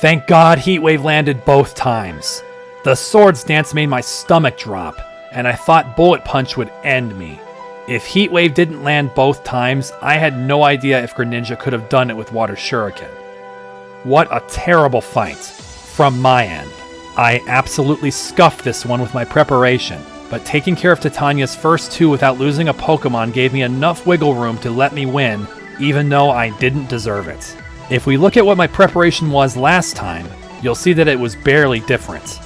Thank God Heatwave landed both times. The Swords Dance made my stomach drop, and I thought Bullet Punch would end me. If Heatwave didn't land both times, I had no idea if Greninja could have done it with Water Shuriken. What a terrible fight, from my end. I absolutely scuffed this one with my preparation, but taking care of Titania's first 2 without losing a Pokemon gave me enough wiggle room to let me win, even though I didn't deserve it. If we look at what my preparation was last time, you'll see that it was barely different.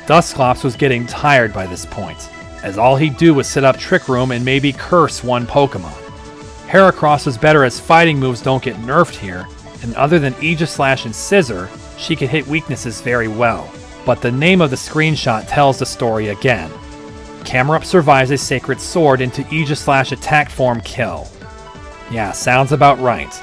Dusclops was getting tired by this point, as all he'd do was set up Trick Room and maybe curse one Pokemon. Heracross was better as fighting moves don't get nerfed here, and other than Aegislash and Scizor, she could hit weaknesses very well. But the name of the screenshot tells the story again. Camerupt survives a Sacred Sword into Aegislash attack form kill. Yeah, sounds about right.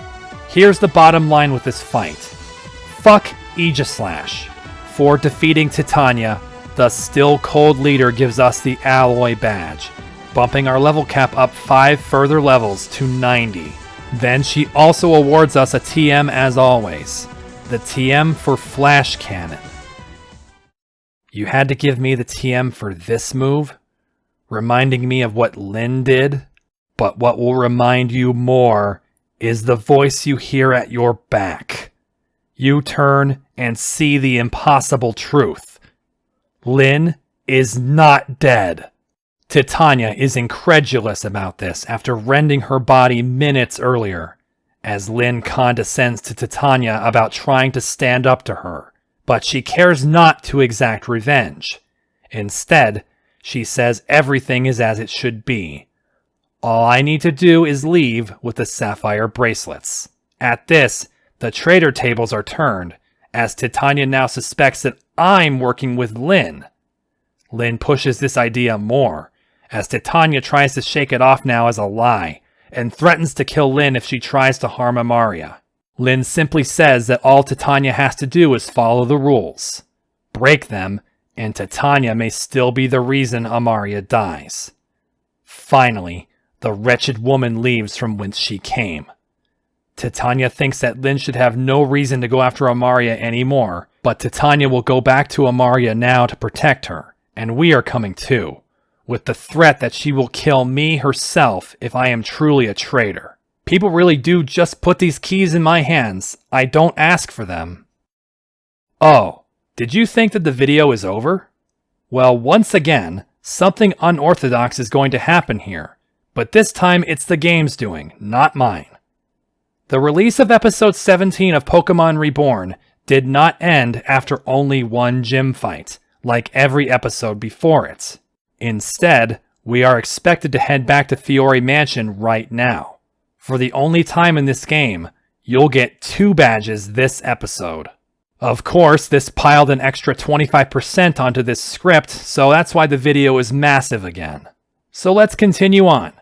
Here's the bottom line with this fight. Fuck Aegislash. For defeating Titania, the still cold leader gives us the Alloy Badge, bumping our level cap up 5 further levels to 90. Then she also awards us a TM as always. The TM for Flash Cannon. You had to give me the TM for this move? Reminding me of what Lyn did? But what will remind you more is the voice you hear at your back. You turn and see the impossible truth. Lyn is not dead. Titania is incredulous about this after rending her body minutes earlier, as Lyn condescends to Titania about trying to stand up to her, but she cares not to exact revenge. Instead, she says everything is as it should be. All I need to do is leave with the sapphire bracelets. At this, the traitor tables are turned, as Titania now suspects that I'm working with Lyn. Lyn pushes this idea more, as Titania tries to shake it off now as a lie, and threatens to kill Lyn if she tries to harm Amaria. Lyn simply says that all Titania has to do is follow the rules. Break them, and Titania may still be the reason Amaria dies. Finally, the wretched woman leaves from whence she came. Titania thinks that Lyn should have no reason to go after Amaria anymore, but Titania will go back to Amaria now to protect her, and we are coming too, with the threat that she will kill me herself if I am truly a traitor. People really do just put these keys in my hands. I don't ask for them. Oh, did you think that the video is over? Well, once again, something unorthodox is going to happen here, but this time it's the game's doing, not mine. The release of episode 17 of Pokemon Reborn did not end after only one gym fight, like every episode before it. Instead, we are expected to head back to Fiore Mansion right now. For the only time in this game, you'll get 2 badges this episode. Of course, this piled an extra 25% onto this script, so that's why the video is massive again. So let's continue on.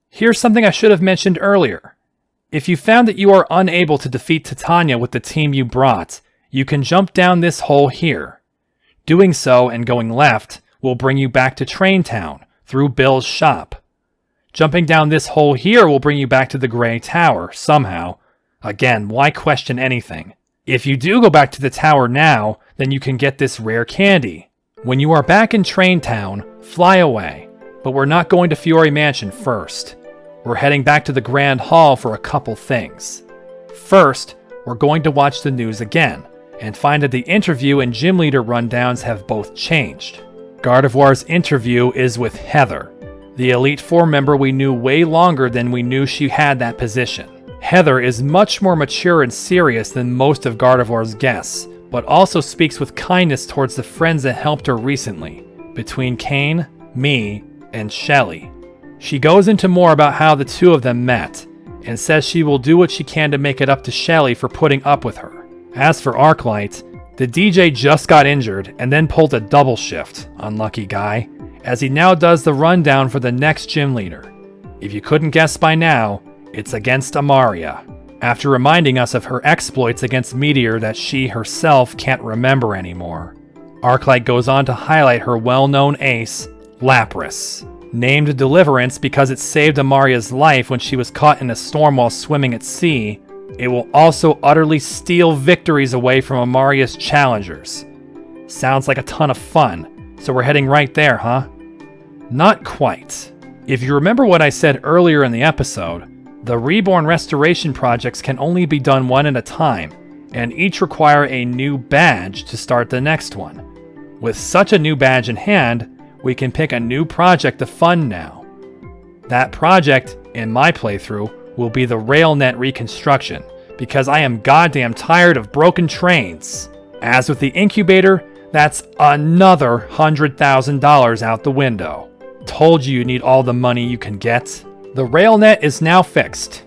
Here's something I should have mentioned earlier. If you found that you are unable to defeat Titania with the team you brought, you can jump down this hole here. Doing so and going left will bring you back to Train Town through Bill's shop. Jumping down this hole here will bring you back to the Gray Tower, somehow. Again, why question anything? If you do go back to the tower now, then you can get this rare candy. When you are back in Train Town, fly away. But we're not going to Fiore Mansion first. We're heading back to the Grand Hall for a couple things. First, we're going to watch the news again, and find that the interview and gym leader rundowns have both changed. Gardevoir's interview is with Heather, the Elite Four member we knew way longer than we knew she had that position. Heather is much more mature and serious than most of Gardevoir's guests, but also speaks with kindness towards the friends that helped her recently, between Kane, me, and Shelley. She goes into more about how the two of them met, and says she will do what she can to make it up to Shelley for putting up with her. As for Arclight, the DJ just got injured and then pulled a double shift, unlucky guy, as he now does the rundown for the next gym leader. If you couldn't guess by now, it's against Amaria, after reminding us of her exploits against Meteor that she herself can't remember anymore. Arclight goes on to highlight her well-known ace, Lapras, named Deliverance because it saved Amaria's life when she was caught in a storm while swimming at sea. It will also utterly steal victories away from Amaria's challengers. Sounds like a ton of fun, so we're heading right there, huh? Not quite. If you remember what I said earlier in the episode, the Reborn restoration projects can only be done one at a time, and each require a new badge to start the next one. With such a new badge in hand, we can pick a new project to fund now. That project, in my playthrough, will be the RailNet reconstruction, because I am goddamn tired of broken trains. As with the incubator, that's another $100,000 out the window. Told you need all the money you can get. The RailNet is now fixed.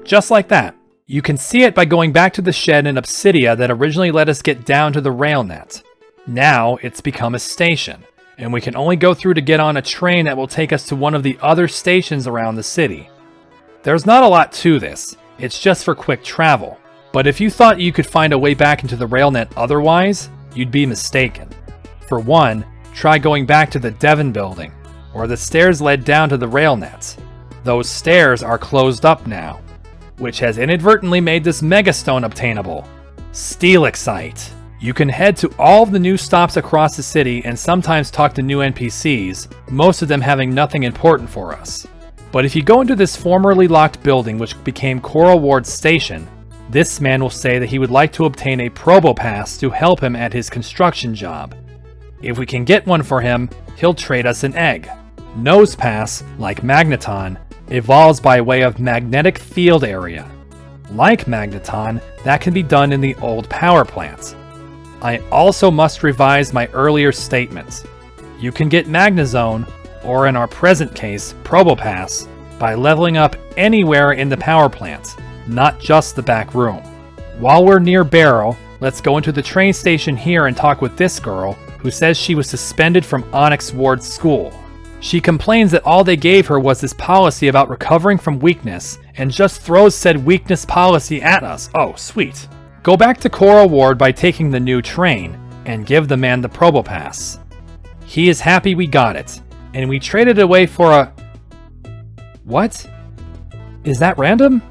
Just like that. You can see it by going back to the shed in Obsidia that originally let us get down to the RailNet. Now it's become a station, and we can only go through to get on a train that will take us to one of the other stations around the city. There's not a lot to this, it's just for quick travel. But if you thought you could find a way back into the RailNet otherwise, you'd be mistaken. For one, try going back to the Devon building, or the stairs led down to the RailNet. Those stairs are closed up now, which has inadvertently made this Megastone obtainable. Steelixite. You can head to all of the new stops across the city and sometimes talk to new NPCs, most of them having nothing important for us. But if you go into this formerly locked building which became Coral Ward's station, this man will say that he would like to obtain a Probopass to help him at his construction job. If we can get one for him, he'll trade us an egg. Nosepass, like Magneton, evolves by way of magnetic field area. Like Magneton, that can be done in the old power plants. I also must revise my earlier statements. You can get Magnezone, or in our present case, Probopass, by leveling up anywhere in the power plant, not just the back room. While we're near Barrow, let's go into the train station here and talk with this girl, who says she was suspended from Onyx Ward's school. She complains that all they gave her was this policy about recovering from weakness, and just throws said weakness policy at us. Oh, sweet. Go back to Coral Ward by taking the new train, and give the man the Probopass. He is happy we got it, and we traded it away for a... What? Is that random?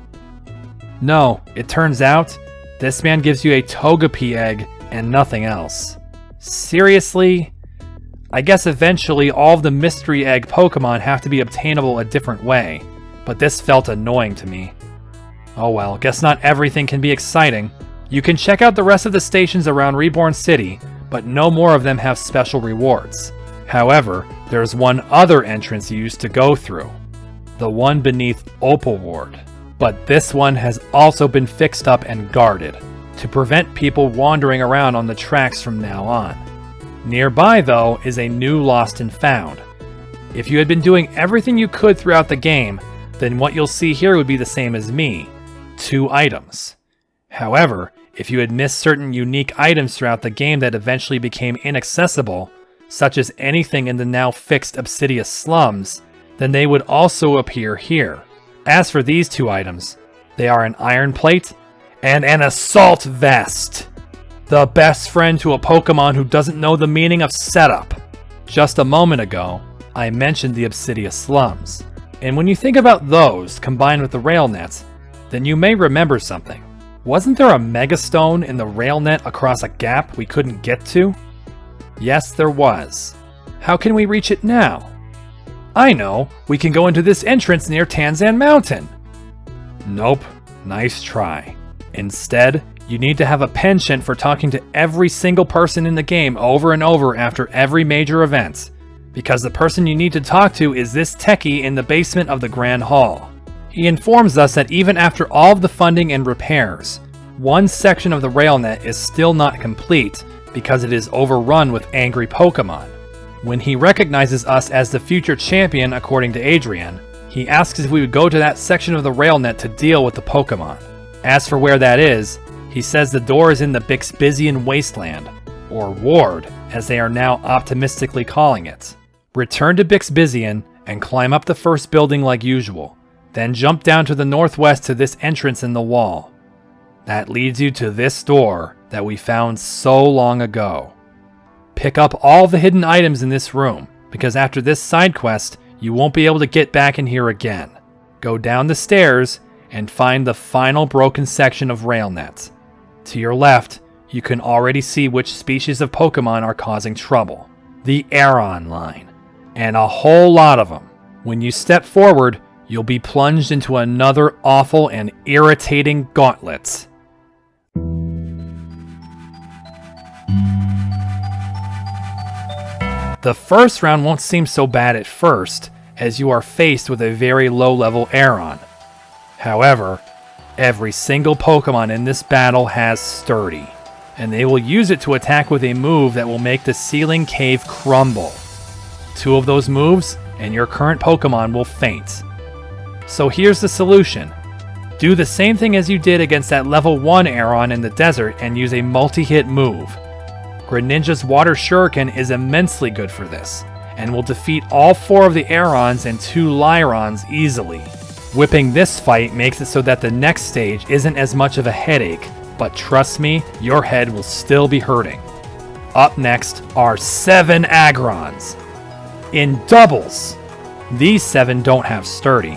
No, it turns out, this man gives you a Togepi egg and nothing else. Seriously? I guess eventually all of the mystery egg Pokemon have to be obtainable a different way, but this felt annoying to me. Oh well, guess not everything can be exciting. You can check out the rest of the stations around Reborn City, but no more of them have special rewards. However, there's one other entrance you used to go through, the one beneath Opal Ward. But this one has also been fixed up and guarded, to prevent people wandering around on the tracks from now on. Nearby, though, is a new Lost and Found. If you had been doing everything you could throughout the game, then what you'll see here would be the same as me, 2 items. However, if you had missed certain unique items throughout the game that eventually became inaccessible, such as anything in the now fixed Obsidian slums, then they would also appear here. As for these 2 items, they are an iron plate and an assault vest. The best friend to a Pokemon who doesn't know the meaning of setup. Just a moment ago, I mentioned the Obsidian slums. And when you think about those combined with the rail nets, then you may remember something. Wasn't there a Megastone in the rail net across a gap we couldn't get to? Yes, there was. How can we reach it now? I know, we can go into this entrance near Tanzan Mountain. Nope, nice try. Instead, you need to have a penchant for talking to every single person in the game over and over after every major event, because the person you need to talk to is this techie in the basement of the Grand Hall. He informs us that even after all of the funding and repairs, one section of the rail net is still not complete because it is overrun with angry Pokemon. When he recognizes us as the future champion according to Adrian, he asks if we would go to that section of the rail net to deal with the Pokemon. As for where that is, he says the door is in the Bixbysian Wasteland, or Ward, as they are now optimistically calling it. Return to Bixbysian and climb up the first building like usual, then jump down to the northwest to this entrance in the wall. That leads you to this door that we found so long ago. Pick up all the hidden items in this room, because after this side quest, you won't be able to get back in here again. Go down the stairs and find the final broken section of RailNet. To your left, you can already see which species of Pokemon are causing trouble. The Aron line. And a whole lot of them. When you step forward, you'll be plunged into another awful and irritating gauntlet. The first round won't seem so bad at first, as you are faced with a very low-level Aron. However, every single Pokemon in this battle has Sturdy, and they will use it to attack with a move that will make the ceiling cave crumble. 2 of those moves, and your current Pokemon will faint. So here's the solution. Do the same thing as you did against that level 1 Aron in the desert and use a multi-hit move. Greninja's Water Shuriken is immensely good for this, and will defeat all 4 of the Arons and 2 Lyrons easily. Whipping this fight makes it so that the next stage isn't as much of a headache, but trust me, your head will still be hurting. Up next are 7 Agrons. In doubles! These 7 don't have Sturdy.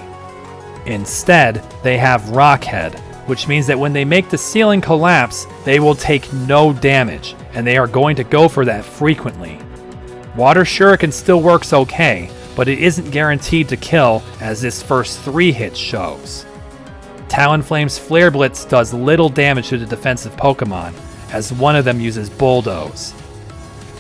Instead, they have Rockhead, which means that when they make the ceiling collapse, they will take no damage, and they are going to go for that frequently. Water Shuriken still works okay, but it isn't guaranteed to kill, as this first 3 hits shows. Talonflame's Flare Blitz does little damage to the defensive Pokemon, as one of them uses Bulldoze.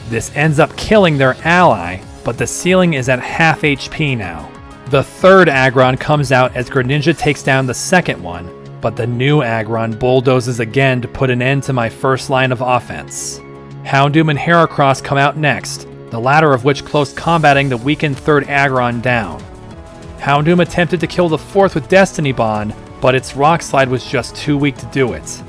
This ends up killing their ally, but the ceiling is at half HP now. The 3rd Aggron comes out as Greninja takes down the 2nd one, but the new Aggron bulldozes again to put an end to my first line of offense. Houndoom and Heracross come out next, the latter of which close combating the weakened 3rd Aggron down. Houndoom attempted to kill the 4th with Destiny Bond, but its Rock Slide was just too weak to do it.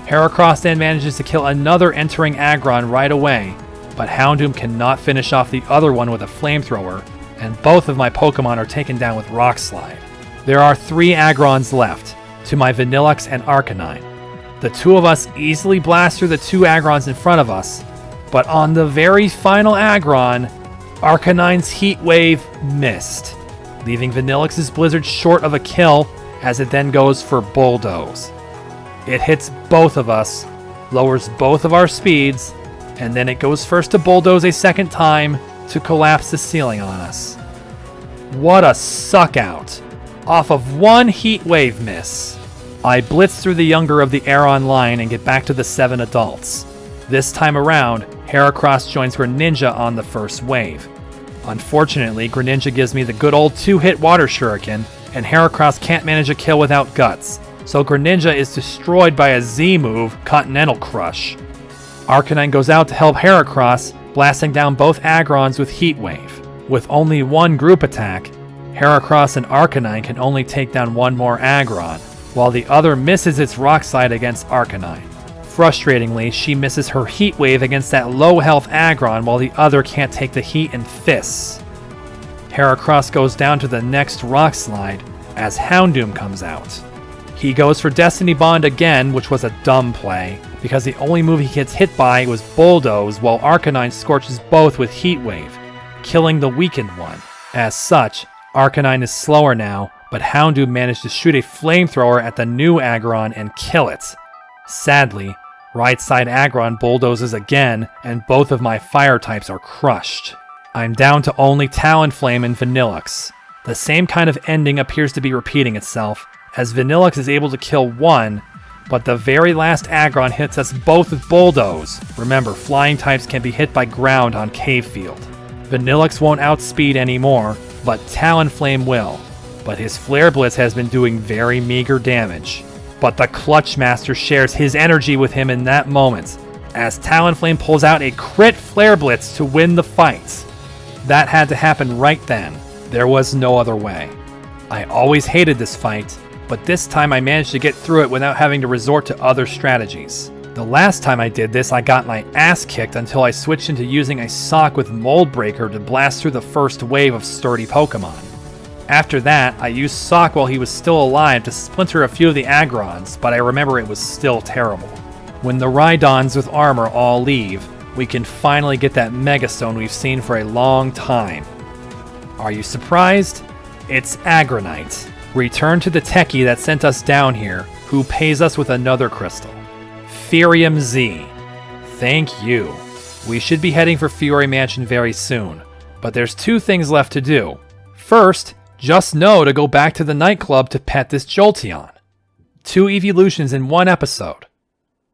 Heracross then manages to kill another entering Aggron right away, but Houndoom cannot finish off the other one with a Flamethrower, and both of my Pokemon are taken down with Rock Slide. There are 3 Aggrons left, to my Vanillux and Arcanine. The 2 of us easily blast through the 2 Aggrons in front of us, but on the very final Aggron, Arcanine's Heat Wave missed, leaving Vanillux's Blizzard short of a kill as it then goes for Bulldoze. It hits both of us, lowers both of our speeds, and then it goes first to Bulldoze a second time to collapse the ceiling on us. What a suck out! Off of 1 Heat Wave miss. I blitz through the younger of the Aron line and get back to the 7 adults. This time around, Heracross joins Greninja on the first wave. Unfortunately, Greninja gives me the good old 2-hit Water Shuriken, and Heracross can't manage a kill without Guts, so Greninja is destroyed by a Z move, Continental Crush. Arcanine goes out to help Heracross, blasting down both Aggrons with Heat Wave. With only 1 group attack, Heracross and Arcanine can only take down one more Aggron, while the other misses its Rock Slide against Arcanine. Frustratingly, she misses her Heat Wave against that low health Aggron while the other can't take the heat in fists. Heracross goes down to the next Rock Slide as Houndoom comes out. He goes for Destiny Bond again, which was a dumb play, because the only move he gets hit by was Bulldoze while Arcanine scorches both with Heat Wave, killing the weakened one. As such, Arcanine is slower now, but Houndoom managed to shoot a flamethrower at the new Aggron and kill it. Sadly, right side Aggron bulldozes again, and both of my fire types are crushed. I'm down to only Talonflame and Vanillux. The same kind of ending appears to be repeating itself, as Vanillux is able to kill one, but the very last Aggron hits us both with Bulldoze. Remember, flying types can be hit by ground on Cave Field. Vanillux won't outspeed anymore, but Talonflame will. But his Flare Blitz has been doing very meager damage. But the Clutch Master shares his energy with him in that moment, as Talonflame pulls out a crit Flare Blitz to win the fight. That had to happen right then. There was no other way. I always hated this fight, but this time I managed to get through it without having to resort to other strategies. The last time I did this, I got my ass kicked until I switched into using a sock with Mold Breaker to blast through the first wave of sturdy Pokemon. After that, I used Sock while he was still alive to splinter a few of the Aggrons, but I remember it was still terrible. When the Rhydons with armor all leave, we can finally get that Megastone we've seen for a long time. Are you surprised? It's Aggronite. Return to the techie that sent us down here, who pays us with another crystal. Firium Z. Thank you. We should be heading for Fiore Mansion very soon, but there's two things left to do. First, just know to go back to the nightclub to pet this Jolteon. 2 evolutions in 1 episode.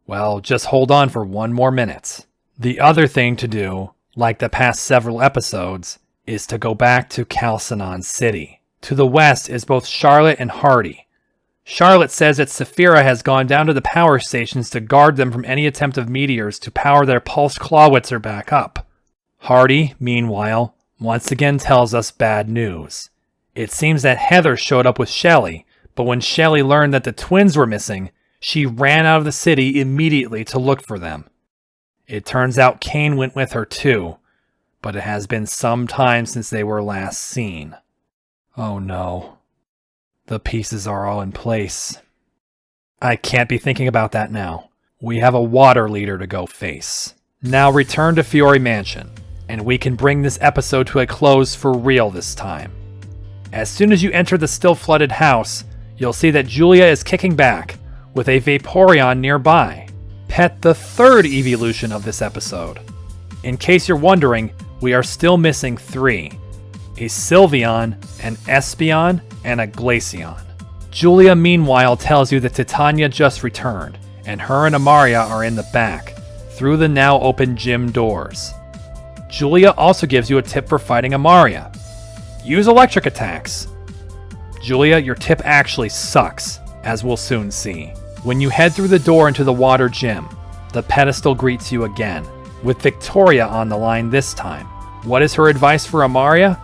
Well, just hold on for 1 more minute. The other thing to do, like the past several episodes, is to go back to Calcinon City. To the west is both Charlotte and Hardy. Charlotte says that Saphira has gone down to the power stations to guard them from any attempt of meteors to power their Pulse Clawitzer back up. Hardy, meanwhile, once again tells us bad news. It seems that Heather showed up with Shelly, but when Shelly learned that the twins were missing, she ran out of the city immediately to look for them. It turns out Kane went with her too, but it has been some time since they were last seen. Oh no. The pieces are all in place. I can't be thinking about that now. We have a water leader to go face. Now return to Fiore Mansion, and we can bring this episode to a close for real this time. As soon as you enter the still flooded house, you'll see that Julia is kicking back, with a Vaporeon nearby. Pet the 3rd evolution of this episode. In case you're wondering, we are still missing 3. A Sylveon, an Espeon, and a Glaceon. Julia meanwhile tells you that Titania just returned, and her and Amaria are in the back, through the now open gym doors. Julia also gives you a tip for fighting Amaria. Use electric attacks. Julia, your tip actually sucks, as we'll soon see. When you head through the door into the water gym, the pedestal greets you again, with Victoria on the line this time. What is her advice for Amaria?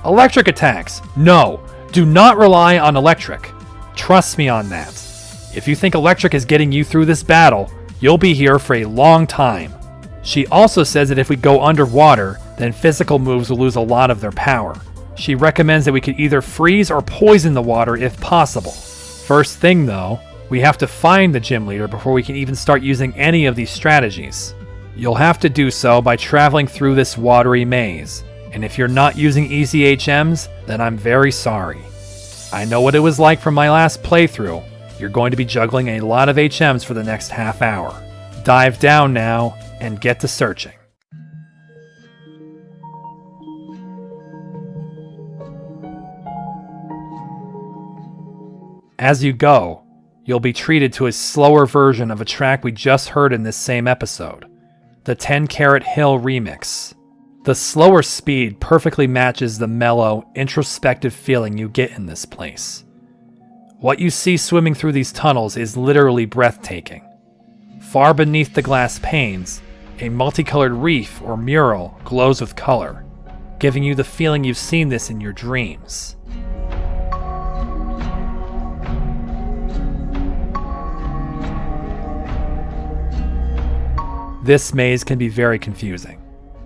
Electric attacks! No! Do not rely on electric. Trust me on that. If you think electric is getting you through this battle, you'll be here for a long time. She also says that if we go underwater, then physical moves will lose a lot of their power. She recommends that we could either freeze or poison the water if possible. First thing though, we have to find the gym leader before we can even start using any of these strategies. You'll have to do so by traveling through this watery maze, and if you're not using easy HMs, then I'm very sorry. I know what it was like from my last playthrough. You're going to be juggling a lot of HMs for the next half hour. Dive down now and get to searching. As you go, you'll be treated to a slower version of a track we just heard in this same episode, the 10 Carat Hill remix. The slower speed perfectly matches the mellow, introspective feeling you get in this place. What you see swimming through these tunnels is literally breathtaking. Far beneath the glass panes, a multicolored reef or mural glows with color. giving you the feeling you've seen this in your dreams. This maze can be very confusing.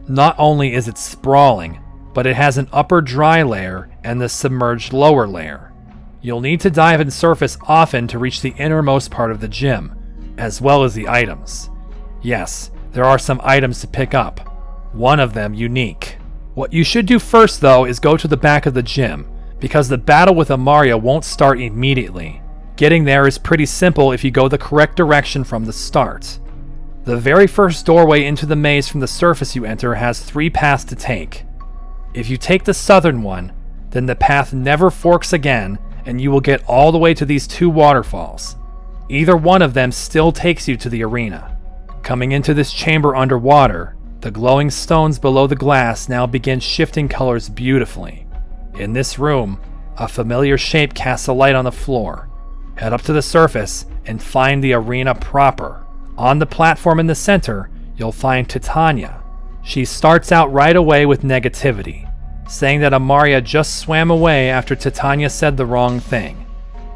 Not only is it sprawling, but it has an upper dry layer and the submerged lower layer. You'll need to dive and surface often to reach the innermost part of the gym, as well as the items. Yes, there are some items to pick up, one of them unique. What you should do first though is go to the back of the gym, because the battle with Amaria won't start immediately. Getting there is pretty simple if you go the correct direction from the start. The very first doorway into the maze from the surface you enter has 3 paths to take. If you take the southern one, then the path never forks again and you will get all the way to these 2 waterfalls. Either one of them still takes you to the arena. Coming into this chamber underwater, the glowing stones below the glass now begin shifting colors beautifully. In this room, a familiar shape casts a light on the floor. Head up to the surface and find the arena proper. On the platform in the center, you'll find Titania. She starts out right away with negativity, saying that Amaria just swam away after Titania said the wrong thing.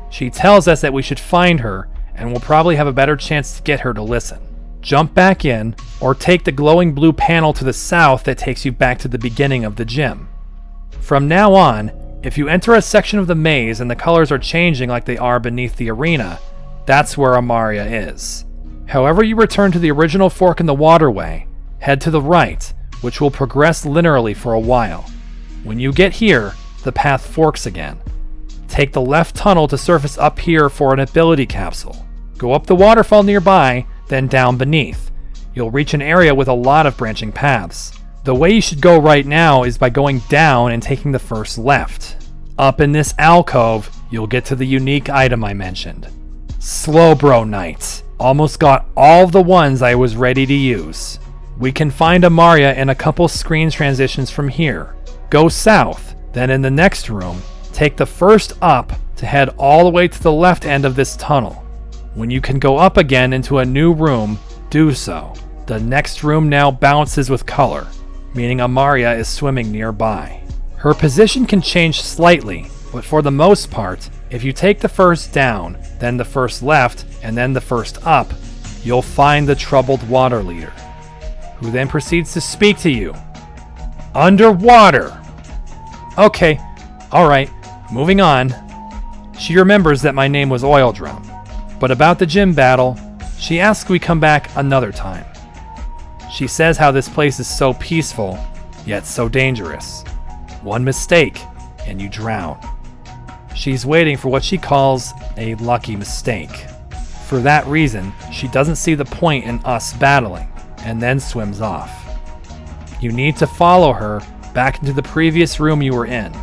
She tells us that we should find her and we'll probably have a better chance to get her to listen. Jump back in, or take the glowing blue panel to the south that takes you back to the beginning of the gym. From now on, if you enter a section of the maze and the colors are changing like they are beneath the arena, that's where Amaria is. However you return to the original fork in the waterway, head to the right, which will progress linearly for a while. When you get here, the path forks again. Take the left tunnel to surface up here for an ability capsule. Go up the waterfall nearby, then down beneath. You'll reach an area with a lot of branching paths. The way you should go right now is by going down and taking the first left. Up in this alcove, you'll get to the unique item I mentioned. Slowbro Knight. Almost got all of the ones I was ready to use. We can find Amaria in a couple screen transitions from here. Go south, then in the next room, take the first up to head all the way to the left end of this tunnel. When you can go up again into a new room, do so. The next room now bounces with color, meaning Amaria is swimming nearby. Her position can change slightly, but for the most part, if you take the first down, then the first left, and then the first up, you'll find the troubled water leader, who then proceeds to speak to you. Underwater! Okay, alright, moving on. She remembers that my name was Oildrum, but about the gym battle, she asks we come back another time. She says how this place is so peaceful, yet so dangerous. One mistake, and you drown. She's waiting for what she calls a lucky mistake. For that reason, she doesn't see the point in us battling, and then swims off. You need to follow her back into the previous room you were in.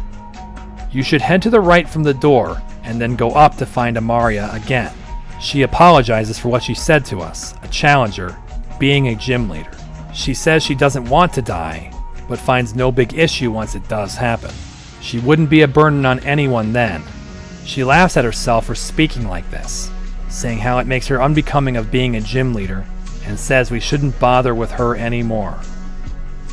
You should head to the right from the door, and then go up to find Amaria again. She apologizes for what she said to us, a challenger, being a gym leader. She says she doesn't want to die, but finds no big issue once it does happen. She wouldn't be a burden on anyone then. She laughs at herself for speaking like this, saying how it makes her unbecoming of being a gym leader, and says we shouldn't bother with her anymore.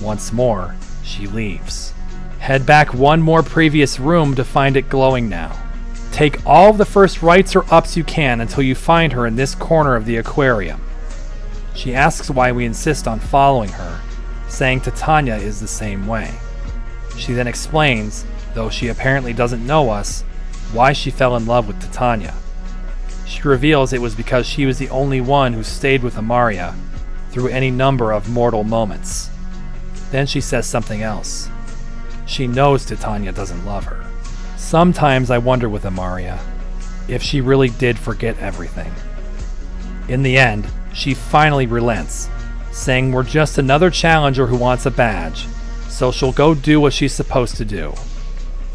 Once more, she leaves. Head back one more previous room to find it glowing now. Take all of the first rights or ups you can until you find her in this corner of the aquarium. She asks why we insist on following her, saying Titania is the same way. She then explains, though she apparently doesn't know us, why she fell in love with Titania. She reveals it was because she was the only one who stayed with Amaria through any number of mortal moments. Then she says something else. She knows Titania doesn't love her. Sometimes I wonder with Amaria if she really did forget everything. In the end, she finally relents, saying we're just another challenger who wants a badge, so she'll go do what she's supposed to do.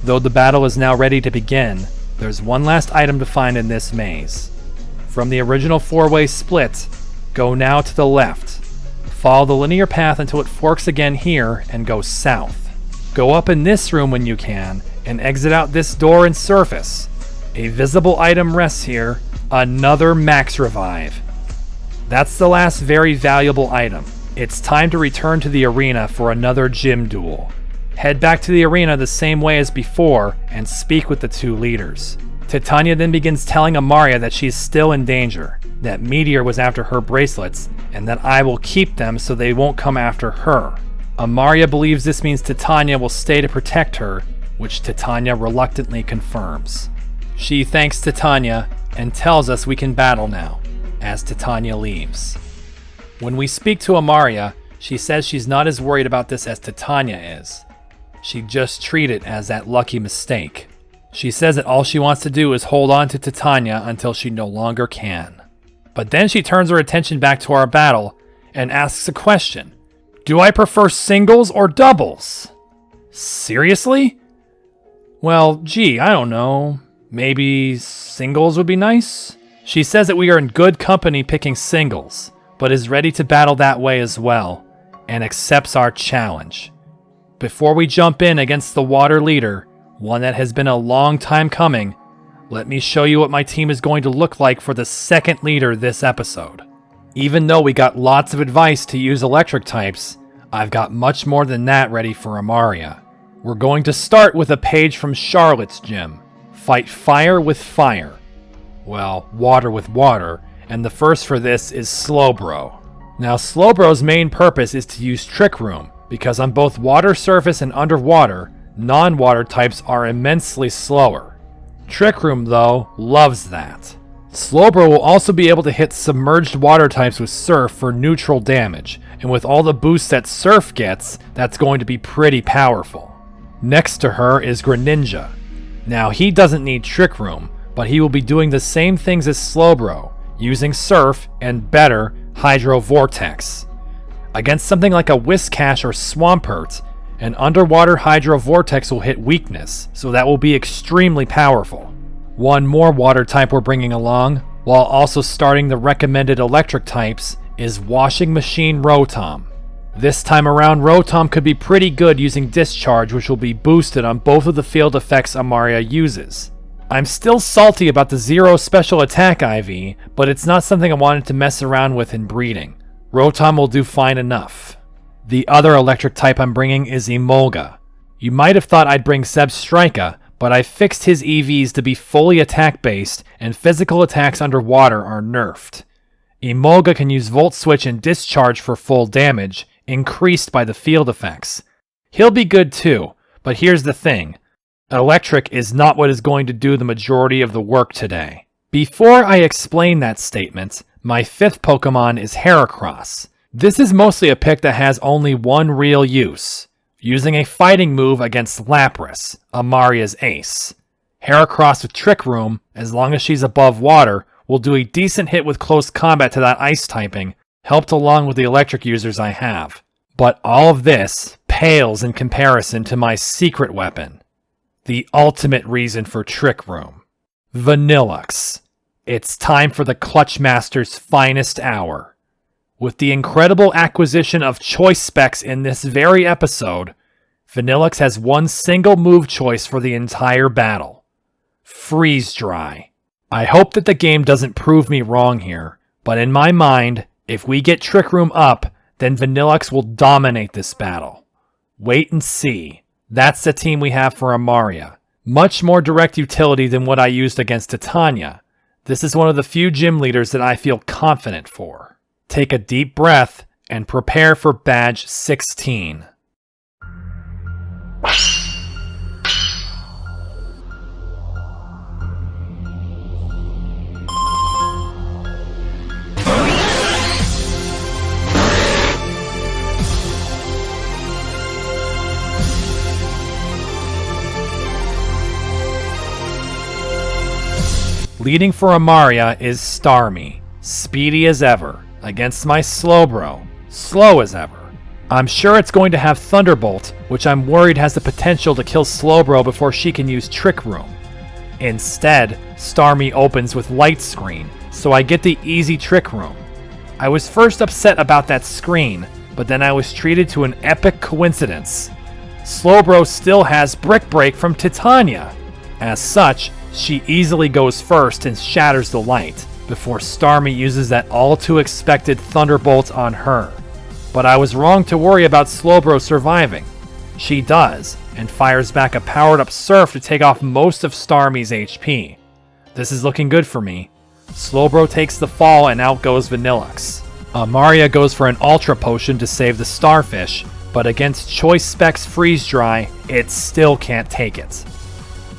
Though the battle is now ready to begin, there's one last item to find in this maze. From the original four-way split, go now to the left. Follow the linear path until it forks again here and go south. Go up in this room when you can, and exit out this door and surface. A visible item rests here, another max revive. That's the last very valuable item. It's time to return to the arena for another gym duel. head back to the arena the same way as before and speak with the two leaders. Titania then begins telling Amaria that she is still in danger, that Meteor was after her bracelets, and that I will keep them so they won't come after her. Amaria believes this means Titania will stay to protect her, which Titania reluctantly confirms. She thanks Titania and tells us we can battle now, as Titania leaves. When we speak to Amaria, she says she's not as worried about this as Titania is. She'd just treat it as that lucky mistake. She says that all she wants to do is hold on to Titania until she no longer can. But then she turns her attention back to our battle and asks a question. Do I prefer singles or doubles? Seriously? Well, gee, I don't know. Maybe singles would be nice? She says that we are in good company picking singles, but is ready to battle that way as well, and accepts our challenge. Before we jump in against the water leader, one that has been a long time coming, let me show you what my team is going to look like for the second leader this episode. Even though we got lots of advice to use electric types, I've got much more than that ready for Amaria. We're going to start with a page from Charlotte's gym. Fight fire with fire. Well, water with water, and the first for this is Slowbro. Now Slowbro's main purpose is to use Trick Room, because on both water surface and underwater, non-water types are immensely slower. Trick Room, though, loves that. Slowbro will also be able to hit submerged water types with Surf for neutral damage, and with all the boosts that Surf gets, that's going to be pretty powerful. Next to her is Greninja. Now he doesn't need Trick Room, but he will be doing the same things as Slowbro, using Surf and better Hydro Vortex. Against something like a Whiscash or Swampert, an underwater Hydro Vortex will hit weakness, so that will be extremely powerful. One more water type we're bringing along, while also starting the recommended electric types, is Washing Machine Rotom. This time around, Rotom could be pretty good using Discharge, which will be boosted on both of the field effects Amaria uses. I'm still salty about the Zero Special Attack IV, but it's not something I wanted to mess around with in breeding. Rotom will do fine enough. The other electric type I'm bringing is Emolga. You might have thought I'd bring Zebstrika, but I fixed his EVs to be fully attack-based, and physical attacks underwater are nerfed. Emolga can use Volt Switch and Discharge for full damage, increased by the field effects. He'll be good too, but here's the thing. Electric is not what is going to do the majority of the work today. Before I explain that statement, my fifth Pokemon is Heracross. This is mostly a pick that has only one real use, using a fighting move against Lapras, Amaria's ace. Heracross with Trick Room, as long as she's above water, will do a decent hit with close combat to that ice typing, helped along with the electric users I have. But all of this pales in comparison to my secret weapon, the ultimate reason for Trick Room, Vanillux. It's time for the Clutch Master's finest hour. With the incredible acquisition of choice specs in this very episode, Vanillux has one single move choice for the entire battle. Freeze Dry. I hope that the game doesn't prove me wrong here, but in my mind, if we get Trick Room up, then Vanillux will dominate this battle. Wait and see. That's the team we have for Amaria. Much more direct utility than what I used against Titania. This is one of the few gym leaders that I feel confident for. Take a deep breath and prepare for Badge 16. Leading for Amaria is Starmie, speedy as ever, against my Slowbro, slow as ever. I'm sure it's going to have Thunderbolt, which I'm worried has the potential to kill Slowbro before she can use Trick Room. Instead, Starmie opens with Light Screen, so I get the easy Trick Room. I was first upset about that screen, but then I was treated to an epic coincidence. Slowbro still has Brick Break from Titania. As such, she easily goes first and shatters the light, before Starmie uses that all-too-expected Thunderbolt on her. But I was wrong to worry about Slowbro surviving. She does, and fires back a powered-up Surf to take off most of Starmie's HP. This is looking good for me. Slowbro takes the fall and out goes Vanillux. Amaria goes for an Ultra Potion to save the Starfish, but against Choice Spec's Freeze Dry, it still can't take it.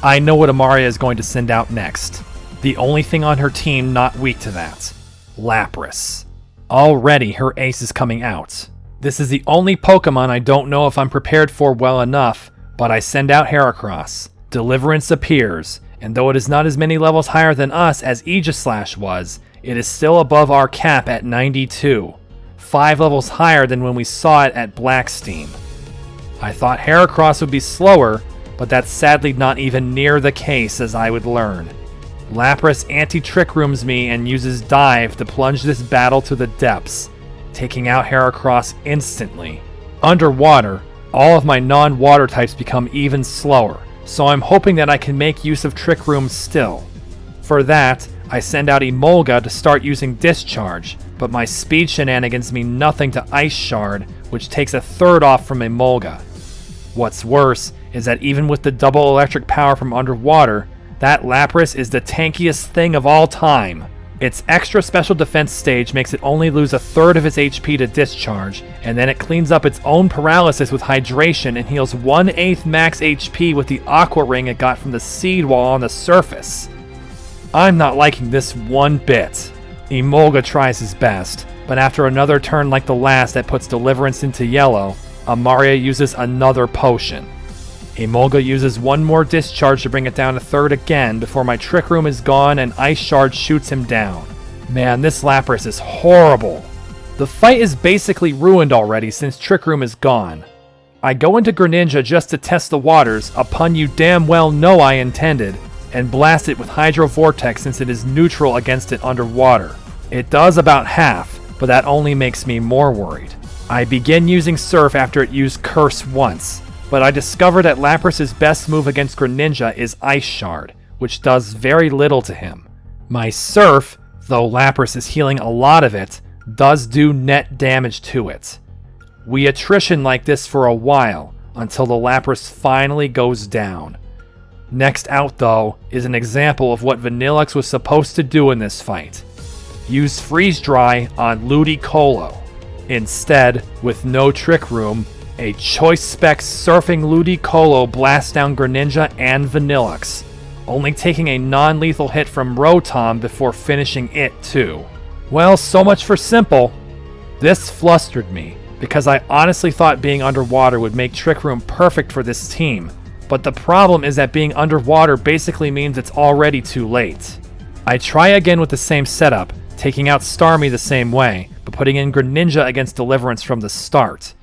I know what Amaria is going to send out next. The only thing on her team not weak to that. Lapras. Already her ace is coming out. This is the only Pokemon I don't know if I'm prepared for well enough, but I send out Heracross. Deliverance appears, and though it is not as many levels higher than us as Aegislash was, it is still above our cap at 92. 5 levels higher than when we saw it at Blackstein. I thought Heracross would be slower, but that's sadly not even near the case, as I would learn. Lapras anti-Trick Rooms me and uses Dive to plunge this battle to the depths, taking out Heracross instantly. Underwater, all of my non-water types become even slower, so I'm hoping that I can make use of Trick Room still. For that, I send out Emolga to start using Discharge, but my speed shenanigans mean nothing to Ice Shard, which takes a third off from Emolga. What's worse is that even with the double electric power from underwater, that Lapras is the tankiest thing of all time. Its extra special defense stage makes it only lose a third of its HP to Discharge, and then it cleans up its own paralysis with Hydration and heals 1/8 max HP with the Aqua Ring it got from the Seed Wall on the surface. I'm not liking this one bit. Emolga tries his best, but after another turn like the last that puts Deliverance into yellow, Amaria uses another potion. Emolga uses one more Discharge to bring it down a third again before my Trick Room is gone and Ice Shard shoots him down. Man, this Lapras is horrible. The fight is basically ruined already since Trick Room is gone. I go into Greninja just to test the waters, a pun you damn well know I intended, and blast it with Hydro Vortex since it is neutral against it underwater. It does about half, but that only makes me more worried. I begin using Surf after it used Curse once, but I discover that Lapras' best move against Greninja is Ice Shard, which does very little to him. My Surf, though Lapras is healing a lot of it, does do net damage to it. We attrition like this for a while, until the Lapras finally goes down. Next out, though, is an example of what Vanillux was supposed to do in this fight. Use Freeze Dry on Ludicolo. Instead, with no Trick Room, a Choice Spec surfing Ludicolo blasts down Greninja and Vanillux, only taking a non-lethal hit from Rotom before finishing it too. Well, so much for simple. This flustered me, because I honestly thought being underwater would make Trick Room perfect for this team, but the problem is that being underwater basically means it's already too late. I try again with the same setup, taking out Starmie the same way, but putting in Greninja against Deliverance from the start.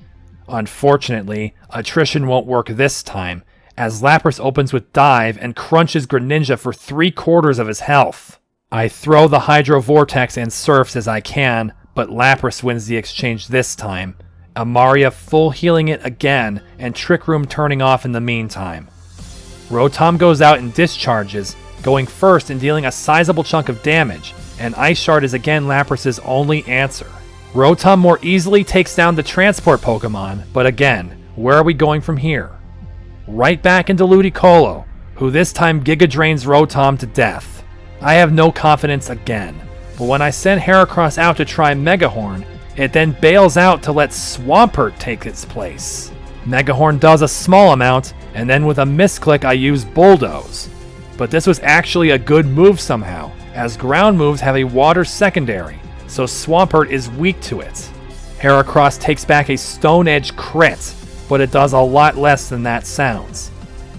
Unfortunately, attrition won't work this time, as Lapras opens with Dive and crunches Greninja for 3/4 of his health. I throw the Hydro Vortex and Surfs as I can, but Lapras wins the exchange this time. Amaria full healing it again, and Trick Room turning off in the meantime. Rotom goes out and discharges, going first and dealing a sizable chunk of damage, and Ice Shard is again Lapras' only answer. Rotom more easily takes down the Transport Pokemon, but again, where are we going from here? Right back into Ludicolo, who this time Giga Drains Rotom to death. I have no confidence again, but when I send Heracross out to try Megahorn, it then bails out to let Swampert take its place. Megahorn does a small amount, and then with a misclick I use Bulldoze. But this was actually a good move somehow, as ground moves have a water secondary, so Swampert is weak to it. Heracross takes back a Stone Edge crit, but it does a lot less than that sounds.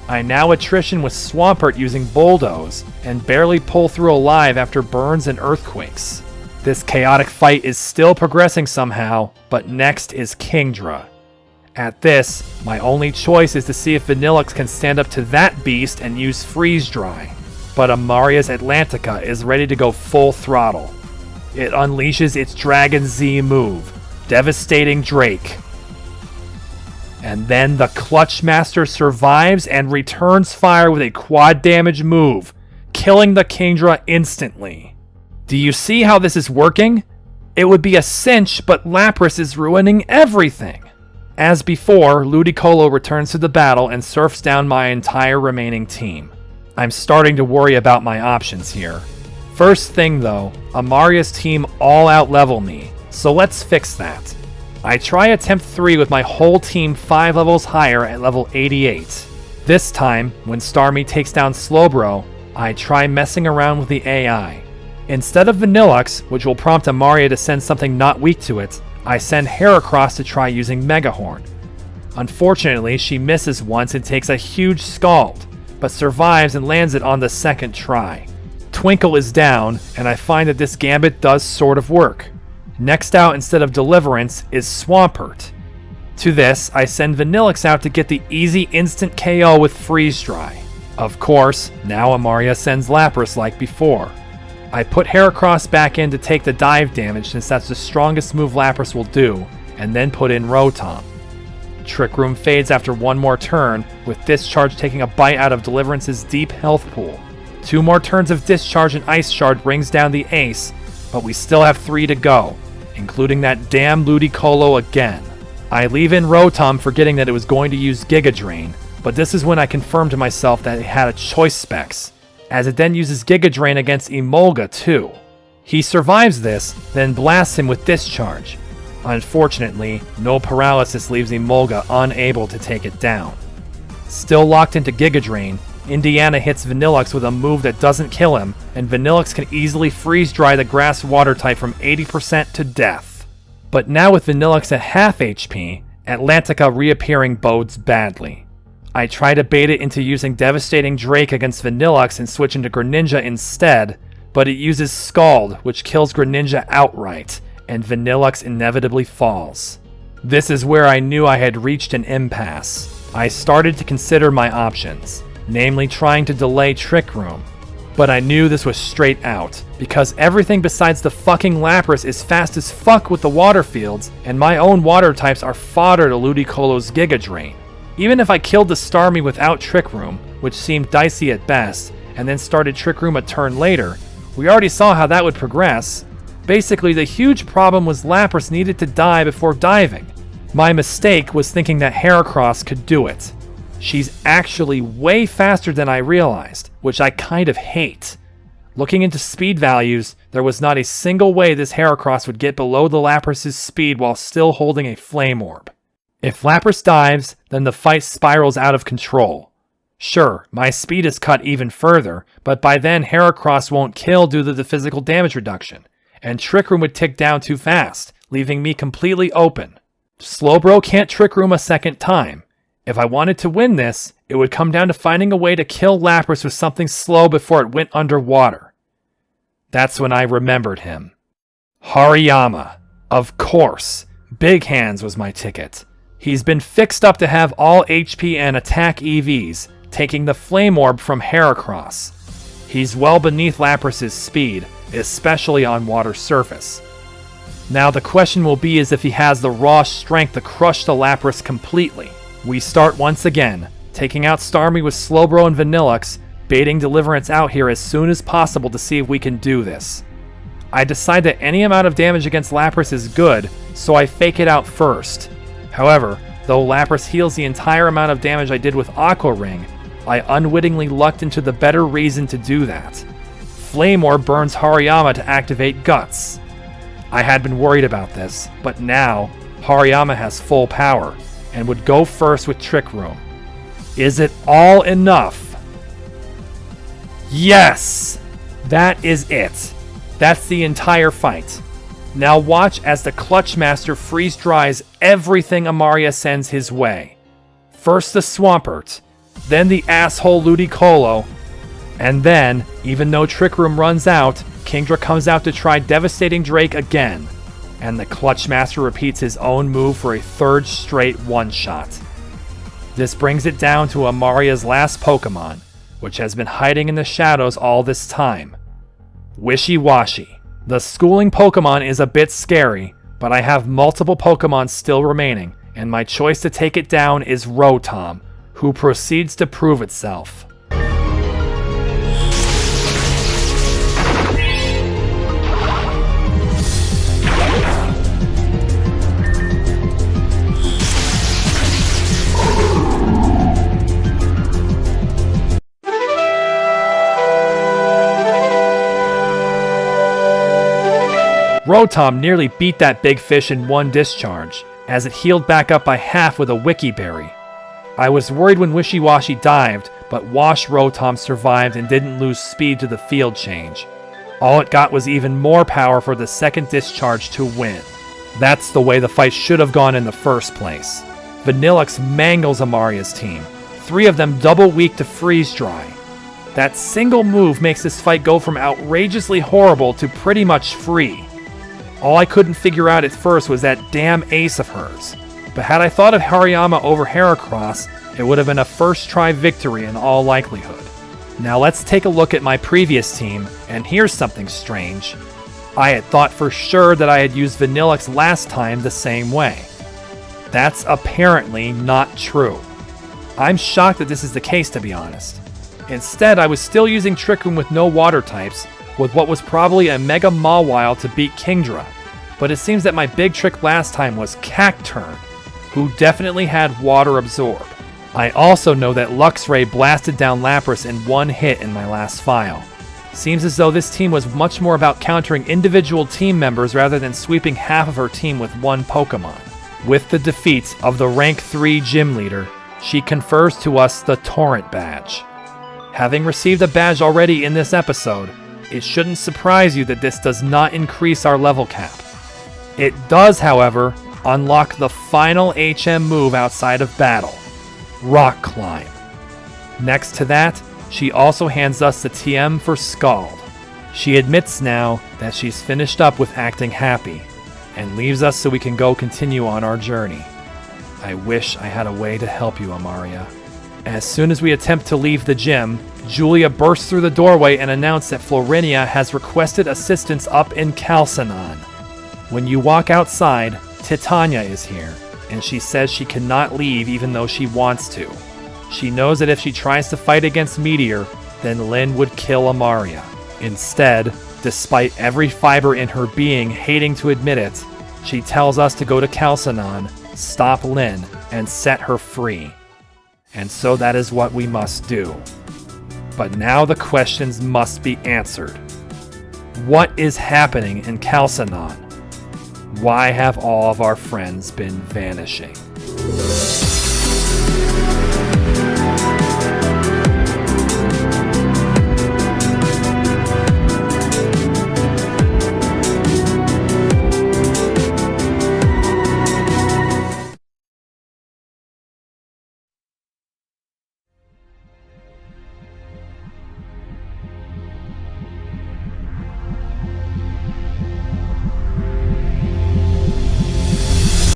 I now attrition with Swampert using Bulldoze, and barely pull through alive after burns and earthquakes. This chaotic fight is still progressing somehow, but next is Kingdra. At this, my only choice is to see if Vanillux can stand up to that beast and use Freeze Dry. But Amaria's Atlantica is ready to go full throttle. It unleashes its Dragon Z move, Devastating Drake. And then the Clutch Master survives and returns fire with a quad damage move, killing the Kingdra instantly. Do you see how this is working? It would be a cinch, but Lapras is ruining everything. As before, Ludicolo returns to the battle and surfs down my entire remaining team. I'm starting to worry about my options here. First thing though, Amaria's team all out-level me, so let's fix that. I try attempt 3 with my whole team 5 levels higher at level 88. This time, when Starmie takes down Slowbro, I try messing around with the AI. Instead of Vanillux, which will prompt Amaria to send something not weak to it, I send Heracross to try using Megahorn. Unfortunately, she misses once and takes a huge scald, but survives and lands it on the second try. Twinkle is down, and I find that this gambit does sort of work. Next out instead of Deliverance is Swampert. To this, I send Vanillux out to get the easy instant KO with Freeze Dry. Of course, now Amaria sends Lapras like before. I put Heracross back in to take the dive damage since that's the strongest move Lapras will do, and then put in Rotom. Trick Room fades after one more turn, with Discharge taking a bite out of Deliverance's deep health pool. 2 more turns of Discharge and Ice Shard brings down the ace, but we still have 3 to go, including that damn Ludicolo again. I leave in Rotom forgetting that it was going to use Giga Drain, but this is when I confirm to myself that it had a choice specs, as it then uses Giga Drain against Emolga too. He survives this, then blasts him with Discharge. Unfortunately, no paralysis leaves Emolga unable to take it down. Still locked into Giga Drain, Indiana hits Vanillux with a move that doesn't kill him, and Vanillux can easily freeze dry the grass water type from 80% to death. But now with Vanillux at half HP, Atlantica reappearing bodes badly. I try to bait it into using Devastating Drake against Vanillux and switch into Greninja instead, but it uses Scald, which kills Greninja outright, and Vanillux inevitably falls. This is where I knew I had reached an impasse. I started to consider my options, namely trying to delay Trick Room. But I knew this was straight out, because everything besides the fucking Lapras is fast as fuck with the water fields, and my own water types are fodder to Ludicolo's Giga Drain. Even if I killed the Starmie without Trick Room, which seemed dicey at best, and then started Trick Room a turn later, we already saw how that would progress. Basically, the huge problem was Lapras needed to die before diving. My mistake was thinking that Heracross could do it. She's actually way faster than I realized, which I kind of hate. Looking into speed values, there was not a single way this Heracross would get below the Lapras' speed while still holding a Flame Orb. If Lapras dives, then the fight spirals out of control. Sure, my speed is cut even further, but by then Heracross won't kill due to the physical damage reduction, and Trick Room would tick down too fast, leaving me completely open. Slowbro can't Trick Room a second time. If I wanted to win this, it would come down to finding a way to kill Lapras with something slow before it went underwater. That's when I remembered him. Hariyama. Of course. Big Hands was my ticket. He's been fixed up to have all HP and attack EVs, taking the Flame Orb from Heracross. He's well beneath Lapras' speed, especially on water surface. Now the question will be is if he has the raw strength to crush the Lapras completely. We start once again, taking out Starmie with Slowbro and Vanillux, baiting Deliverance out here as soon as possible to see if we can do this. I decide that any amount of damage against Lapras is good, so I fake it out first. However, though Lapras heals the entire amount of damage I did with Aqua Ring, I unwittingly lucked into the better reason to do that. Flame Orb burns Hariyama to activate Guts. I had been worried about this, but now Hariyama has full power, and would go first with Trick Room. Is it all enough? Yes! That is it. That's the entire fight. Now watch as the Clutch Master freeze dries everything Amaria sends his way. First the Swampert, then the asshole Ludicolo, and then, even though Trick Room runs out, Kingdra comes out to try Devastating Drake again, and the Clutch Master repeats his own move for a third straight one-shot. This brings it down to Amaria's last Pokemon, which has been hiding in the shadows all this time. Wishy-Washy. The schooling Pokemon is a bit scary, but I have multiple Pokemon still remaining, and my choice to take it down is Rotom, who proceeds to prove itself. Rotom nearly beat that big fish in one discharge, as it healed back up by half with a Wiki Berry. I was worried when Wishy-Washy dived, but Wash Rotom survived and didn't lose speed to the field change. All it got was even more power for the second discharge to win. That's the way the fight should have gone in the first place. Vanillix mangles Amaria's team, 3 of them double weak to Freeze Dry. That single move makes this fight go from outrageously horrible to pretty much free. All I couldn't figure out at first was that damn ace of hers. But had I thought of Hariyama over Heracross, it would have been a first try victory in all likelihood. Now let's take a look at my previous team, and here's something strange. I had thought for sure that I had used Vanillix last time the same way. That's apparently not true. I'm shocked that this is the case, to be honest. Instead, I was still using Trick Room with no water types, with what was probably a Mega Mawile to beat Kingdra. But it seems that my big trick last time was Cacturn, who definitely had Water Absorb. I also know that Luxray blasted down Lapras in one hit in my last file. Seems as though this team was much more about countering individual team members rather than sweeping half of her team with one Pokemon. With the defeat of the rank 3 gym leader, she confers to us the Torrent Badge. Having received a badge already in this episode, it shouldn't surprise you that this does not increase our level cap. It does, however, unlock the final HM move outside of battle, Rock Climb. Next to that, she also hands us the TM for Scald. She admits now that she's finished up with acting happy, and leaves us so we can go continue on our journey. I wish I had a way to help you, Amaria. As soon as we attempt to leave the gym, Julia bursts through the doorway and announces that Florinia has requested assistance up in Calcinon. When you walk outside, Titania is here, and she says she cannot leave even though she wants to. She knows that if she tries to fight against Meteor, then Lynn would kill Amaria. Instead, despite every fiber in her being hating to admit it, she tells us to go to Calcinon, stop Lynn, and set her free. And so that is what we must do. But now the questions must be answered. What is happening in Calcinon? Why have all of our friends been vanishing?